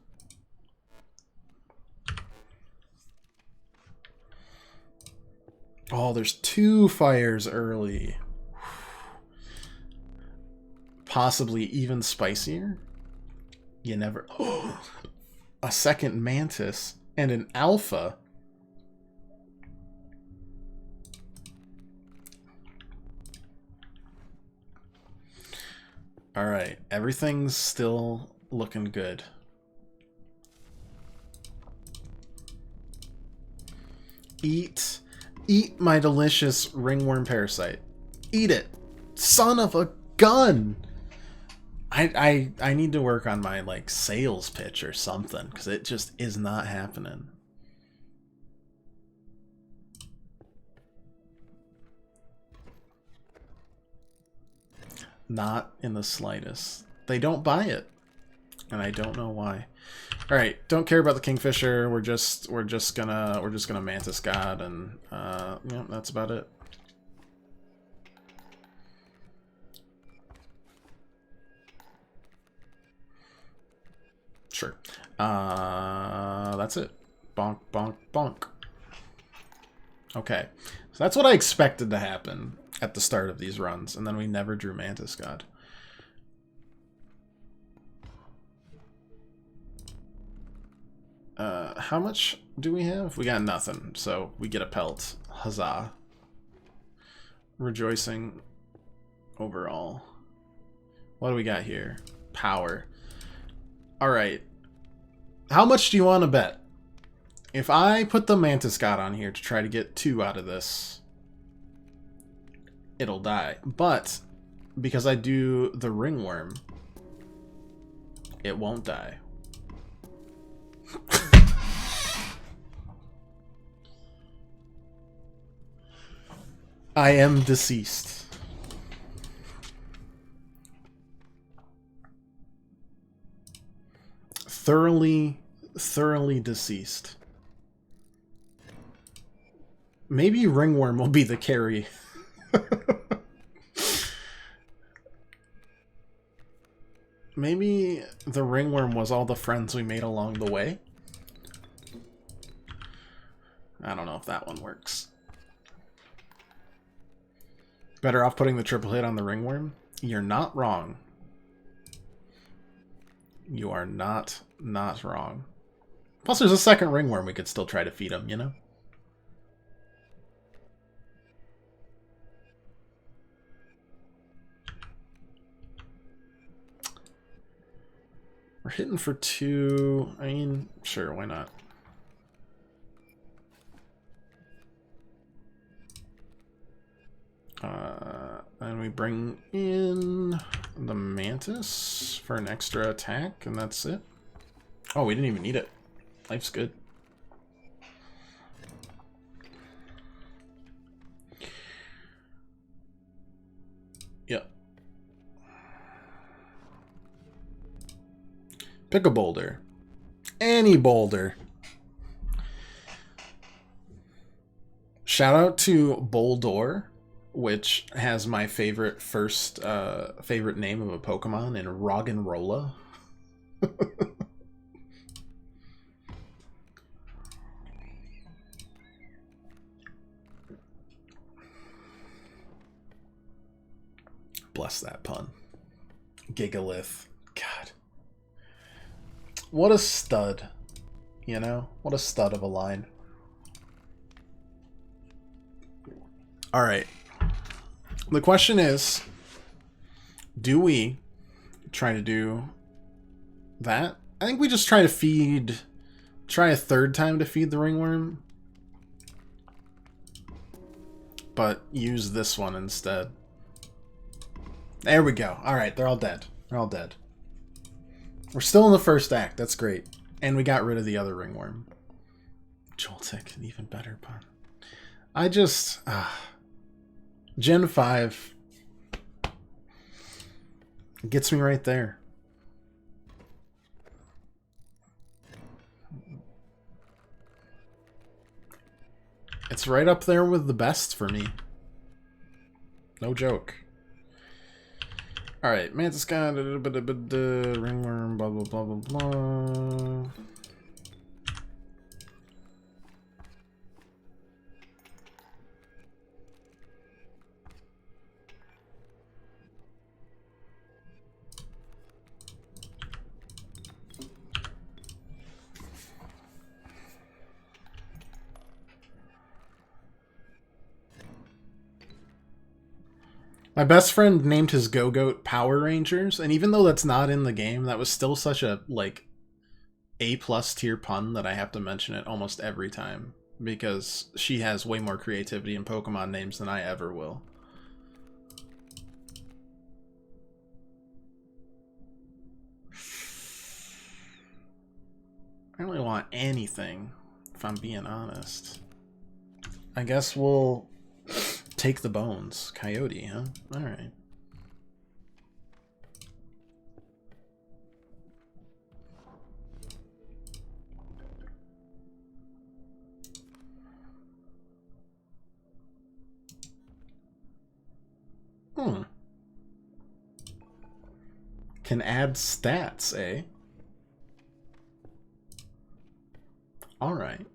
Oh, there's 2 fires early. Possibly even spicier. You never... Oh, a second mantis and an alpha. All right, everything's still looking good. Eat my delicious ringworm parasite. Eat it, son of a gun. I need to work on my like sales pitch or something, because it just is not happening. Not in the slightest. They don't buy it, and I don't know why. All right, don't care about the kingfisher. We're just gonna mantis god, and yeah, that's about it. Sure. That's it. Bonk, bonk, bonk. Okay, so that's what I expected to happen at the start of these runs, and then we never drew Mantis God. How much do we have? We got nothing, so we get a pelt. Huzzah. Rejoicing overall. What do we got here? Power. Alright. How much do you want to bet? If I put the Mantis God on here to try to get 2 out of this, it'll die. But because I do the ringworm, it won't die. I am deceased. Thoroughly deceased. Maybe ringworm will be the carry. Maybe the ringworm was all the friends we made along the way. I don't know if that one works. Better off putting the triple hit on the ringworm? You're not wrong. You are not wrong. Plus there's a second ringworm we could still try to feed him, you know? We're hitting for 2. I mean, sure, why not? And we bring in the Mantis for an extra attack, and that's it. Oh, we didn't even need it. Life's good. Yep. Pick a boulder. Any boulder. Shout out to Boldor, which has my favorite favorite name of a Pokemon in Roggenrola. Bless that pun. Gigalith. God. What a stud. You know? What a stud of a line. Alright. The question is, do we try to do that I think we just try to try a third time to feed the ringworm. But use this one instead. There we go. Alright, they're all dead. They're all dead. We're still in the first act. That's great. And we got rid of the other ringworm. Joltik, an even better pun. I just... Gen 5 gets me right there. It's right up there with the best for me. No joke. Alright, Mantis God, ringworm, blah blah blah blah blah. My best friend named his Go-Goat Power Rangers, and even though that's not in the game, that was still such a, like, A+ tier pun that I have to mention it almost every time. Because she has way more creativity in Pokemon names than I ever will. I don't really want anything, if I'm being honest. I guess we'll... take the bones. Coyote, huh? Alright. Can add stats, eh? Alright.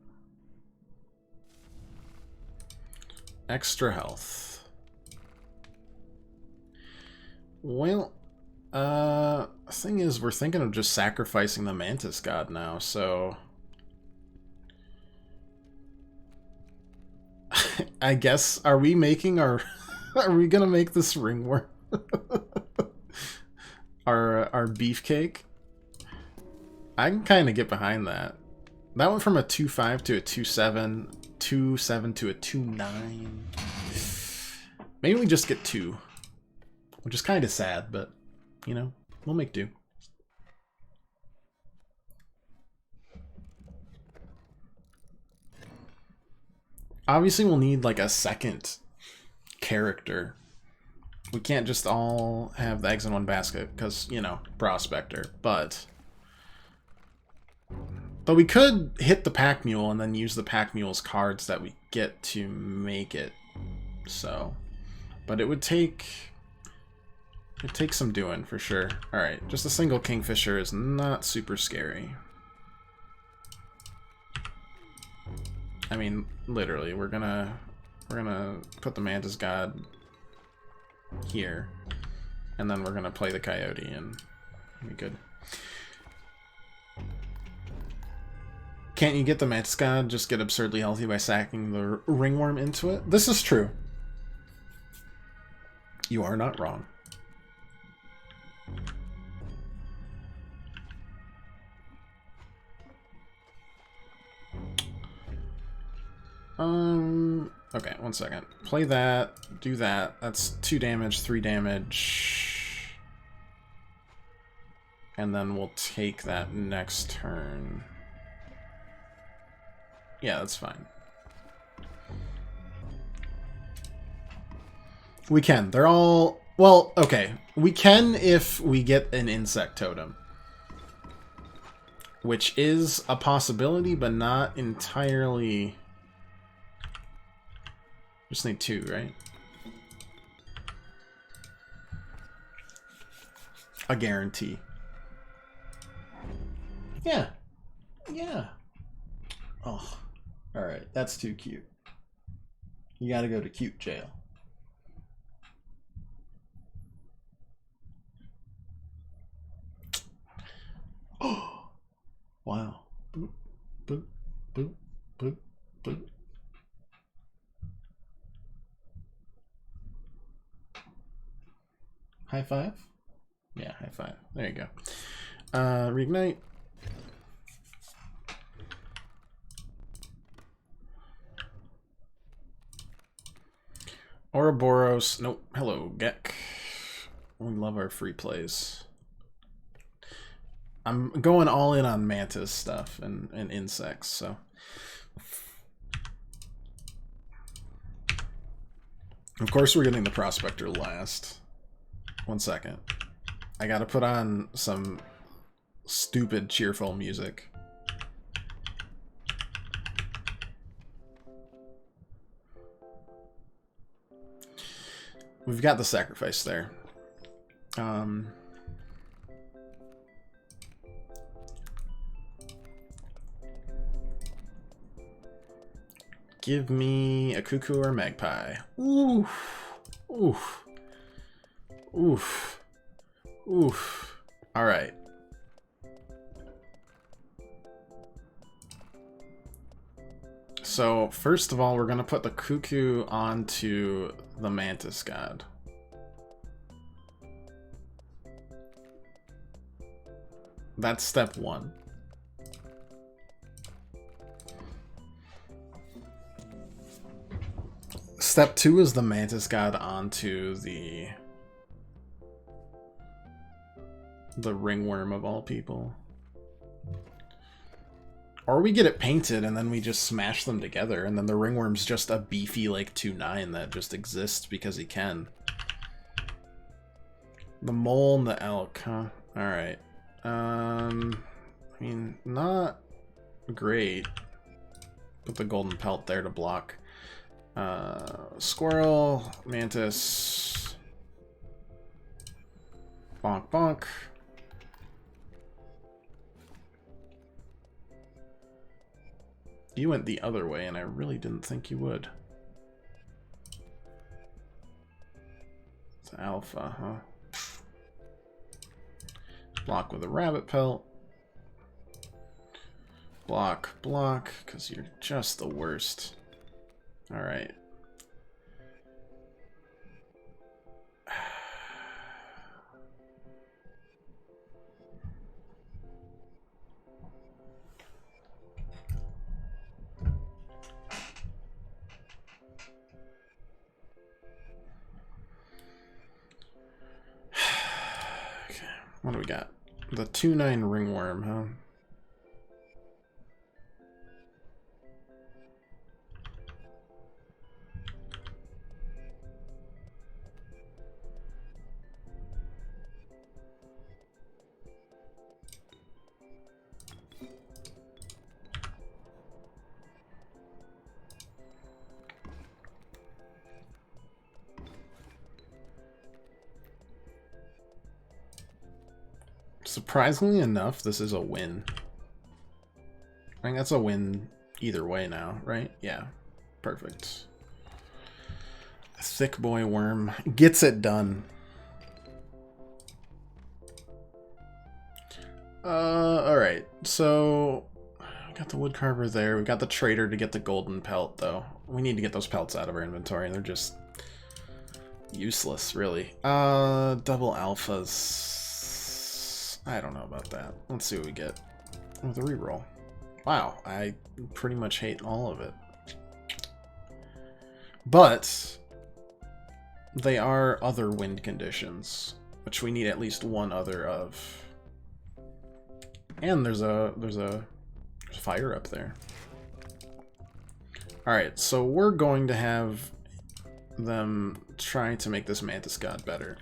Extra health. Well, thing is, we're thinking of just sacrificing the Mantis God now, so... I guess, are we making our... are we gonna make this ringworm? our beefcake? I can kind of get behind that. That went from a 2.5 to a 2.7, 2.7 to a 2.9. Maybe we just get 2. Which is kind of sad, but, you know, we'll make do. Obviously, we'll need, like, a second character. We can't just all have the eggs in one basket, because, you know, Prospector, but we could hit the Pack Mule and then use the Pack Mule's cards that we get to make it. So, but it would take some doing for sure. All right, just a single Kingfisher is not super scary. I mean, literally, we're gonna put the Mantis God here, and then we're gonna play the Coyote and be good. Can't you get the Mantis God just get absurdly healthy by sacking the ringworm into it? This is true. You are not wrong. Okay, 1 second. Play that, do that. That's 2 damage, 3 damage. And then we'll take that next turn. Yeah, that's fine. We can. They're all... Well, okay. We can if we get an insect totem. Which is a possibility, but not entirely... Just need 2, right? A guarantee. Yeah. Yeah. Oh. Alright, that's too cute. You gotta go to cute jail. Oh! Wow. Boop, boop, boop, boop, boop. High five? Yeah, high five. There you go. Reignite. Ouroboros. Nope. Hello, Gek. We love our free plays. I'm going all in on mantis stuff and insects, so. Of course we're getting the Prospector last. 1 second. I gotta put on some stupid cheerful music. We've got the sacrifice there. Give me a cuckoo or a magpie. Oof. Oof. Oof. Oof. Alright. So, first of all, we're going to put the cuckoo onto the mantis god. That's step 1. Step 2 is the mantis god onto the ringworm of all people. Or we get it painted and then we just smash them together, and then the ringworm's just a beefy like 2/9 that just exists because he can. The mole and the elk, huh? Alright. I mean, not great. Put the golden pelt there to block. Squirrel, mantis. Bonk, bonk. You went the other way, and I really didn't think you would. It's alpha, huh? Block with a rabbit pelt. Block, block, because you're just the worst. Alright. Okay, what do we got? The 2/9 ringworm, huh? Surprisingly enough, this is a win. I think that's a win either way now, right? Yeah. Perfect. Thick boy worm gets it done. Alright. So, we got the woodcarver there. We've got the trader to get the golden pelt, though. We need to get those pelts out of our inventory. They're just useless, really. Double alphas. I don't know about that. Let's see what we get with a reroll. Wow, I pretty much hate all of it. But they are other wind conditions, which we need at least one other of. And there's a fire up there. Alright, so we're going to have them try to make this mantis god better.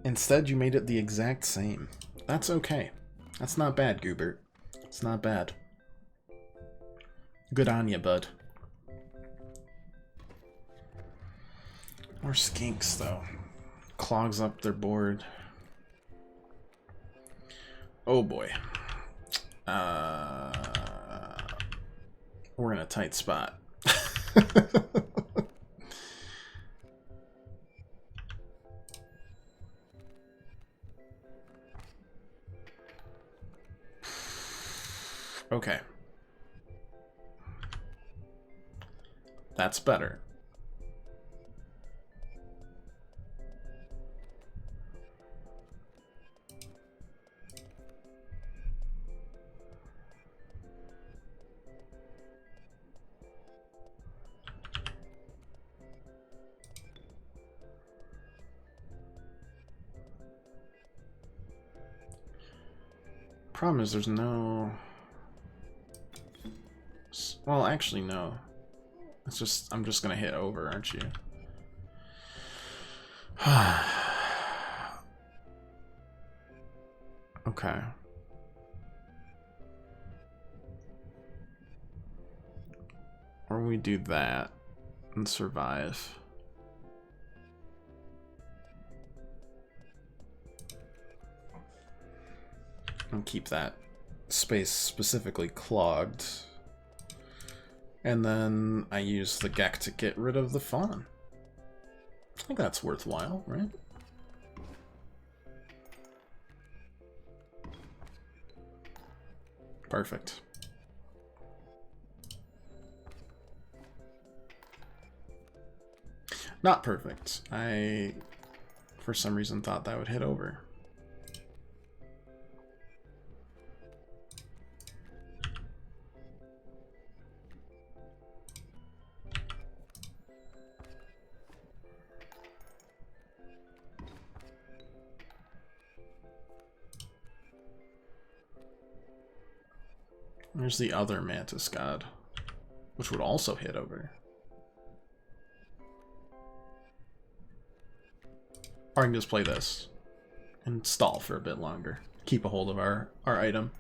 Instead, you made it the exact same. That's okay. That's not bad, Goobert. It's not bad. Good on ya, bud. More skinks, though. Clogs up their board. Oh boy. We're in a tight spot. Okay. That's better. Problem is there's no... Well, actually, no. It's just... I'm just gonna hit over, aren't you? Okay. Or we do that and survive. And keep that space specifically clogged. And then I use the Gek to get rid of the fawn. I think that's worthwhile, right? Perfect. Not perfect. I, for some reason, thought that would hit over. There's the other Mantis God, which would also hit over. Or I can just play this and stall for a bit longer. Keep a hold of our item.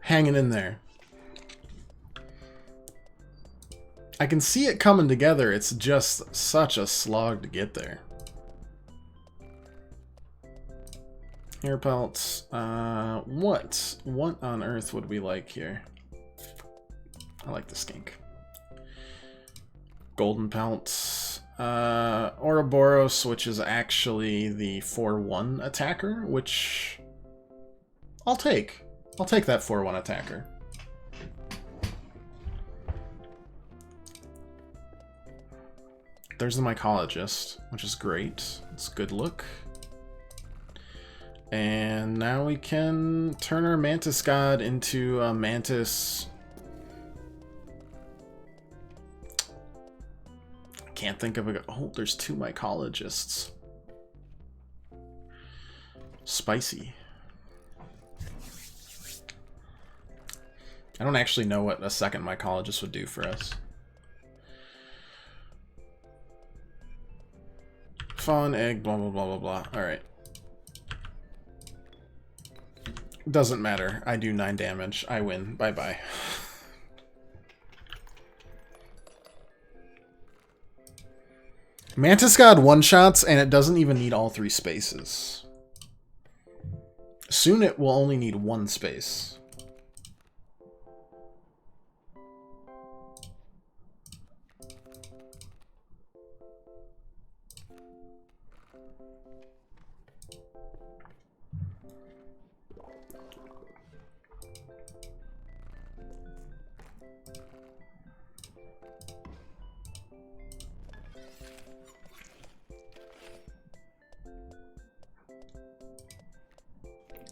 Hanging in there. I can see it coming together. It's just such a slog to get there. Hair pelts. What on earth would we like here? I like the skink. Golden pelts. Ouroboros, which is actually the 4-1 attacker, which I'll take. I'll take that 4-1 attacker. There's the mycologist, which is great. It's a good look. And now we can turn our Mantis God into a Mantis. I can't think of a... Oh, there's 2 mycologists. Spicy. I don't actually know what a second mycologist would do for us. Fawn, egg, blah, blah, blah, blah, blah. Alright. Doesn't matter. I do 9 damage. I win. Bye-bye. Mantis God one-shots, and it doesn't even need all 3 spaces. Soon it will only need 1 space.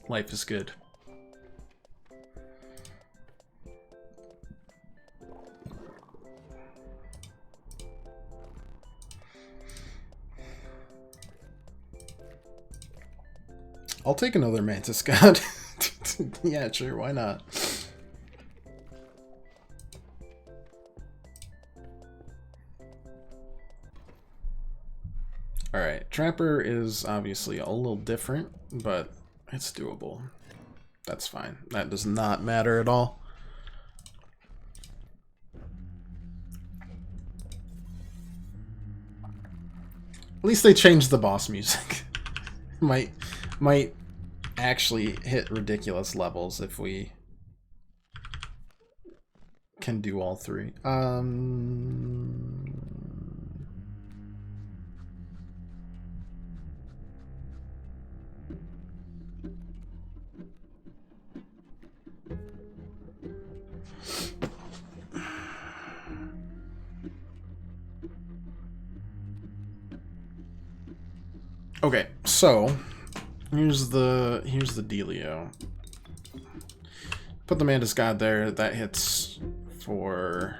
Life is good. I'll take another Mantis God. Yeah, sure, why not? Alright, Trapper is obviously a little different, but it's doable. That's fine. That does not matter at all. At least they changed the boss music. might actually hit ridiculous levels if we can do all 3. Okay, so here's the dealio. Put the Mantis God there. That hits for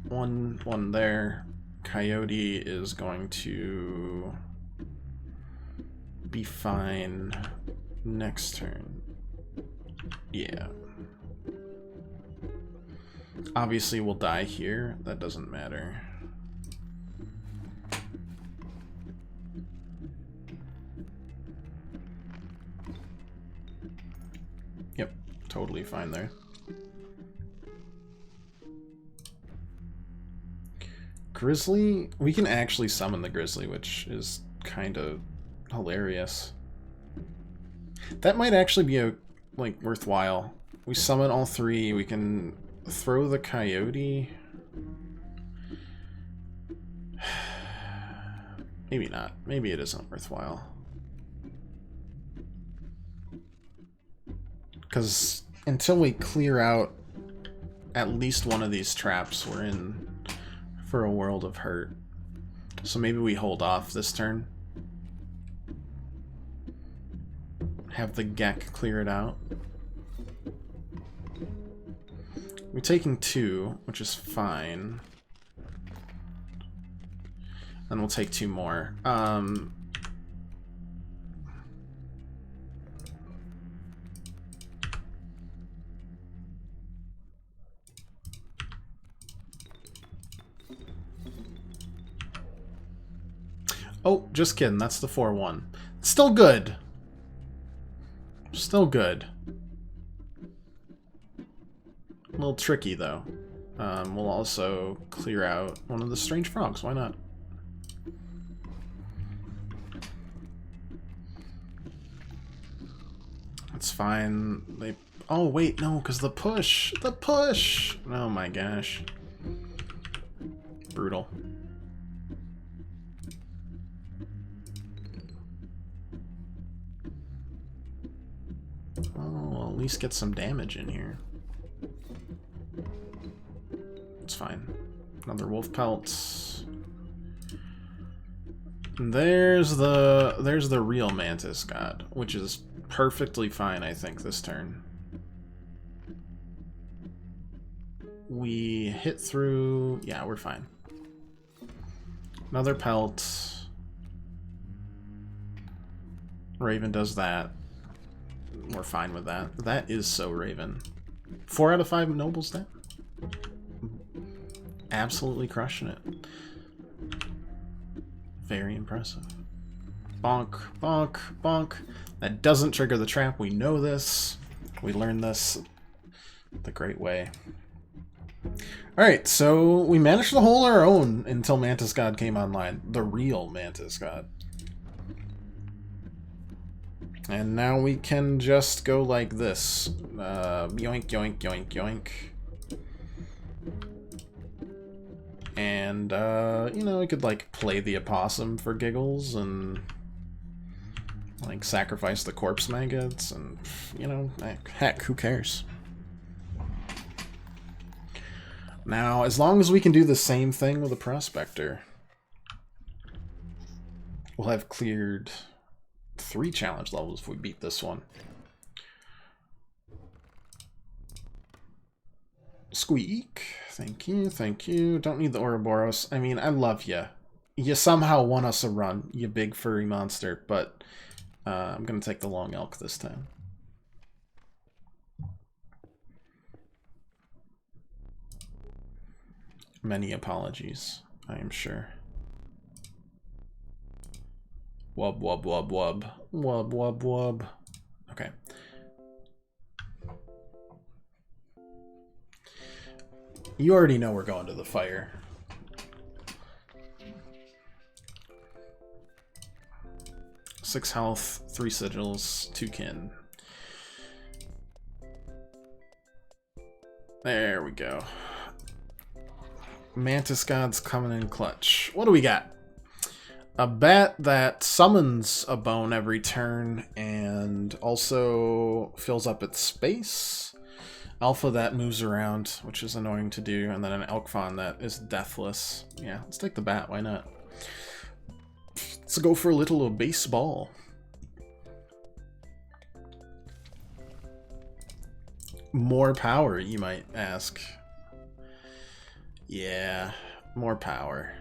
one there. Coyote is going to be fine next turn. Yeah. Obviously, we'll die here. That doesn't matter. Yep, totally fine there. Grizzly? We can actually summon the Grizzly, which is kind of hilarious. That might actually be like worthwhile. We summon all three. We can throw the Coyote. Maybe not. Maybe it isn't worthwhile. Because until we clear out at least one of these traps, we're in for a world of hurt. So maybe we hold off this turn. Have the Gek clear it out. We're taking 2, which is fine. Then we'll take 2 more. Oh, just kidding. That's the 4-1. Still good. Still good. A little tricky, though. We'll also clear out one of the strange frogs. Why not? It's fine. They... Oh, wait, no, because the push! The push! Oh my gosh. Brutal. Oh, well, at least get some damage in here. It's fine. Another wolf pelt. There's the real Mantis God, which is perfectly fine, I think, this turn. We hit through... Yeah, we're fine. Another pelt. Raven does that. We're fine with that. That is so Raven. 4 out of 5 nobles there. Absolutely crushing it. Very impressive. Bonk, bonk, bonk. That doesn't trigger the trap. We know this. We learned this the great way. Alright, so we managed to hold our own until Mantis God came online. The real Mantis God. And now we can just go like this. Yoink, yoink, yoink, yoink. And, you know, we could, like, play the opossum for giggles and, like, sacrifice the corpse maggots and, you know, heck, who cares? Now, as long as we can do the same thing with a prospector, we'll have cleared 3 challenge levels if we beat this one. Squeak. Thank you, thank you. Don't need the Ouroboros. I mean, I love you. You somehow won us a run, you big furry monster, but I'm going to take the long elk this time. Many apologies, I am sure. Wub, wub, wub, wub. Wub, wub, wub. Okay. You already know we're going to the fire. Six health, 3 sigils, 2 kin. There we go. Mantis God's coming in clutch. What do we got? A bat that summons a bone every turn and also fills up its space. Alpha that moves around, which is annoying to do, and then an elk fawn that is deathless. Yeah, let's take the bat, why not? Let's go for a little baseball. More power, you might ask. Yeah, more power.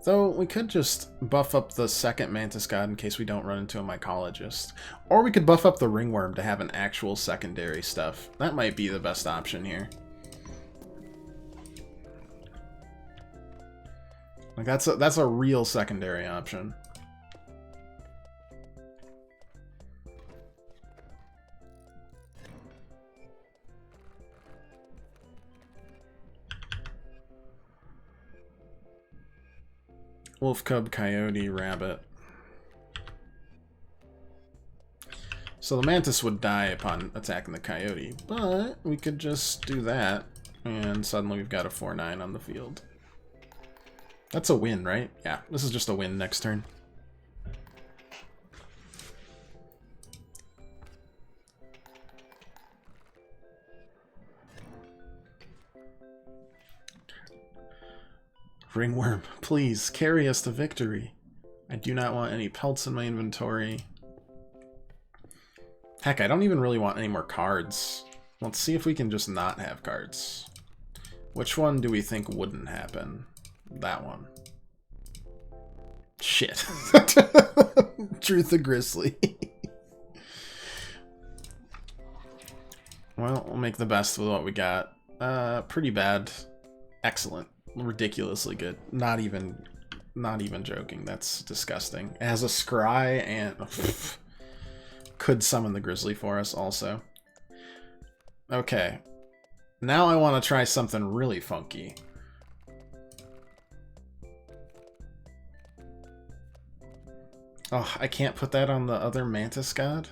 Though, we could just buff up the second Mantis God in case we don't run into a mycologist. Or we could buff up the Ringworm to have an actual secondary stuff. That might be the best option here. Like, that's a real secondary option. Wolf, cub, coyote, rabbit. So the mantis would die upon attacking the coyote, but we could just do that, and suddenly we've got a 4/9 on the field. That's a win, right? Yeah, this is just a win next turn. Ringworm, please, carry us to victory. I do not want any pelts in my inventory. Heck, I don't even really want any more cards. Let's see if we can just not have cards. Which one do we think wouldn't happen? That one. Shit. Truth the Grizzly. Well, we'll make the best with what we got. Pretty bad. Excellent. Ridiculously good. Not even joking. That's disgusting. It has a scry and could summon the Grizzly for us also. Okay. Now I want to try something really funky. Oh, I can't put that on the other Mantis God?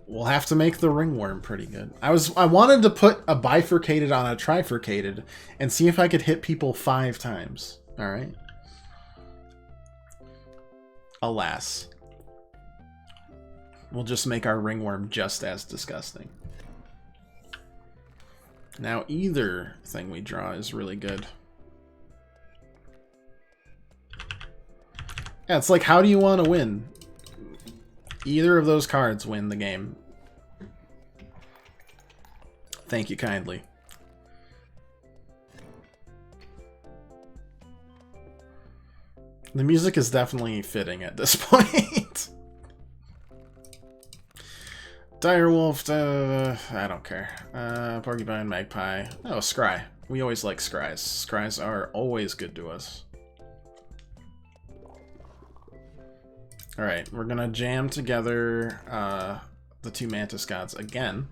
We'll have to make the Ringworm pretty good. I wanted to put a bifurcated on a trifurcated and see if I could hit people 5 times. Alright. Alas. We'll just make our Ringworm just as disgusting. Now either thing we draw is really good. Yeah, it's like, how do you want to win? Either of those cards win the game. Thank you kindly. The music is definitely fitting at this point. Direwolf, I don't care. Porcupine, magpie. Oh, scry. We always like scries. Scries are always good to us. Alright, we're gonna jam together the 2 Mantis Gods again.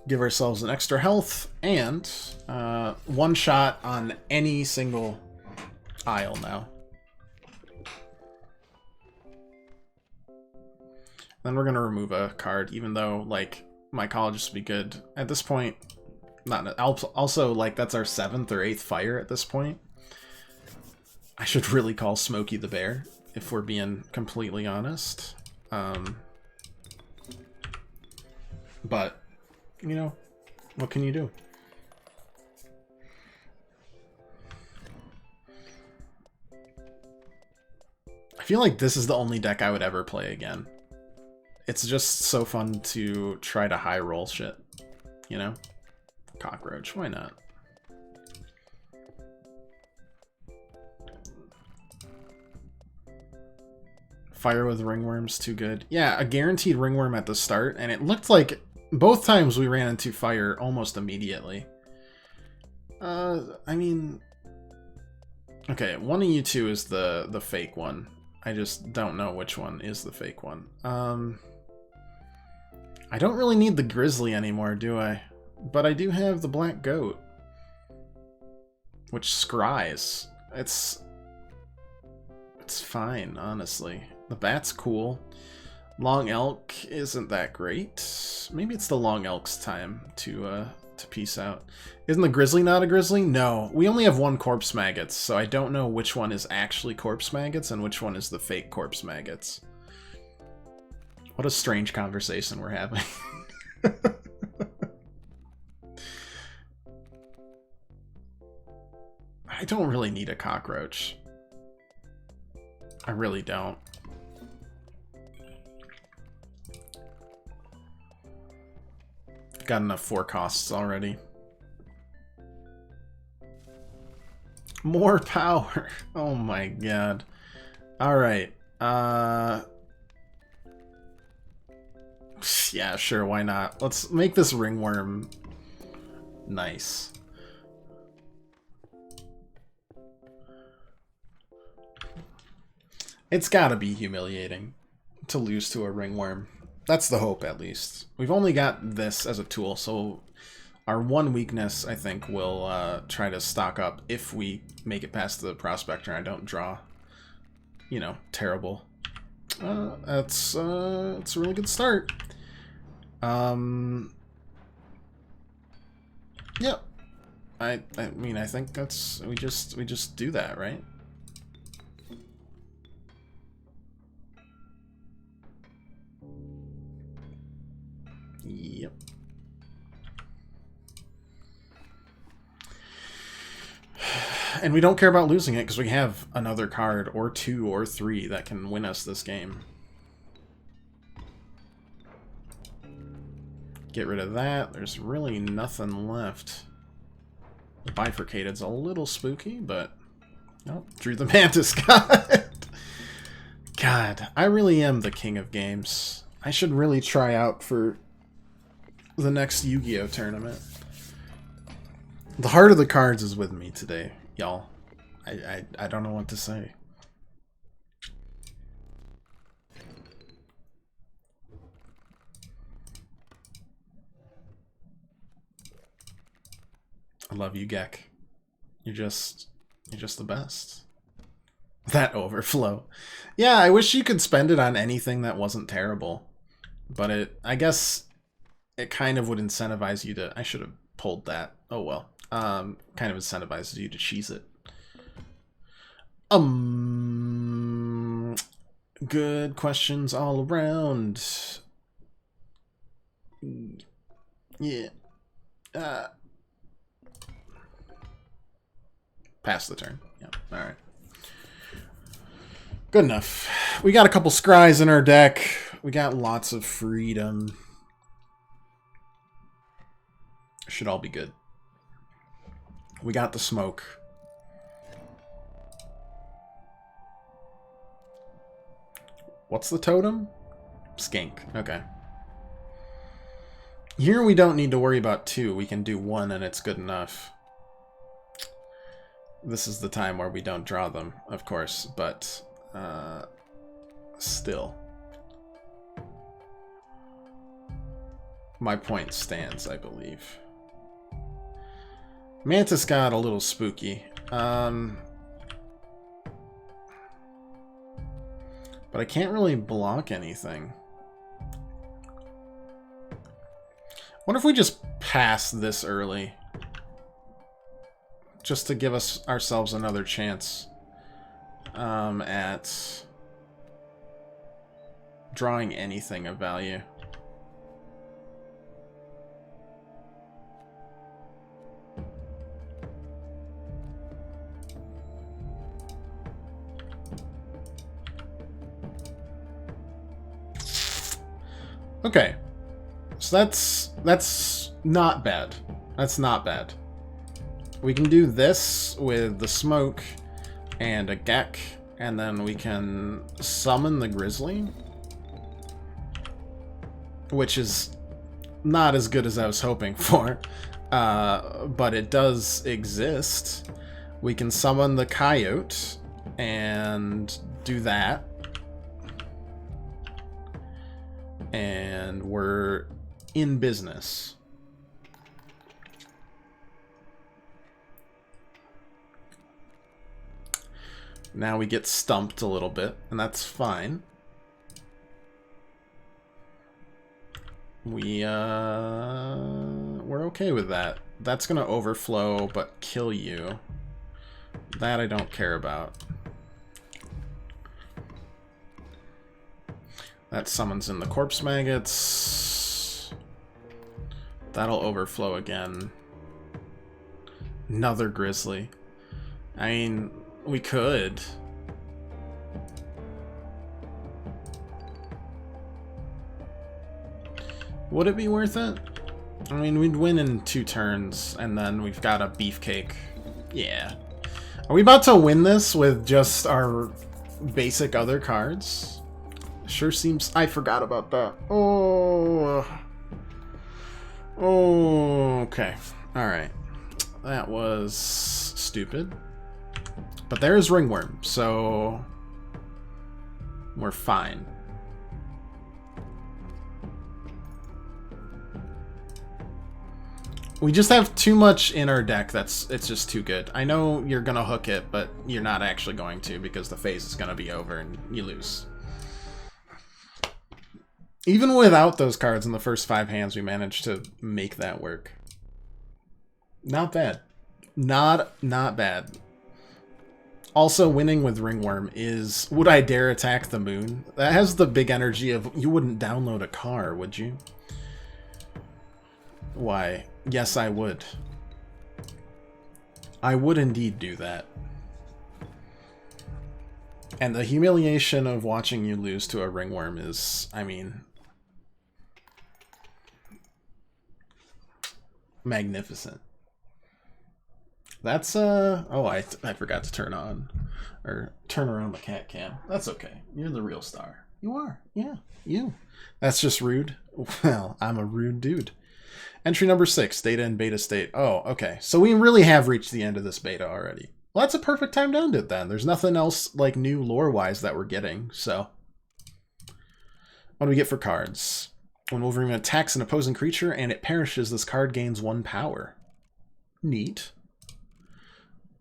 Give ourselves an extra health, and 1 shot on any single aisle now. Then we're gonna remove a card, even though, like, mycologist would be good. At this point, also, like, that's our 7th or 8th fire at this point. I should really call Smokey the Bear, if we're being completely honest. But, you know, what can you do? I feel like this is the only deck I would ever play again. It's just so fun to try to high roll shit, you know? Cockroach, why not? Fire with Ringworm's too good. Yeah, a guaranteed Ringworm at the start, and it looked like both times we ran into fire almost immediately. I mean... Okay, one of you two is the fake one. I just don't know which one is the fake one. I don't really need the Grizzly anymore, do I? But I do have the Black Goat. Which scries. It's fine, honestly. The Bat's cool. Long Elk isn't that great. Maybe it's the Long Elk's time to peace out. Isn't the Grizzly not a Grizzly? No. We only have 1 Corpse Maggots, so I don't know which one is actually Corpse Maggots and which one is the fake Corpse Maggots. What a strange conversation we're having. I don't really need a cockroach. I really don't. Got enough 4 costs already. More power. Oh my god. Alright. Yeah, sure, why not? Let's make this ringworm nice. It's gotta be humiliating to lose to a ringworm. That's the hope, at least. We've only got this as a tool, so our one weakness, I think, will try to stock up if we make it past the prospector and I don't draw, you know, terrible. It's a really good start. Yep. I mean, I think that's we just do that, right? Yep. And we don't care about losing it because we have another card or 2 or 3 that can win us this game. Get rid of that. There's really nothing left. The bifurcated's a little spooky, but oh, drew the Mantis God. God, I really am the king of games. I should really try out for the next Yu-Gi-Oh tournament. The heart of the cards is with me today, y'all. I don't know what to say. I love you, Gek. You're just the best. That overflow. Yeah, I wish you could spend it on anything that wasn't terrible. But I guess it kind of would incentivize you to... I should have pulled that. Oh well. Kind of incentivizes you to cheese it. Good questions all around. Yeah. Pass the turn. Yeah. All right. Good enough. We got a couple scries in our deck. We got lots of freedom. Should all be good. We got the smoke. What's the totem? Skink. Okay. Here we don't need to worry about 2. We can do 1 and it's good enough. This is the time where we don't draw them, of course, but still. My point stands, I believe. Mantis got a little spooky. But I can't really block anything. What if we just pass this early? Just to give ourselves another chance at drawing anything of value. Okay, so that's not bad. That's not bad. We can do this with the smoke and a Gek, and then we can summon the Grizzly, which is not as good as I was hoping for, but it does exist. We can summon the Coyote and do that. And we're in business. Now we get stumped a little bit, and that's fine. We're okay with that. That's gonna overflow, but kill you. That I don't care about. That summons in the corpse maggots. That'll overflow again. Another grizzly. I mean, we could. Would it be worth it? I mean, we'd win in 2 turns, and then we've got a beefcake. Yeah. Are we about to win this with just our basic other cards? Sure seems... I forgot about that. Oh. Oh, okay. Alright. That was stupid. But there's Ringworm, so... we're fine. We just have too much in our deck it's just too good. I know you're gonna hook it, but you're not actually going to because the phase is gonna be over and you lose. Even without those cards in the first 5 hands, we managed to make that work. Not bad. Not bad. Also, winning with Ringworm is... would I dare attack the moon? That has the big energy of you wouldn't download a car, would you? Why? Yes, I would. I would indeed do that. And the humiliation of watching you lose to a Ringworm is, I mean... magnificent. That's, oh, I forgot to turn on, or turn around the cat cam. That's okay. You're the real star. You are. Yeah, you. That's just rude. Well, I'm a rude dude. Entry number 6, data in beta state. Oh, okay. So we really have reached the end of this beta already. Well, that's a perfect time to end it then. There's nothing else, like, new lore-wise that we're getting, so. What do we get for cards? When Wolverine attacks an opposing creature and it perishes, this card gains 1 power. Neat.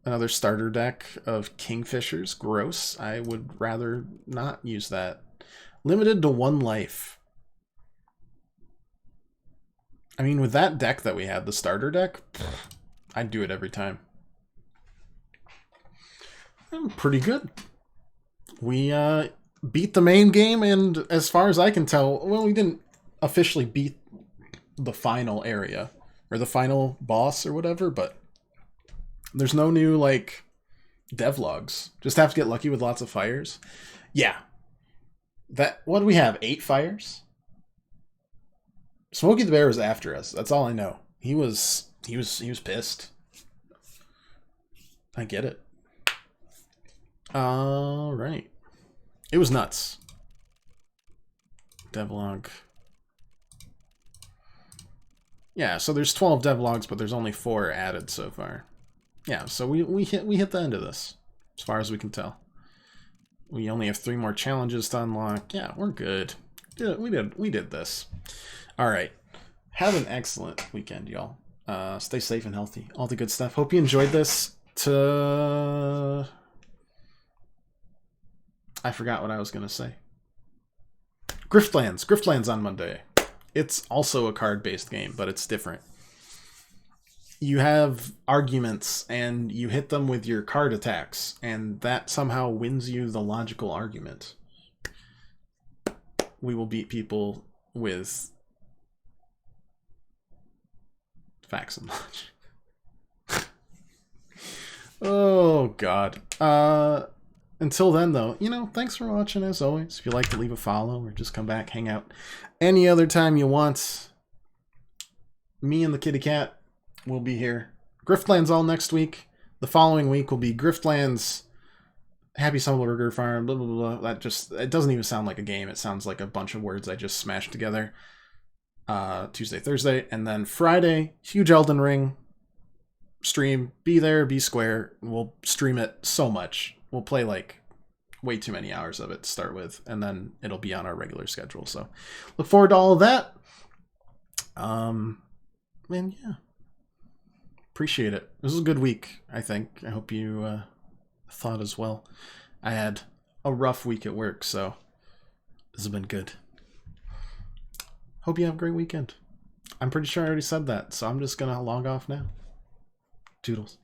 Another starter deck of Kingfishers. Gross. I would rather not use that. Limited to 1 life. I mean, with that deck that we had, the starter deck, I'd do it every time. Pretty good. We beat the main game, and as far as I can tell, well, we didn't officially beat the final area, or the final boss or whatever, but there's no new, like, devlogs. Just have to get lucky with lots of fires. Yeah. What do we have? 8 fires? Smokey the Bear was after us. That's all I know. He was pissed. I get it. All right. It was nuts. Devlog. Yeah, so there's 12 devlogs, but there's only 4 added so far. Yeah, so we hit the end of this, as far as we can tell. We only have 3 more challenges to unlock. Yeah, we're good. We did this. All right. Have an excellent weekend, y'all. Stay safe and healthy. All the good stuff. Hope you enjoyed this. I forgot what I was gonna say. Griftlands. Griftlands on Monday. It's also a card-based game, but it's different. You have arguments, and you hit them with your card attacks, and that somehow wins you the logical argument. We will beat people with facts and logic. Oh, God. Until then, though, thanks for watching, as always. If you'd like to leave a follow or just come back, hang out any other time you want, me and the kitty cat will be here. Griftlands all next week. The following week will be Griftlands, Happy Summer Burger Farm, blah, blah, blah. It doesn't even sound like a game. It sounds like a bunch of words I just smashed together. Tuesday, Thursday, and then Friday, huge Elden Ring stream. Be there, be square. We'll stream it so much. We'll play like way too many hours of it to start with, and then it'll be on our regular schedule. So look forward to all of that. And yeah, appreciate it. This was a good week, I think. I hope you thought as well. I had a rough week at work, so this has been good. Hope you have a great weekend. I'm pretty sure I already said that, so I'm just gonna log off now. Toodles.